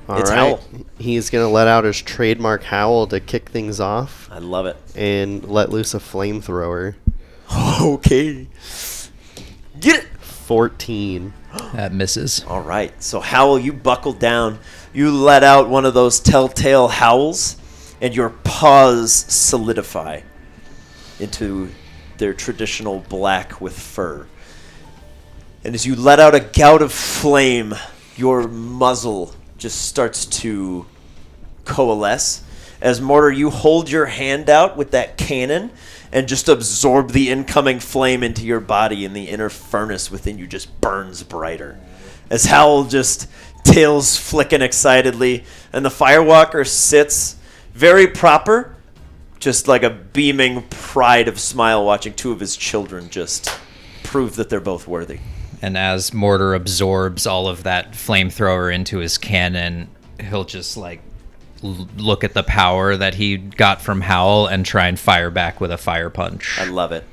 All It's right. Howl. He's going to let out his trademark howl to kick things off I love it. and let loose a flamethrower. Okay. Get it. 14. That misses. All right. So, Howl, you buckle down. You let out one of those telltale howls, and your paws solidify into their traditional black with fur. And as you let out a gout of flame, your muzzle just starts to coalesce. As Mortar, you hold your hand out with that cannon and just absorb the incoming flame into your body, and the inner furnace within you just burns brighter. As Howl just tails flicking excitedly, and the Firewalker sits very proper, just like a beaming pride of smile watching two of his children just prove that they're both worthy. And as Mortar absorbs all of that flamethrower into his cannon, he'll just like look at the power that he got from Howl and try and fire back with a fire punch. I love it.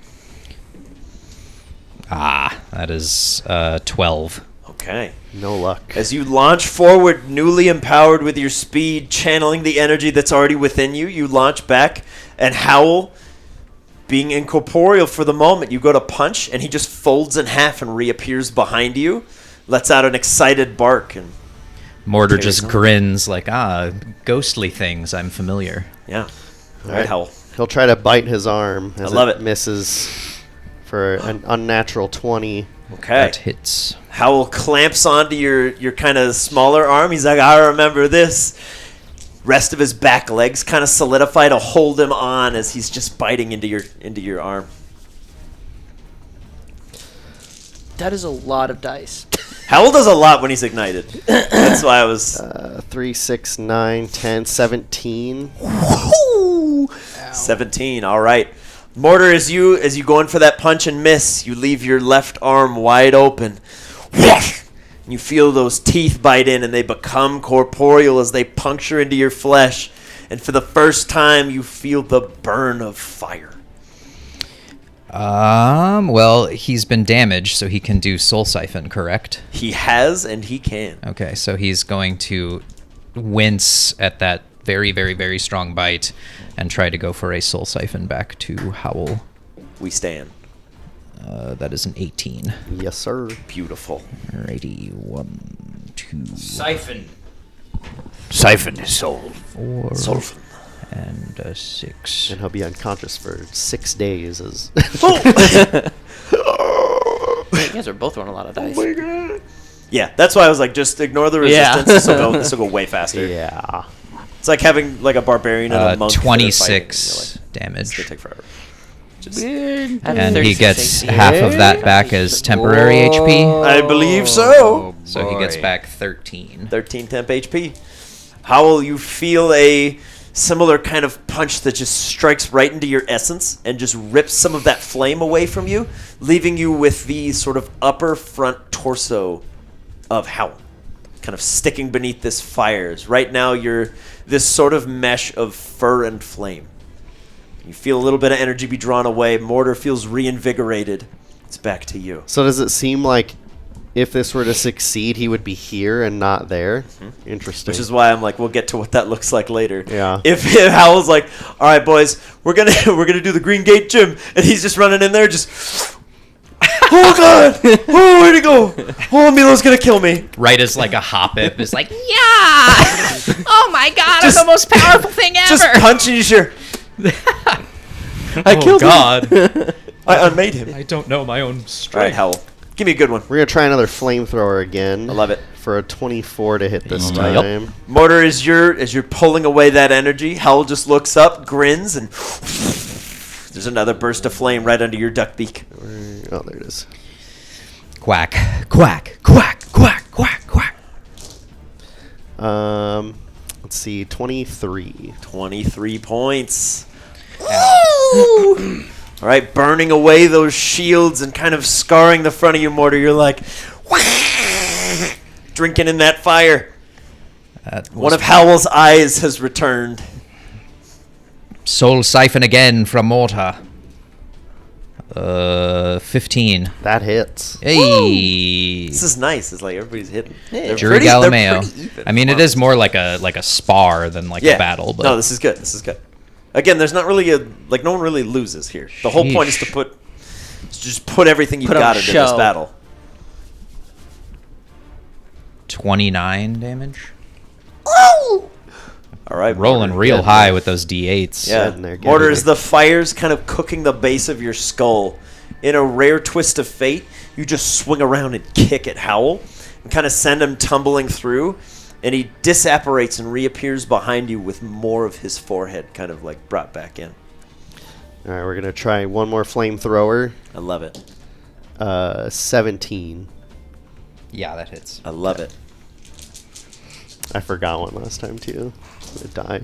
That is 12. Okay. No luck. As you launch forward, newly empowered with your speed, channeling the energy that's already within you, you launch back, and Howl, being incorporeal for the moment, you go to punch, and he just folds in half and reappears behind you, lets out an excited bark, and Mortar carries just on. grins like, ghostly things, I'm familiar. yeah. All right, Howl. He'll try to bite his arm as I love it. misses for an unnatural 20. Okay. That hits. Howl clamps onto your kind of smaller arm. He's like, I remember this. Rest of his back legs kind of solidify to hold him on as he's just biting into your arm. That is a lot of dice. Howl does a lot when he's ignited. That's why I was... 3, 6, 9, 10, 17. 17, all right. Mortar, as you go in for that punch and miss, you leave your left arm wide open. You feel those teeth bite in, and they become corporeal as they puncture into your flesh. And for the first time, you feel the burn of fire. Well, he's been damaged, so he can do Soul Siphon, correct? He has, and he can. Okay, so he's going to wince at that very, very, very strong bite and try to go for a Soul Siphon back to Howl. We stand. That is an 18. Yes, sir. Beautiful. Alrighty, 1, 2, Siphon. Siphon his soul. 4, Sulfur. and 6. And he'll be unconscious for 6 days. As You guys are both throwing a lot of dice. Yeah, that's why I was like, just ignore the Yeah. resistance. This will go way faster. yeah. It's like having like a barbarian and a monk. that are fighting, and 26 It's damage. gonna take forever. And he gets half of that back as temporary HP. I believe so. So he gets back 13. 13 temp HP. Howl, you feel a similar kind of punch that just strikes right into your essence and just rips some of that flame away from you, leaving you with the sort of upper front torso of Howl, kind of sticking beneath this fire. Right now, you're this sort of mesh of fur and flame. You feel a little bit of energy be drawn away. Mortar feels reinvigorated. It's back to you. So does it seem like if this were to succeed, he would be here and not there? Interesting. Which is why I'm like, we'll get to what that looks like later. Yeah. If Howl's like, all right, boys, we're gonna do the Green Gate Gym, and he's just running in there, just, oh god, oh where'd he go? Oh, Milo's gonna kill me. Right as like a Hoppip is like, yeah! Oh my god, Just- I'm the most powerful thing ever! Just punch and you sure. I killed God. him. I unmade him. I don't know my own All right, strength. Howl, give me a good one. We're gonna try another flamethrower again. I love it. For a 24 to hit this Yep. time. Mortar, as you're pulling away that energy, Howl just looks up, grins, and there's another burst of flame right under your duck beak. Oh, there it is. Quack, quack, quack, quack, quack, quack. Let's see, 23. 23 points. All right, burning away those shields and kind of scarring the front of you, Mortar. You're like, drinking in that fire. One of Howl's eyes has returned. Soul Siphon again from Mortar. 15. That hits. Hey. This is nice. It's like everybody's hitting. They're Jury pretty- they're Galileo. pretty even. I mean, it is more like a spar than like a battle. But No, this is good. This is good. Again, there's not really no one really loses here. The whole point is to just put everything you've Put on got a into this show. battle. 29 damage. All right, Rolling Mortar, real good. high with those d8s. Yeah, Sitting there, Mortar, getting as the fire's kind of cooking the base of your skull, in a rare twist of fate, you just swing around and kick at Howl and kind of send him tumbling through, and he disapparates and reappears behind you with more of his forehead kind of like brought back in. All right, we're going to try one more flamethrower. I love it. 17. Yeah, that hits. I love it. I forgot one last time, too. It died.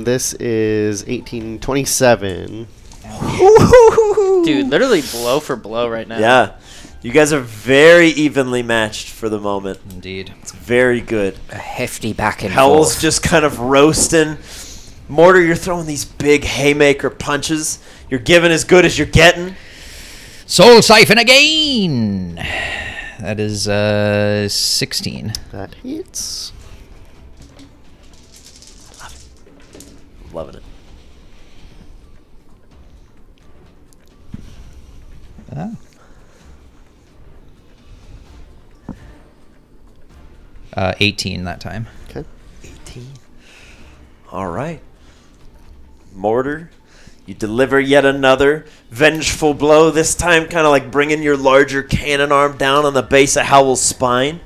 This is 18, 27. Dude, literally blow for blow right now. Yeah. You guys are very evenly matched for the moment. Indeed. It's very good. A hefty back and Howl's forth. just kind of roasting. Mortar, you're throwing these big haymaker punches. You're giving as good as you're getting. Soul Siphon again! That is 16. That hits. Loving it. Oh. 18 that time. Okay. 18. All right. Mortar, you deliver yet another vengeful blow, this time kind of like bringing your larger cannon arm down on the base of Howl's spine.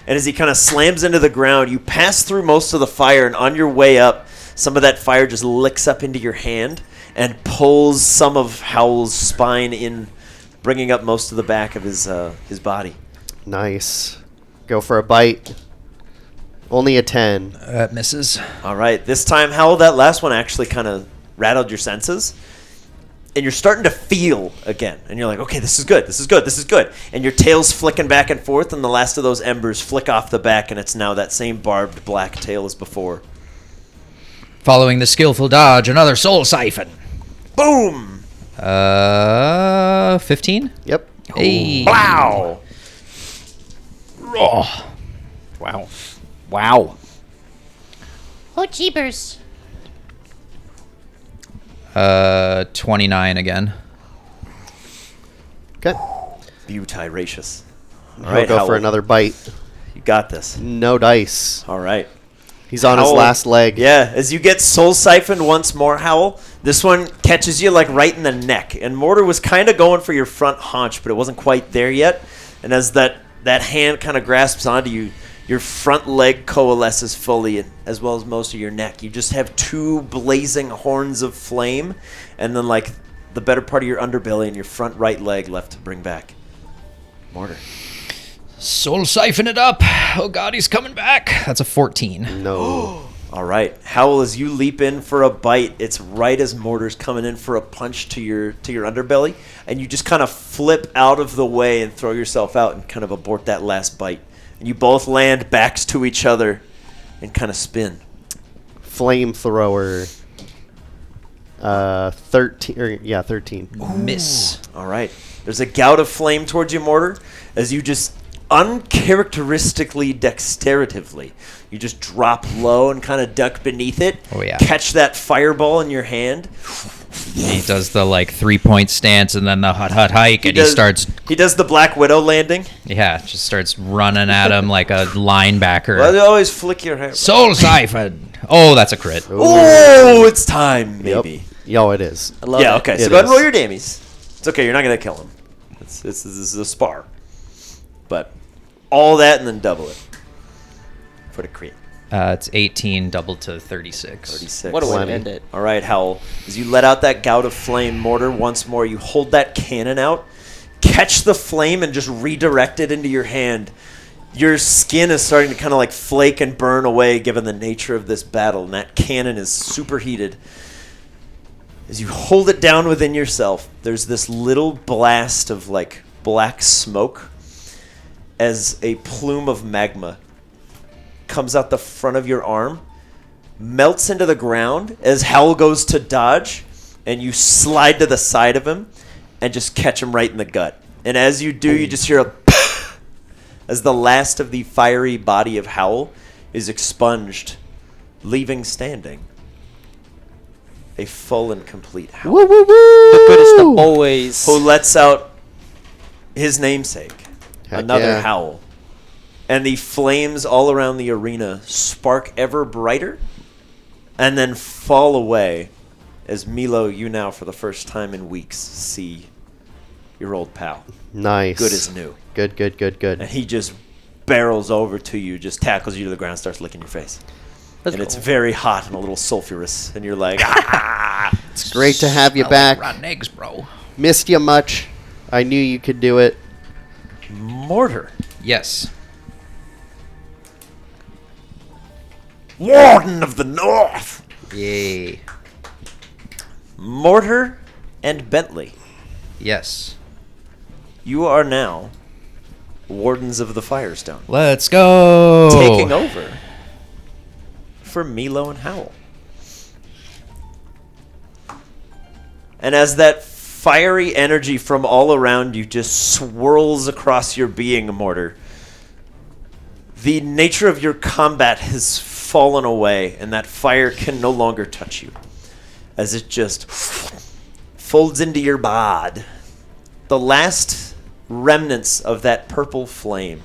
And as he kind of slams into the ground, you pass through most of the fire, and on your way up, some of that fire just licks up into your hand and pulls some of Howl's spine in bringing up most of the back of his body. Nice. Go for a bite. Only a 10. Misses. All right, this time, Howl, that last one actually kind of rattled your senses. And you're starting to feel again. And you're like, okay, this is good, this is good, this is good. And your tail's flicking back and forth, and the last of those embers flick off the back, and it's now that same barbed black tail as before. Following the skillful dodge, another soul siphon. Boom! 15? Yep. Hey. Wow! Oh. Wow. Wow. Oh, jeepers. 29 again. Okay. Beautiracious. All He'll right, go Howl, for another bite. You got this. No dice. All right. He's on his Howl. last leg. Yeah, as you get soul siphoned once more, Howl, this one catches you like right in the neck. And Mortar was kind of going for your front haunch, but it wasn't quite there yet. And as that hand kind of grasps onto you, your front leg coalesces fully, as well as most of your neck. You just have two blazing horns of flame, and then like the better part of your underbelly and your front right leg left to bring back. Mortar. Soul siphon it up. Oh god, he's coming back. That's a 14. No. All right, Howl, as you leap in for a bite, it's right as Mortar's coming in for a punch to your underbelly, and you just kind of flip out of the way and throw yourself out and kind of abort that last bite. And you both land backs to each other and kind of spin. Flamethrower. 13. Miss. All right, there's a gout of flame towards you, Mortar, as you just uncharacteristically dexteratively. You just drop low and kind of duck beneath it. Oh, yeah. Catch that fireball in your hand. He does the like 3-point stance and then the hut hike, and he starts. He does the Black Widow landing. Yeah, just starts running at him like a linebacker. Well, they always flick your hair. Soul siphon. Oh, that's a crit. Oh, it's time, maybe. Yep. Yo, it is. I love Yeah, it. okay. So It go ahead and roll is. your dammies. It's okay. You're not going to kill him. This is a spar. But all that and then double it for the crit. It's 18 doubled to 36. 36. What a way to Plenty. end it. All right, Howl. As you let out that gout of flame, Mortar, once more, you hold that cannon out, catch the flame, and just redirect it into your hand. Your skin is starting to kind of like flake and burn away given the nature of this battle, and that cannon is superheated. As you hold it down within yourself, there's this little blast of like black smoke as a plume of magma comes out the front of your arm, melts into the ground as Howl goes to dodge, and you slide to the side of him and just catch him right in the gut. And as you do, you just hear a as the last of the fiery body of Howl is expunged, leaving standing a full and complete Howl, Woo, woo, woo! The goodest of always. who lets out his namesake, Heck another yeah. Howl. And the flames all around the arena spark ever brighter and then fall away as Milo, you now for the first time in weeks see your old pal. Nice. Good as new. Good. And he just barrels over to you, just tackles you to the ground, starts licking your face. That's and it's cool. very hot and a little sulfurous. And you're like, ah! It's great to have you Smell back. like rotten eggs, bro. Missed you much. I knew you could do it. Mortar. Yes. Warden of the North. Yay. Mortar and Bentley. Yes. You are now Wardens of the Firestone. Let's go. Taking over for Milo and Howl. And as that fiery energy from all around you just swirls across your being, Mortar, the nature of your combat has fallen away, and that fire can no longer touch you. As it just folds into your bod. The last remnants of that purple flame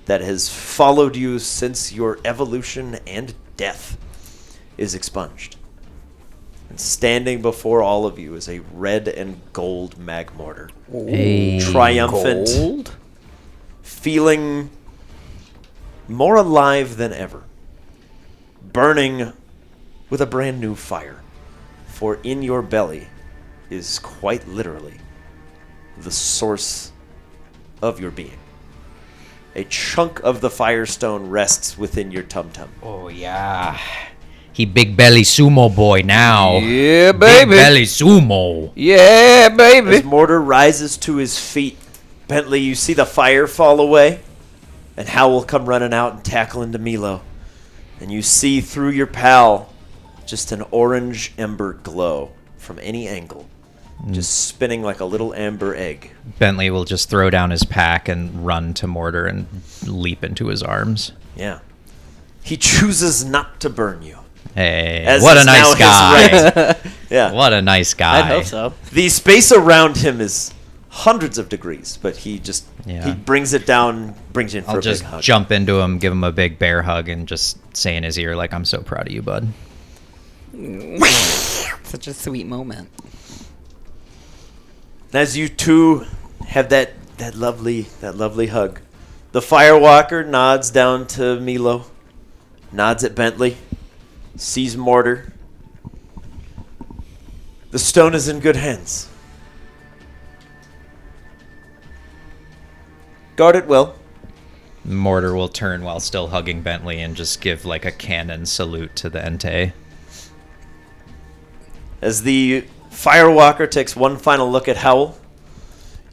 that has followed you since your evolution and death is expunged. And standing before all of you is a red and gold mag mortar. Hey. Triumphant, Gold? feeling more alive than ever. Burning with a brand new fire. For in your belly is quite literally the source of your being. A chunk of the Firestone rests within your tum-tum. Oh, yeah. He big belly sumo boy now. Yeah, Big baby. belly sumo. Yeah, baby. As Mortar rises to his feet, Bentley, you see the fire fall away, and Howl come running out and tackle into Milo. And you see through your pal just an orange ember glow from any angle, just spinning like a little amber egg. Bentley will just throw down his pack and run to Mortar and leap into his arms. Yeah. He chooses not to burn you. Hey, As what a is now nice his guy. right. Yeah. What a nice guy. I'd hope so. The space around him is hundreds of degrees, but he just Yeah. he brings it down, brings you in for I'll a just big hug. jump into him, give him a big bear hug, and just say in his ear, like, I'm so proud of you, bud. Such a sweet moment. As you two have that lovely hug, the Firewalker nods down to Milo, nods at Bentley, sees Mortar. The stone is in good hands. Guard it well. Mortar will turn while still hugging Bentley and just give, like, a cannon salute to the Entei. As the Firewalker takes one final look at Howl,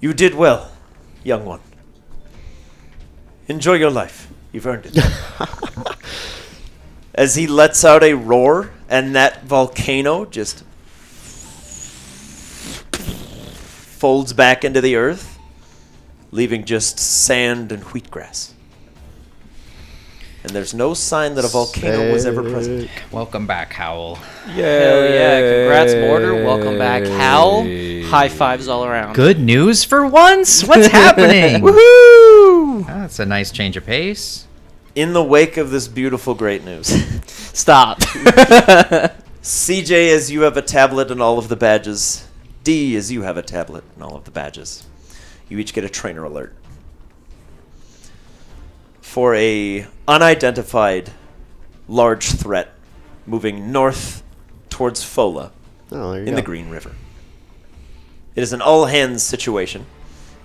you did well, young one. Enjoy your life. You've earned it. As he lets out a roar, and that volcano just folds back into the earth, leaving just sand and wheatgrass. And there's no sign that a volcano was ever present. Welcome back, Howl. Hell yeah. Congrats, Mortar. Welcome back, Hal. High fives all around. Good news for once? What's happening? Woohoo! That's a nice change of pace. In the wake of this beautiful, great news, Stop. CJ, as you have a tablet and all of the badges, D, as you have a tablet and all of the badges, you each get a trainer alert for a unidentified large threat moving north towards Fola Oh, there you in go. the Green River. It is an all-hands situation.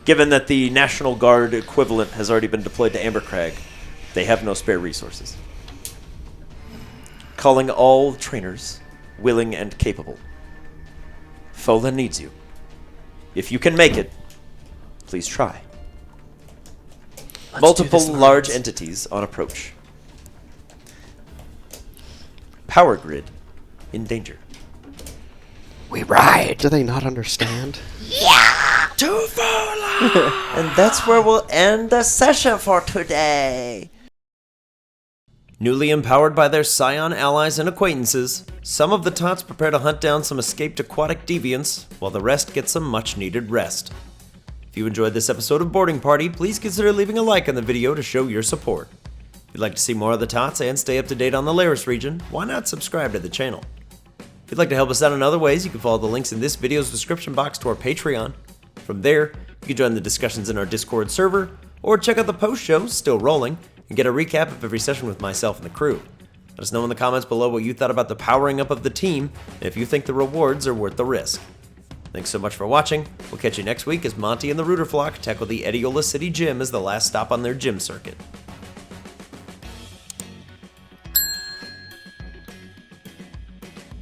Given that the National Guard equivalent has already been deployed to Ambercrag, they have no spare resources. Calling all trainers, willing and capable. Fola needs you. If you can make it, please try. Multiple large entities on approach. Power grid in danger. We ride. Do they not understand? And that's where we'll end the session for today. Newly empowered by their Scion allies and acquaintances, some of the Tots prepare to hunt down some escaped aquatic deviants, while the rest get some much-needed rest. If you enjoyed this episode of Boarding Party, please consider leaving a like on the video to show your support. If you'd like to see more of the Tots and stay up to date on the Laris region, why not subscribe to the channel? If you'd like to help us out in other ways, you can follow the links in this video's description box to our Patreon. From there, you can join the discussions in our Discord server, or check out the post shows still rolling, and get a recap of every session with myself and the crew. Let us know in the comments below what you thought about the powering up of the team, and if you think the rewards are worth the risk. Thanks so much for watching. We'll catch you next week as Monty and the Rooter Flock tackle the Ediola City Gym as the last stop on their gym circuit.